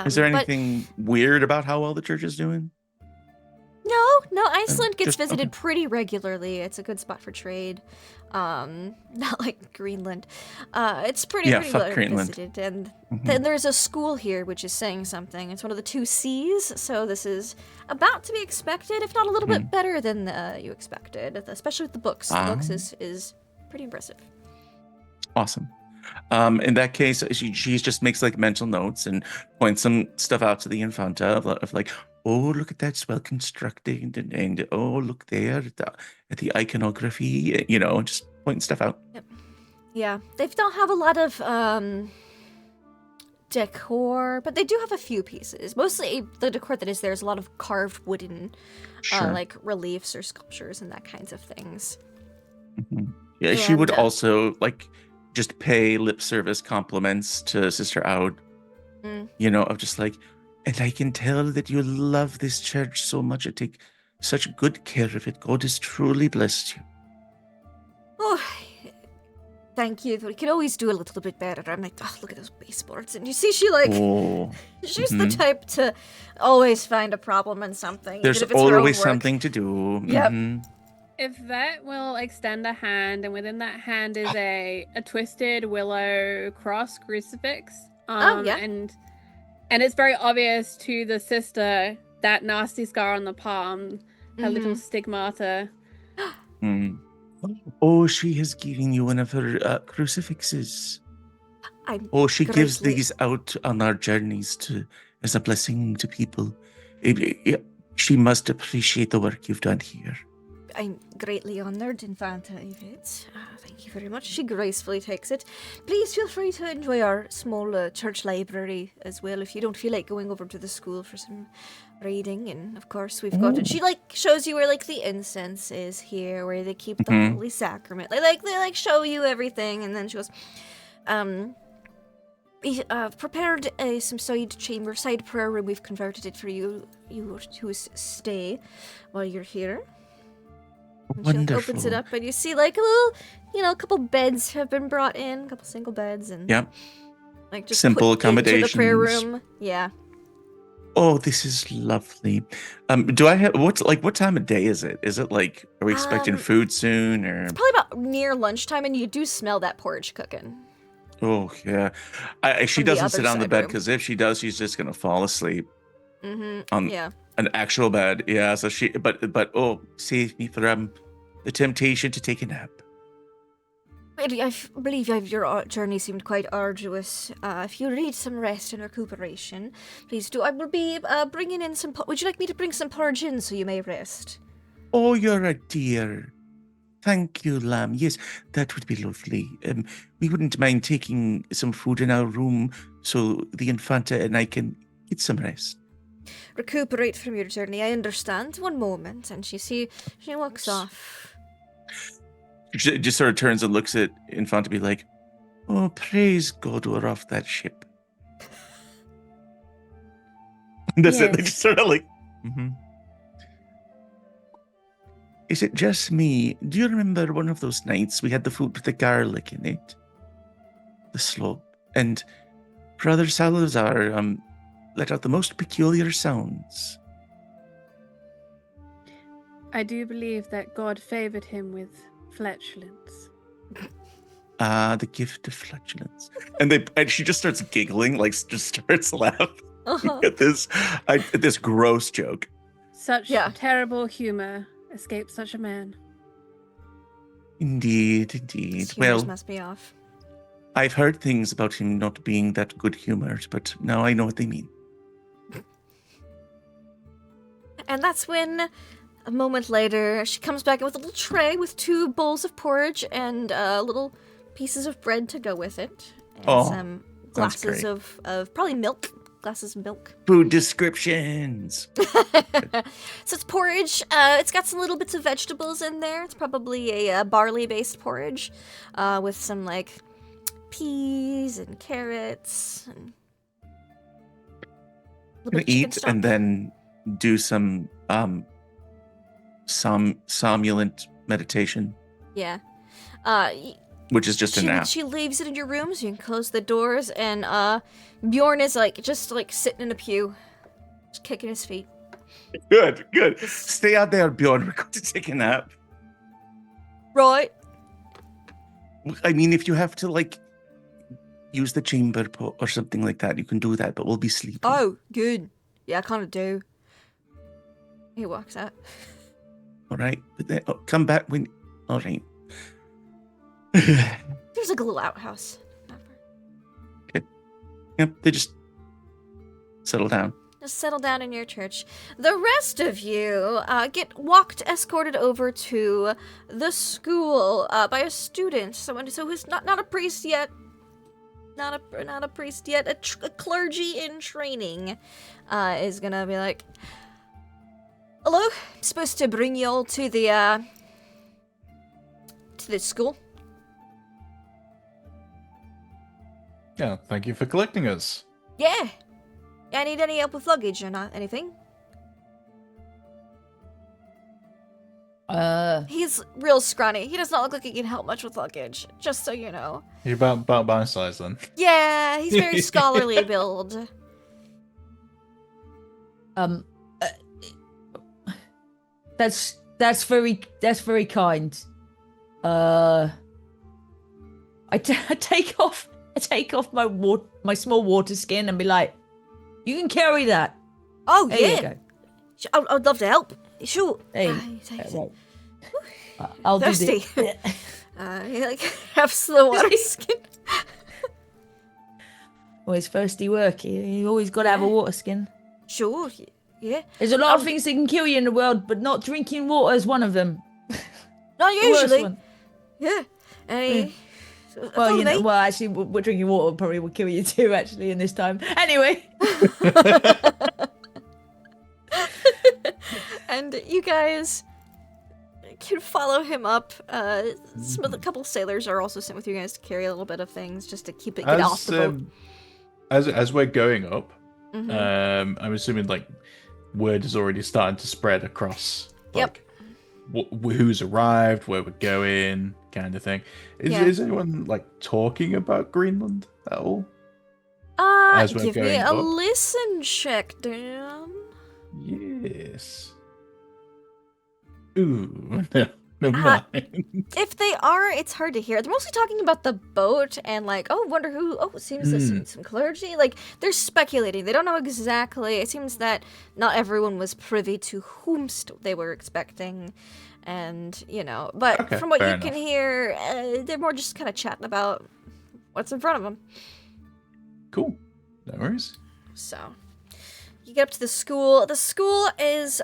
Is there anything weird about how well the church is doing? No, Iceland gets visited pretty regularly. It's a good spot for trade. Not like Greenland. It's pretty well visited. And then there's a school here which is saying something. It's one of the 2 C's, so this is about to be expected, if not a little bit better than you expected, especially with the books. The books is pretty impressive. Awesome. In that case, she just makes like mental notes and points some stuff out to the Infanta of like, oh, look at that, it's well constructed, and oh, look there at the iconography, just pointing stuff out. Yep. Yeah, they don't have a lot of decor, but they do have a few pieces. Mostly the decor that is there is a lot of carved wooden, like reliefs or sculptures and that kinds of things. Yeah, she would also like just pay lip service compliments to Sister Aud, of just like, and I can tell that you love this church so much. I take such good care of it. God has truly blessed you. Oh, thank you. We could always do a little bit better. I'm like, oh, look at those baseboards. And you see she's the type to always find a problem in something. There's even if it's always something to do. Yep. If Vet will extend a hand, and within that hand is a twisted willow cross crucifix. And it's very obvious to the sister that nasty scar on the palm, her little stigmata. Oh, she has given you one of her crucifixes. She gives these out on our journeys as a blessing to people. She must appreciate the work you've done here. I'm greatly honored, Infanta Yvette. Thank you very much. She gracefully takes it. Please feel free to enjoy our small church library as well if you don't feel like going over to the school for some reading. And of course, we've got it. She shows you where the incense is here, where they keep the Holy Sacrament. They show you everything, and then she goes, we prepared some side prayer room. We've converted it for you to stay while you're here. And she opens it up, and you see a little, a couple beds have been brought in, a couple single beds, and just simple put into accommodations. the prayer room. Yeah. Oh, this is lovely. Do I have what time of day is it? Is it are we expecting food soon, or it's probably about near lunchtime, and you do smell that porridge cooking. Oh yeah, she doesn't sit on the bed because if she does, she's just gonna fall asleep. An actual bed, yeah. So but save me from the temptation to take a nap. I believe your journey seemed quite arduous. If you need some rest and recuperation, please do. I will be bringing in some. Would you like me to bring some porridge in so you may rest? Oh, you're a dear. Thank you, Lamb. Yes, that would be lovely. We wouldn't mind taking some food in our room so the Infanta and I can get some rest. Recuperate from your journey. I understand. One moment, and she walks off. She just sort of turns and looks at Infanta, be like, "Oh, praise God, we're off that ship." That's it. They just sort of Is it just me? Do you remember one of those nights we had the food with the garlic in it? The slope. And Brother Salazar let out the most peculiar sounds. I do believe that God favored him with flatulence. The gift of flatulence. And she just starts giggling, just starts laughing at this gross joke. Such terrible humor. escape such a man. Indeed. His humors Well, must be off. I've heard things about him not being that good-humored, but now I know what they mean. And that's when, a moment later, she comes back in with a little tray with 2 bowls of porridge and little pieces of bread to go with it. And some glasses great. of probably milk. Glasses of milk. Food descriptions. So it's porridge. It's got some little bits of vegetables in there. It's probably a barley-based porridge with some, like, peas and carrots. And a little bit of chicken Eat stock. and then do some somnolent meditation, Yeah. which is just a nap. She leaves it in your room so you can close the doors, and Bjorn is just sitting in a pew, just kicking his feet. Good. Stay out there, Bjorn. We're going to take a nap. Right. I mean, if you have to, like, use the chamber pot or something like that, you can do that, but we'll be sleeping. Oh, good. Yeah, I kind of do. He walks out. All right. But then, come back when... All right. There's like a little outhouse. Yep, they just settle down. Just settle down in your church. The rest of you get escorted over to the school by a student, someone who's not a priest yet, not a priest yet, a clergy in training, is gonna be like, "Hello, I'm supposed to bring you all to the school." Yeah, thank you for collecting us. Yeah. I need any help with luggage or not anything. He's real scrawny. He does not look like he can help much with luggage, just so you know. You're about my size then. Yeah, he's very scholarly build. That's very kind. I take off my small water skin and be like, "You can carry that." Oh, There yeah. you go. I'd love to help. Sure. Hey, He takes it. right. I'll do Thirsty. this. He has the water skin. Always thirsty work. You always got to have a water skin. Sure. Yeah. There's a lot of things that can kill you in the world, but not drinking water is one of them. Not The worst usually. one. Yeah. And he, Well, you know, me. well, actually, we're drinking water probably will kill you too. Actually, in this time. Anyway. And you guys can follow him up. A couple sailors are also sent with you guys to carry a little bit of things just to get off the boat. As we're going up, Mhm. I'm assuming like word is already starting to spread across. Yep. Like, who's arrived, where we're going, kind of thing. Yeah. Is anyone like talking about Greenland at all? As we're Give me going a up? listen check, Dan. Yes. Ooh, never mind. If they are, it's hard to hear. They're mostly talking about the boat and like, oh, wonder who. Oh, it seems there's some clergy. Like they're speculating. They don't know exactly. It seems that not everyone was privy to whomst they were expecting, and But Okay, from what you fair can enough. hear, they're more just kind of chatting about what's in front of them. Cool. No worries. So you get up to the school. The school is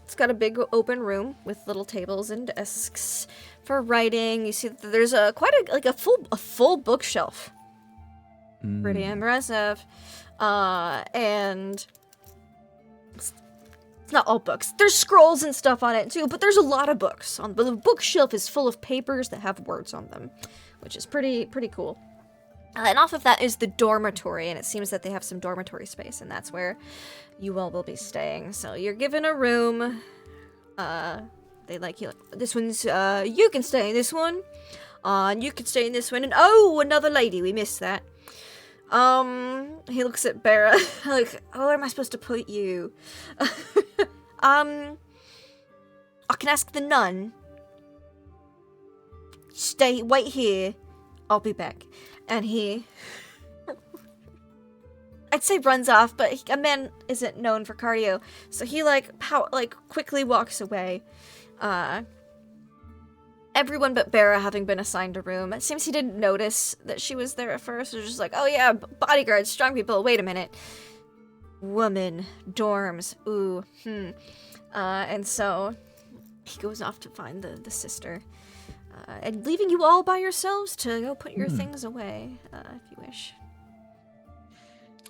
it's got a big open room with little tables and desks for writing. You see that there's a full bookshelf. Pretty impressive. And it's not all books. There's scrolls and stuff on it too, but there's a lot of books. But the bookshelf is full of papers that have words on them, which is pretty cool. And off of that is the dormitory, and it seems that they have some dormitory space, and that's where you all will be staying. So you're given a room. They like you. This one's you can stay in this one. And you can stay in this one. And oh, another lady. We missed that. He looks at Bera like, oh, where am I supposed to put you? I can ask the nun. Wait here. I'll be back. And he, I'd say runs off, but a man isn't known for cardio, so he quickly walks away, Everyone but Bera having been assigned a room. It seems he didn't notice that she was there at first. It was just like, oh yeah, bodyguards, strong people, wait a minute. Woman, dorms, ooh, and so he goes off to find the sister. And leaving you all by yourselves to go put your things away, if you wish.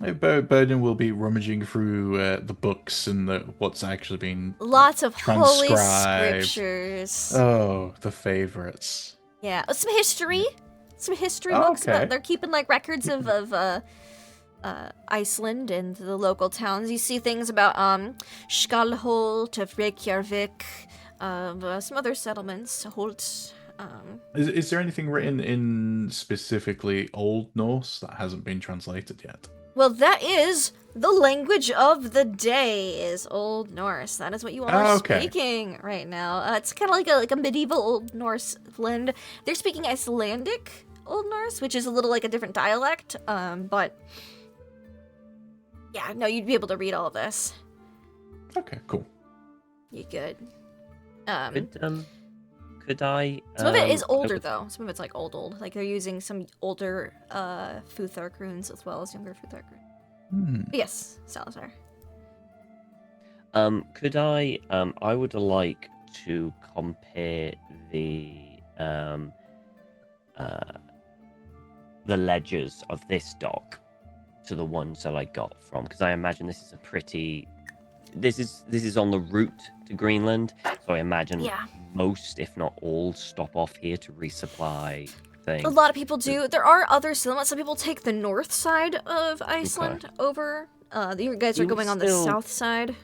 Bowden will be rummaging through the books and what's actually been Lots of holy transcribed. scriptures. Oh, the favorites. Yeah, some history Oh, books. okay. They're keeping like records of Iceland and the local towns. You see things about Skalholt, of Reykjavik, some other settlements, Holt. Is there anything written in specifically Old Norse that hasn't been translated yet? Well, that is the language of the day, is Old Norse. That is what you all are speaking right now. It's kind of like a medieval Old Norse blend. They're speaking Icelandic Old Norse, which is a little like a different dialect. But yeah, no, you'd be able to read all of this. Okay, cool. You good. Could I? Some of it is older though. Some of it's like old. Like they're using some older Futhark runes as well as younger Futhark runes. Yes, Salazar. Could I? I would like to compare the ledgers of this dock to the ones that I got from, because I imagine this is a pretty. This is on the route to Greenland, so I imagine most, if not all, stop off here to resupply things. A lot of people do. There are other settlements. Some people take the north side of Iceland over. You guys are going on the south side.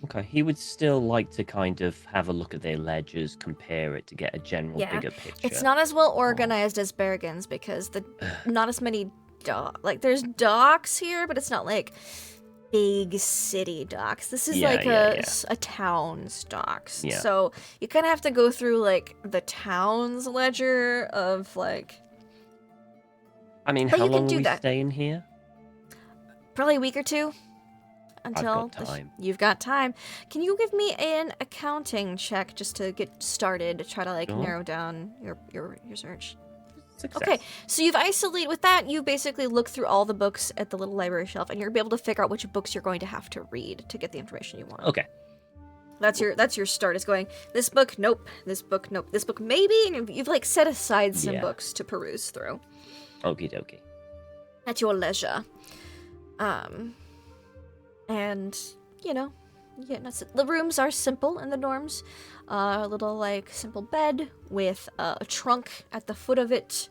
Okay, he would still like to kind of have a look at their ledgers, compare it to get a general bigger picture. It's not as well organized as Bergen's because not as many there's docks here, but it's not like big city docks. This is a town's docks. Yeah. So you kind of have to go through like the town's ledger of like. I mean, but how you long can are we do that. staying here? Probably a week or two. Until I've got time. You've got time. Can you give me an accounting check just to get started to try to like narrow down your search? Success. Okay, so you've isolated with that. You basically look through all the books at the little library shelf, and you're able to figure out which books you're going to have to read to get the information you want. Okay. That's your start. Is going this book, nope. This book, nope. This book, maybe. And you've like set aside some books to peruse through. Okie dokie. At your leisure. And the rooms are simple in the dorms. A little like simple bed with a trunk at the foot of it,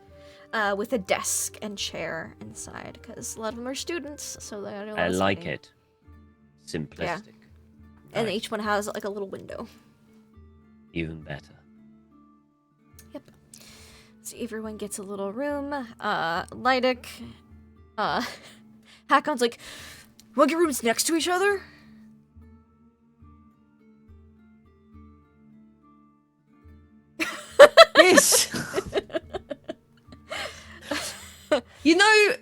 with a desk and chair inside. Because a lot of them are students, so they I like it. Simplistic. Yeah. And Nice. each one has like a little window. Even better. Yep. So everyone gets a little room. Lydic, Hakon's like, want to get rooms next to each other? Yes. You know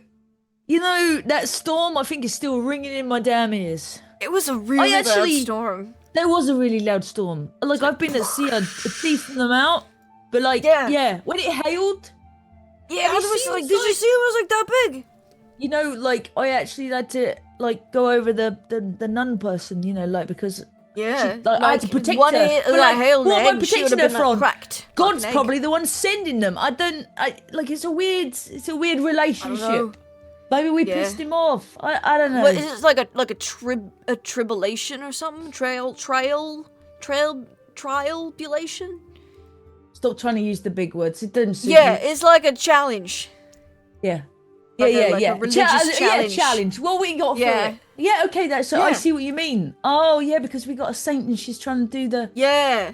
that storm, I think, is still ringing in my damn ears. It was a really bad storm. There was a really loud storm. Like, I've been at sea a decent amount, but like, when it hailed, Yeah, did you see it was like that big? You know, like, I actually had to like go over the nun person, because Yeah, I had to protect one her. hit, But, like, like, hail what am I egg, she protecting would've her been, like, from? cracked. God's Like an egg. probably the one sending them. It's a weird relationship. Maybe we pissed him off. I don't know. What, is it like a tribulation or something? Trialbulation? Stop trying to use the big words. It doesn't suit Yeah, me. it's like a challenge. Yeah. Like Yeah, a religious challenge. challenge. What we got for Yeah. it? Yeah, okay, I Yeah. see what you mean. Oh, yeah, because we got a saint and she's trying to do the... Yeah.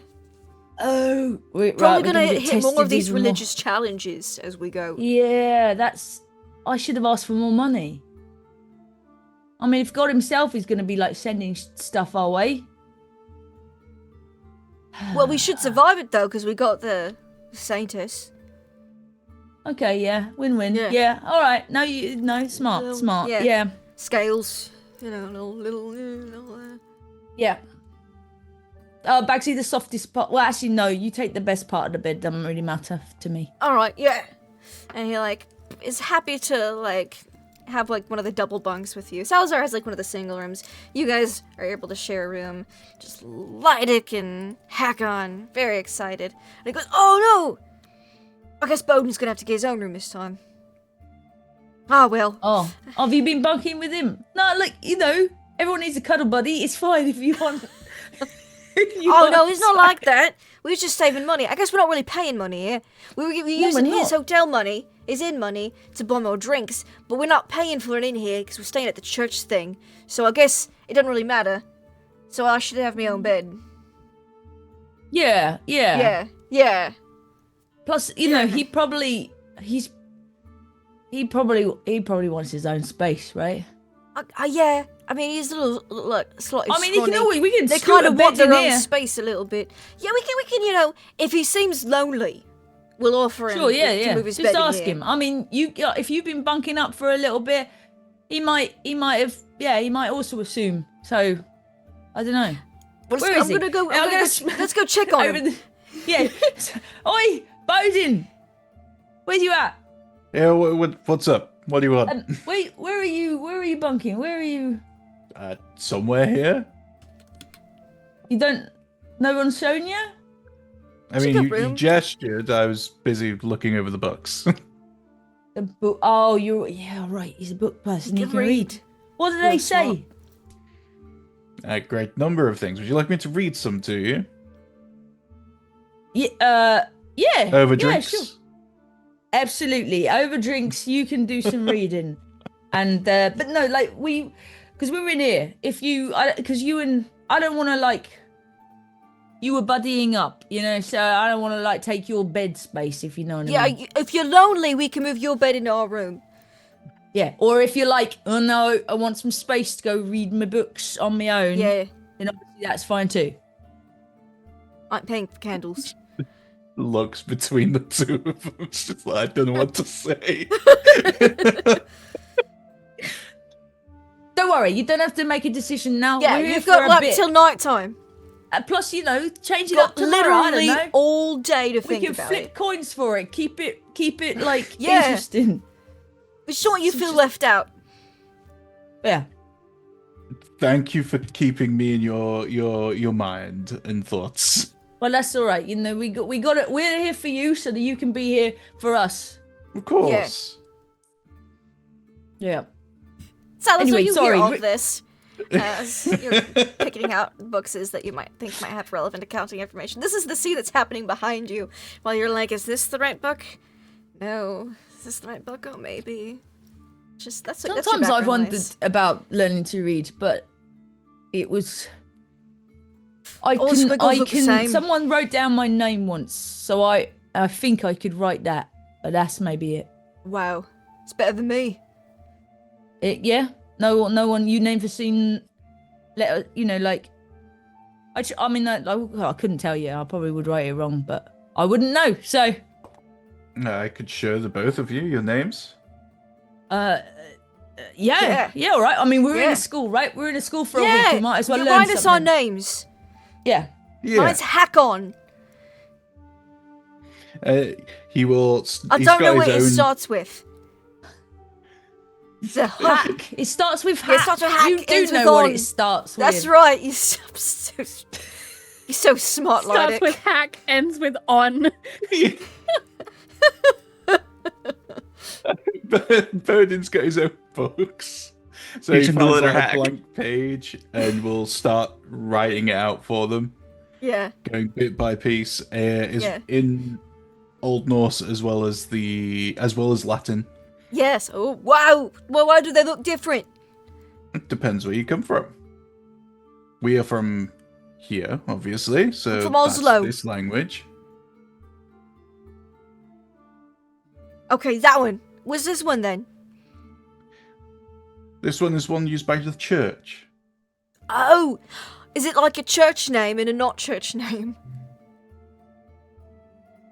Oh. Wait, Probably right, we're gonna get hit more tested of these even more. religious challenges as we go. Yeah, I should have asked for more money. I mean, if God himself is going to be, like, sending stuff our way... Well, we should survive it though, because we got the saintess. Okay, yeah, win-win. Yeah. Yeah, all right. Smart. Yeah. Yeah. Scales, little. Yeah. Bagsy, the softest part. Well, actually, no. You take the best part of the bed. Doesn't really matter to me. All right, yeah. And he like is happy to like have like one of the double bunks with you. Salazar has like one of the single rooms. You guys are able to share a room. Just Lydic and Hakon, very excited. And he goes, "Oh no! I guess Bowden's gonna have to get his own room this time." Ah well. Oh, have you been bunking with him? No, like everyone needs a cuddle buddy. It's fine if you want. No, it's not like that. We were just saving money. I guess we're not really paying money here. We're using his hotel money, his inn money, to buy more drinks, but we're not paying for it in here because we're staying at the church thing. So I guess it doesn't really matter. So I should have my own bed. Yeah. Plus, he probably wants his own space, right? Yeah. I mean, he's a little slightly. I mean, we can. They kind of want their own space a little bit. Yeah, we can. If he seems lonely, we'll offer him. Sure, yeah. To move his Just bed ask in here. him. I mean, if you've been bunking up for a little bit, he might also assume. So, I don't know. Well, Where is he? Let's go check on him. Yeah. Oi, Bowden. Where's you at? Yeah, what's up? What do you want? Wait, where are you? Where are you bunking? Where are you? Somewhere here. You don't. No one's shown you? I mean, you gestured. I was busy looking over the books. The book. Oh, right. He's a book person. He can read. What did they say? A great number of things. Would you like me to read some to you? Yeah. Yeah. Over drinks. Yeah, sure. Absolutely. Over drinks, you can do some reading, and but no, like because we're in here. Because you and I don't want to like. You were buddying up, so I don't want to like take your bed space, if you know what I mean. Yeah, if you're lonely, we can move your bed into our room. Yeah, or if you're like, oh no, I want some space to go read my books on my own. Yeah. Then obviously that's fine too. I'm paying for candles. Looks between the two of them. It's just like, I don't know what to say. Don't worry, you don't have to make a decision now. Yeah, We're here you've for got a like bit. till night time. Plus, change it up tomorrow. Literally I don't know. all day to We think can about flip it. coins for it. Keep it like Yeah. interesting. We just don't want you to feel left out. Yeah. Thank you for keeping me in your mind and thoughts. Well, that's all right. We got it. We're here for you, so that you can be here for us. Of course. Yeah. Salazar, Anyway, you sorry. hear all of this as you're picking out boxes that you might think might have relevant accounting information. This is the scene that's happening behind you while you're like, is this the right book? No. Is this the right book? Oh, maybe. That's your Sometimes I've background wondered noise. about learning to read, but it was. All squiggles look the same. Someone wrote down my name once, so I think I could write that, but that's maybe it. Wow. It's better than me. Yeah. No one. You never seen. Like. I mean, I couldn't tell you. I probably would write it wrong, but I wouldn't know. So. I could show the both of you your names. Yeah, all right. I mean, we're in a school, right? We're in a school for a week. We might as well you learn write us our something. names. Yeah. Mine's Hakon. He will. I he's don't got know what his it own... starts with. The Hack. It starts with hack. It starts with hack, You do ends know with what on. it starts with. That's right. You're so smart, Starts Lydic. with hack, ends with on. Bowden's got his own books. So he Teach him the finds letter like a hack. blank page and we'll start writing it out for them, Yeah. going bit by piece. Is Yeah. in Old Norse as well as Latin. Yes. Oh, wow. Well, why do they look different? It depends where you come from. We are from here, obviously, so From that's Oslo. this language. Okay, that one. What's this one then? This one is one used by the church. Oh, is it like a church name and a not church name?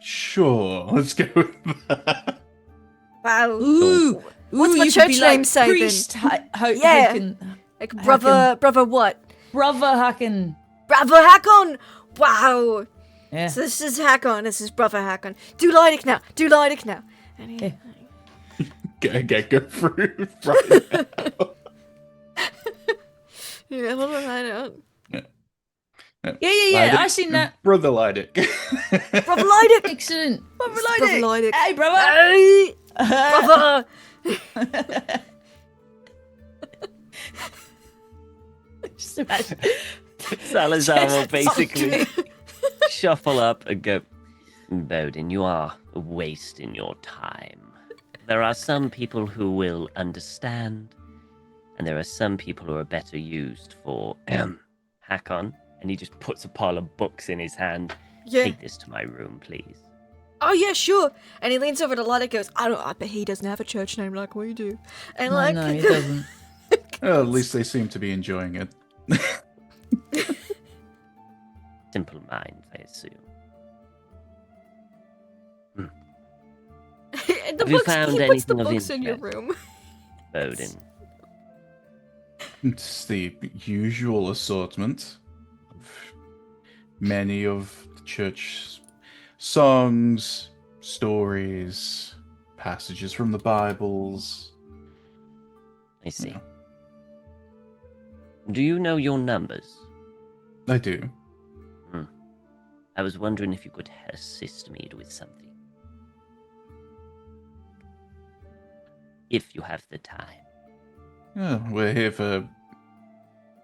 Sure, let's go with that. Wow. Ooh. What's my you could church be name like say then? Priest Yeah. Like brother what? Brother Hacken. Brother Hakon. Wow. Yeah. So this is Hakon. This is brother Hakon. Do Lydic now. Do Lydic now. And he, Go through right now. yeah, hold on, I don't. Yeah. I seen that. Brother Lydic. Brother Lydic. Excellent. Brother Brother Lydic. Lydic. Hey, brother. Hey, brother. Just imagine. Salazar will Just basically shuffle up and go, Bowden, you are wasting your time. There are some people who will understand, and there are some people who are better used for Hakon. And he just puts a pile of books in his hand. Yeah. Take this to my room, please. Oh yeah, sure. And he leans over to Lydic and goes, I bet he doesn't have a church name like we do. And No, he doesn't. Well, at least they seem to be enjoying it. Simple minds, I assume. the Have you books, found he puts the anything of books in your interest? room. Bowden. It's the usual assortment of many of the church songs, stories, passages from the Bibles. I see. Yeah. Do you know your numbers? I do. I was wondering if you could assist me with something. If you have the time. Yeah, we're here for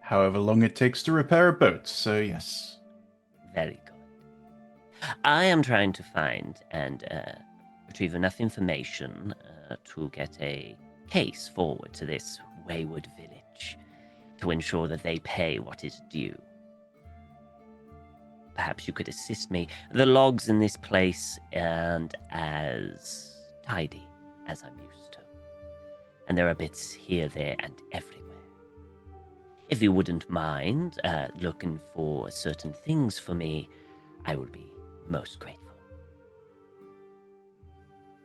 however long it takes to repair a boat, so yes. Very good. I am trying to find and retrieve enough information to get a case forward to this wayward village to ensure that they pay what is due. Perhaps you could assist me. The logs in this place aren't as tidy as I'm used to. And there are bits here, there, and everywhere. If you wouldn't mind looking for certain things for me, I would be most grateful.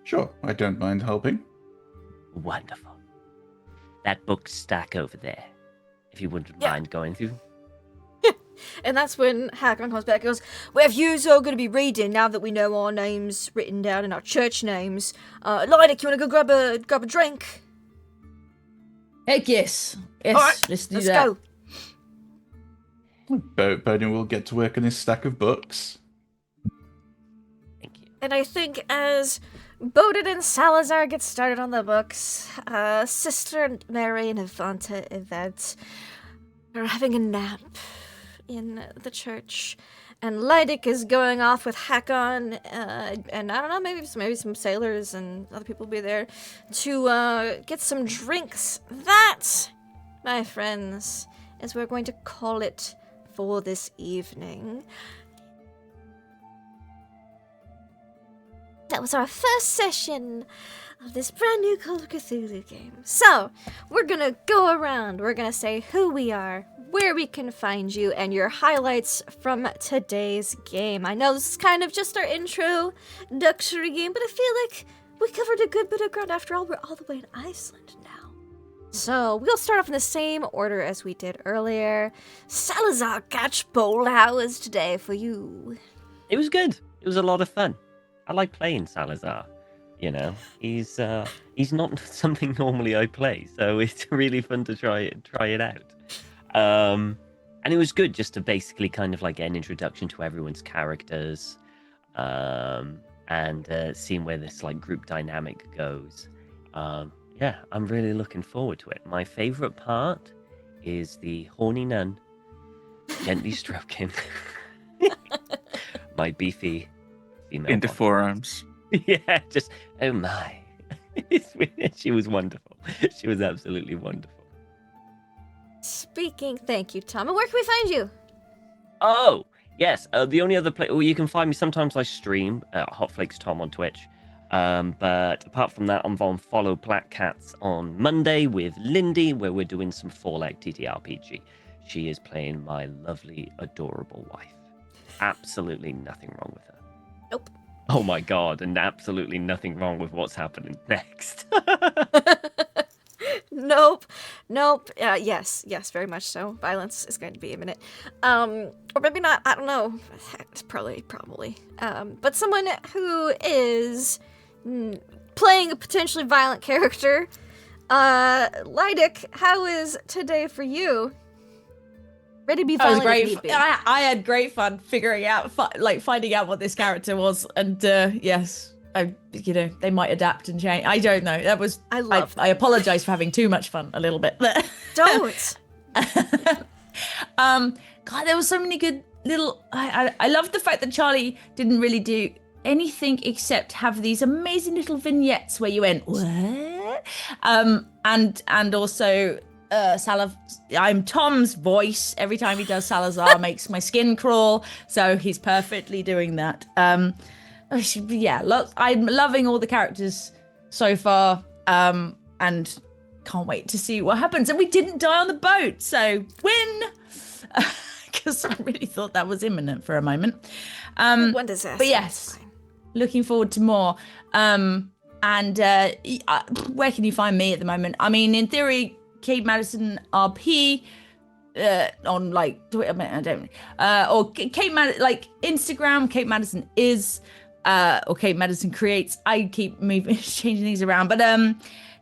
Sure, I don't mind helping. Wonderful. That book stack over there, if you wouldn't Yeah. mind going through. And that's when Hakon comes back and goes, well, if you're all going to be reading, now that we know our names written down in our church names, Lydic, you want to go grab a drink? Heck yes. Yes, All right, let's do let's that. go. Bowden will get to work on his stack of books. Thank you. And I think as Bowden and Salazar get started on the books, Sister Mary and Yvette are having a nap in the church, and Lydic is going off with Hakon, and I don't know, maybe some sailors and other people will be there to get some drinks. That, my friends, is we're going to call it for this evening. That was our first session of this brand new Call of Cthulhu game. So, we're gonna go around, we're gonna say who we are, where we can find you, and your highlights from today's game. I know this is kind of just our introductory game, but I feel like we covered a good bit of ground. After all, we're all the way in Iceland now. So, we'll start off in the same order as we did earlier. Salazar Catch Bowl, how was today for you? It was good. It was a lot of fun. I like playing Salazar. You know, he's not something normally I play, so it's really fun to try it out. And it was good just to basically kind of like get an introduction to everyone's characters, and seeing where this like group dynamic goes. Yeah, I'm really looking forward to it. My favorite part is the horny nun gently stroking my beefy female Into body. forearms. Yeah, just, oh my. She was wonderful. She was absolutely wonderful. Thank you, Tom. And where can we find you? Oh, yes. The only other place, well, you can find me, sometimes I stream Hotflakes Tom on Twitch. But apart from that, I'm on Follow Black Cats on Monday with Lindy, where we're doing some Fallout TTRPG. She is playing my lovely, adorable wife. Absolutely nothing wrong with her. Nope. Oh my god, and absolutely nothing wrong with what's happening next. Nope. Nope. Yes, very much so. Violence is going to be imminent. Or maybe not. I don't know. It's probably. But someone who is playing a potentially violent character. Lydic, how is today for you? Ready to be violent? That was great. I had great fun figuring out, finding out what this character was, and yes. They might adapt and change. I don't know. That was. I apologize for having too much fun a little bit. Don't. God, there was so many good little. I loved the fact that Charlie didn't really do anything except have these amazing little vignettes where you went what, and also I'm Tom's voice every time he does Salazar makes my skin crawl. So he's perfectly doing that. Yeah, I'm loving all the characters so far, and can't wait to see what happens. And we didn't die on the boat, so win! Because I really thought that was imminent for a moment. One disaster. But yes, looking forward to more. And where can you find me at the moment? I mean, in theory, Kate Madison RP. On like Twitter, I don't, or Kate Instagram. Kate Madison is. Or Kate Madison creates. I keep changing things around, but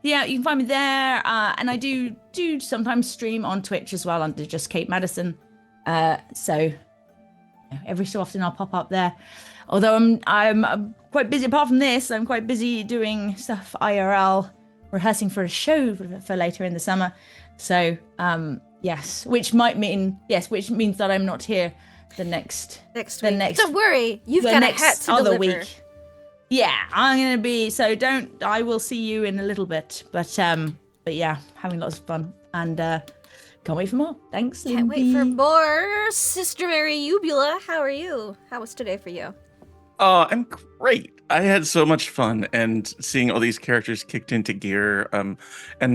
yeah, you can find me there. And I do sometimes stream on Twitch as well under just Kate Madison. So every so often I'll pop up there. Although I'm quite busy. Apart from this, I'm quite busy doing stuff IRL, rehearsing for a show for later in the summer. So yes, which means that I'm not here. The next week. Don't worry, you've got a hat to deliver. Week. Yeah, I'm gonna be. So I will see you in a little bit. But yeah, having lots of fun and can't wait for more. Thanks. Can't wait for more. Sister Mary Ubula, how are you? How was today for you? I'm great. I had so much fun and seeing all these characters kicked into gear. And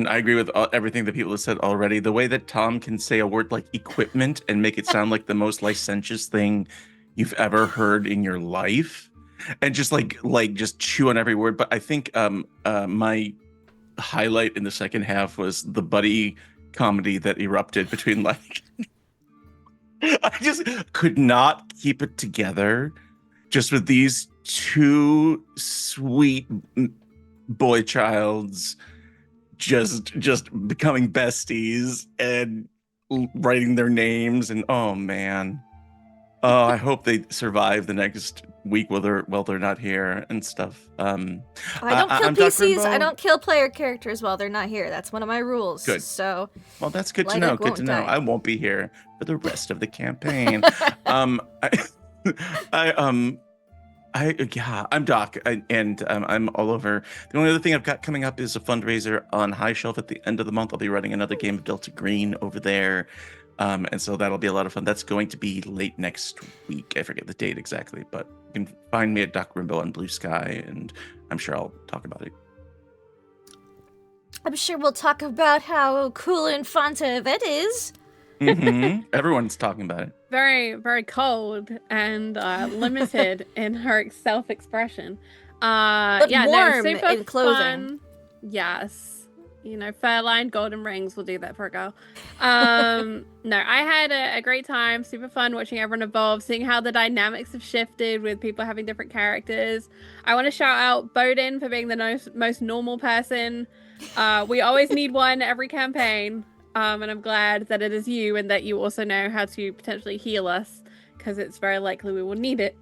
I agree with everything that people have said already. The way that Tom can say a word like equipment and make it sound like the most licentious thing you've ever heard in your life, and just like just chew on every word. But I think my highlight in the second half was the buddy comedy that erupted between I just could not keep it together. Just with these two sweet boy childs just becoming besties and writing their names, and oh man. I hope they survive the next week while they're not here and stuff. I don't kill PCs. I don't kill player characters while they're not here. That's one of my rules. Good. So well, that's good to know. Good to know. I won't be here for the rest of the campaign. I'm Doc, and I'm all over. The only other thing I've got coming up is a fundraiser on High Shelf at the end of the month. I'll be running another game of Delta Green over there, and so that'll be a lot of fun. That's going to be late next week. I forget the date exactly, but you can find me at Doc Rimbo on Blue Sky, and I'm sure I'll talk about it. I'm sure we'll talk about how cool Infanta Yvette is. Mm-hmm. Everyone's talking about it. Very, very cold and limited in her self-expression. But warm super in clothing. Fun. Yes. Fairline golden rings will do that for a girl. No, I had a great time. Super fun watching everyone evolve, seeing how the dynamics have shifted with people having different characters. I want to shout out Bowden for being the most normal person. We always need one every campaign. And I'm glad that it is you and that you also know how to potentially heal us, because it's very likely we will need it.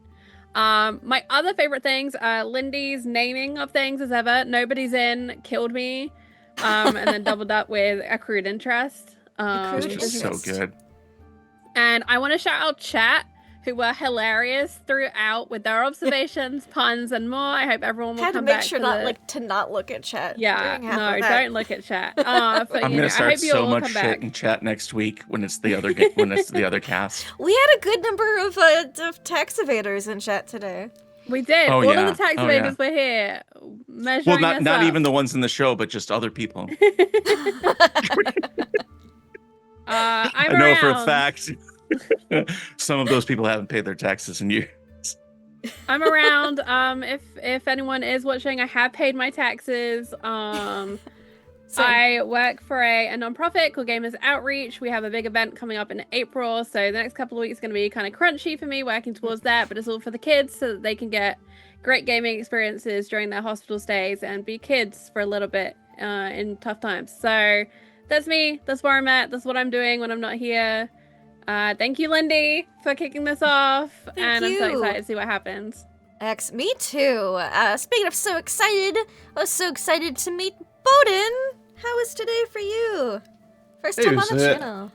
My other favorite things, Lindy's naming of things as ever. Nobody's in killed me, and then doubled up with accrued interest. Which is so good. And I want to shout out chat, who were hilarious throughout with their observations, puns, and more. I hope everyone will come back to not look at chat. Yeah, no, don't look at chat. But, I'm gonna start so much shit in chat next week when it's the other the other cast. We had a good number of tax evaders in chat today. We did. All of the tax evaders were here. Measuring well, not even the ones in the show, but just other people. I know for a fact. Some of those people haven't paid their taxes in years. I'm around. If anyone is watching, I have paid my taxes. I work for a nonprofit called Gamers Outreach. We have a big event coming up in April, so the next couple of weeks is going to be kind of crunchy for me working towards that, but it's all for the kids so that they can get great gaming experiences during their hospital stays and be kids for a little bit in tough times. So that's me. That's where I'm at. That's what I'm doing when I'm not here. Thank you, Lindy, for kicking this off. Thank I'm so you. excited to see what happens. Me too. Speaking of so excited, I was so excited to meet Bowden. How was today for you? First time on the channel.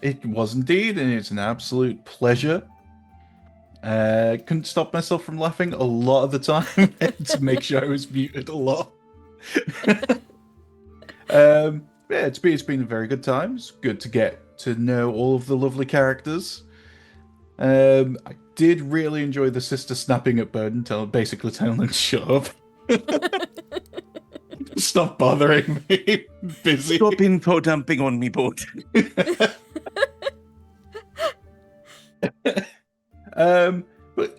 It was indeed, and it's an absolute pleasure. Couldn't stop myself from laughing a lot of the time to make sure I was muted a lot. Yeah, it's been a very good time. It's good to get to know all of the lovely characters. I did really enjoy the sister snapping at Bowden, basically telling him to shut up. Stop bothering me. Busy. Stop info dumping on me, boat. But other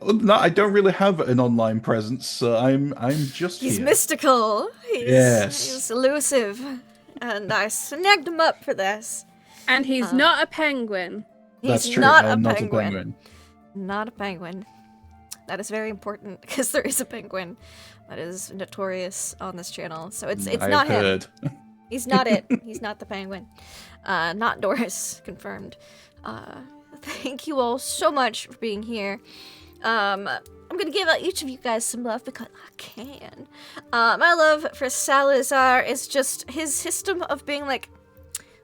than that, I don't really have an online presence, so I'm just He's here. mystical. He's elusive. And I snagged him up for this. And he's not a penguin. He's That's true. not I'm a not penguin. a penguin. Not a penguin. That is very important because there is a penguin that is notorious on this channel. So it's I've not heard. him. He's not it. He's not the penguin. Not Doris, confirmed. Thank you all so much for being here. I'm gonna give each of you guys some love because I can. My love for Salazar is just his system of being like,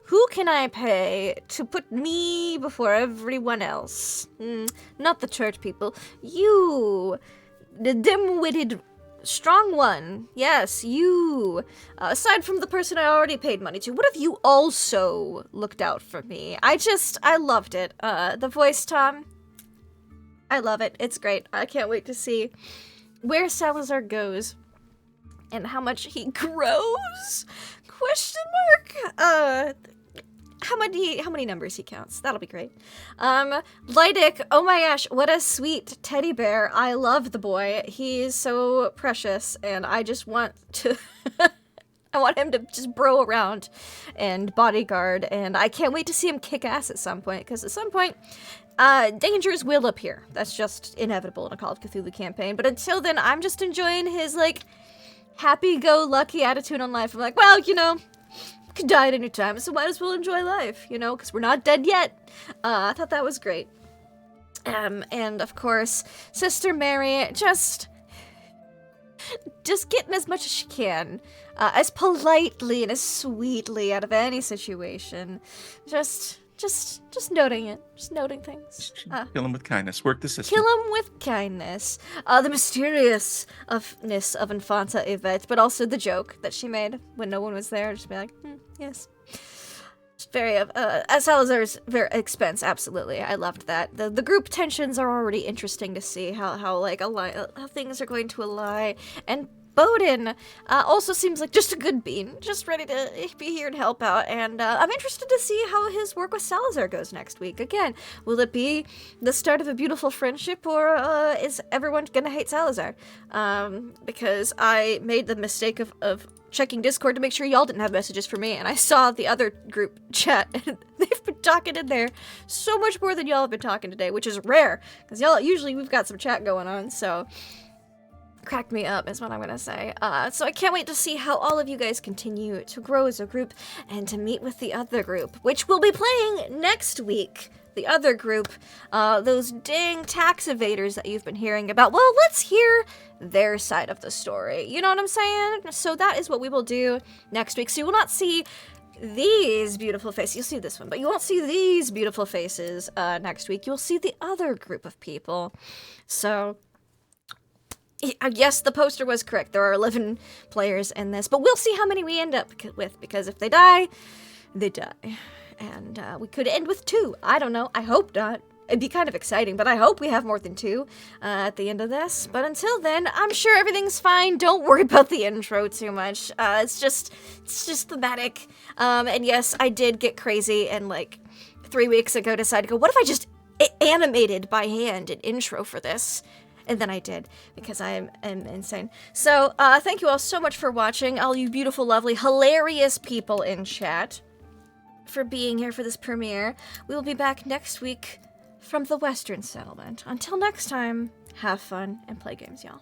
who can I pay to put me before everyone else? Not the church people. You, the dim-witted, strong one. Yes, you. Aside from the person I already paid money to, what if you also looked out for me? I loved it. The voice, Tom, I love it. It's great. I can't wait to see where Salazar goes and how much he grows. Question mark. How many numbers he counts? That'll be great. Lydic, oh my gosh, what a sweet teddy bear. I love the boy. He's so precious, and I just want to I want him to just bro around and bodyguard, and I can't wait to see him kick ass at some point, because at some point dangers will appear. That's just inevitable in a Call of Cthulhu campaign. But until then, I'm just enjoying his like happy-go-lucky attitude on life. I'm like, well, you know, could die at any time, so might as well enjoy life, you know, because we're not dead yet. I thought that was great. And of course, Sister Mary, just getting as much as she can, as politely and as sweetly out of any situation. Just noting it. Just noting things. Kill him with kindness. Work the system. Kill him with kindness. The mysteriousness of Infanta Yvette, but also the joke that she made when no one was there. Just be like, yes. Just very, at Salazar's very expense, absolutely. I loved that. The group tensions are already interesting to see how things are going to align. And Bowden also seems like just a good bean, just ready to be here and help out, and I'm interested to see how his work with Salazar goes next week. Again, will it be the start of a beautiful friendship, or is everyone gonna hate Salazar? Because I made the mistake of checking Discord to make sure y'all didn't have messages for me, and I saw the other group chat, and they've been talking in there so much more than y'all have been talking today, which is rare, because y'all, usually we've got some chat going on, so cracked me up is what I'm gonna say. So I can't wait to see how all of you guys continue to grow as a group and to meet with the other group, which we'll be playing next week. The other group, those dang tax evaders that you've been hearing about. Well, let's hear their side of the story. You know what I'm saying? So that is what we will do next week. So you will not see these beautiful faces. You'll see this one, but you won't see these beautiful faces next week. You'll see the other group of people. So yes, the poster was correct. There are 11 players in this, but we'll see how many we end up with, because if they die, they die. And we could end with 2. I don't know. I hope not. It'd be kind of exciting, but I hope we have more than 2 at the end of this. But until then, I'm sure everything's fine. Don't worry about the intro too much. It's just thematic. And yes, I did get crazy and like 3 weeks ago decided to go, what if I just animated by hand an intro for this? than I did because I am insane. So thank you all so much for watching, all you beautiful, lovely, hilarious people in chat, for being here for this premiere. We will be back next week from the Western Settlement. Until next time, have fun and play games, y'all.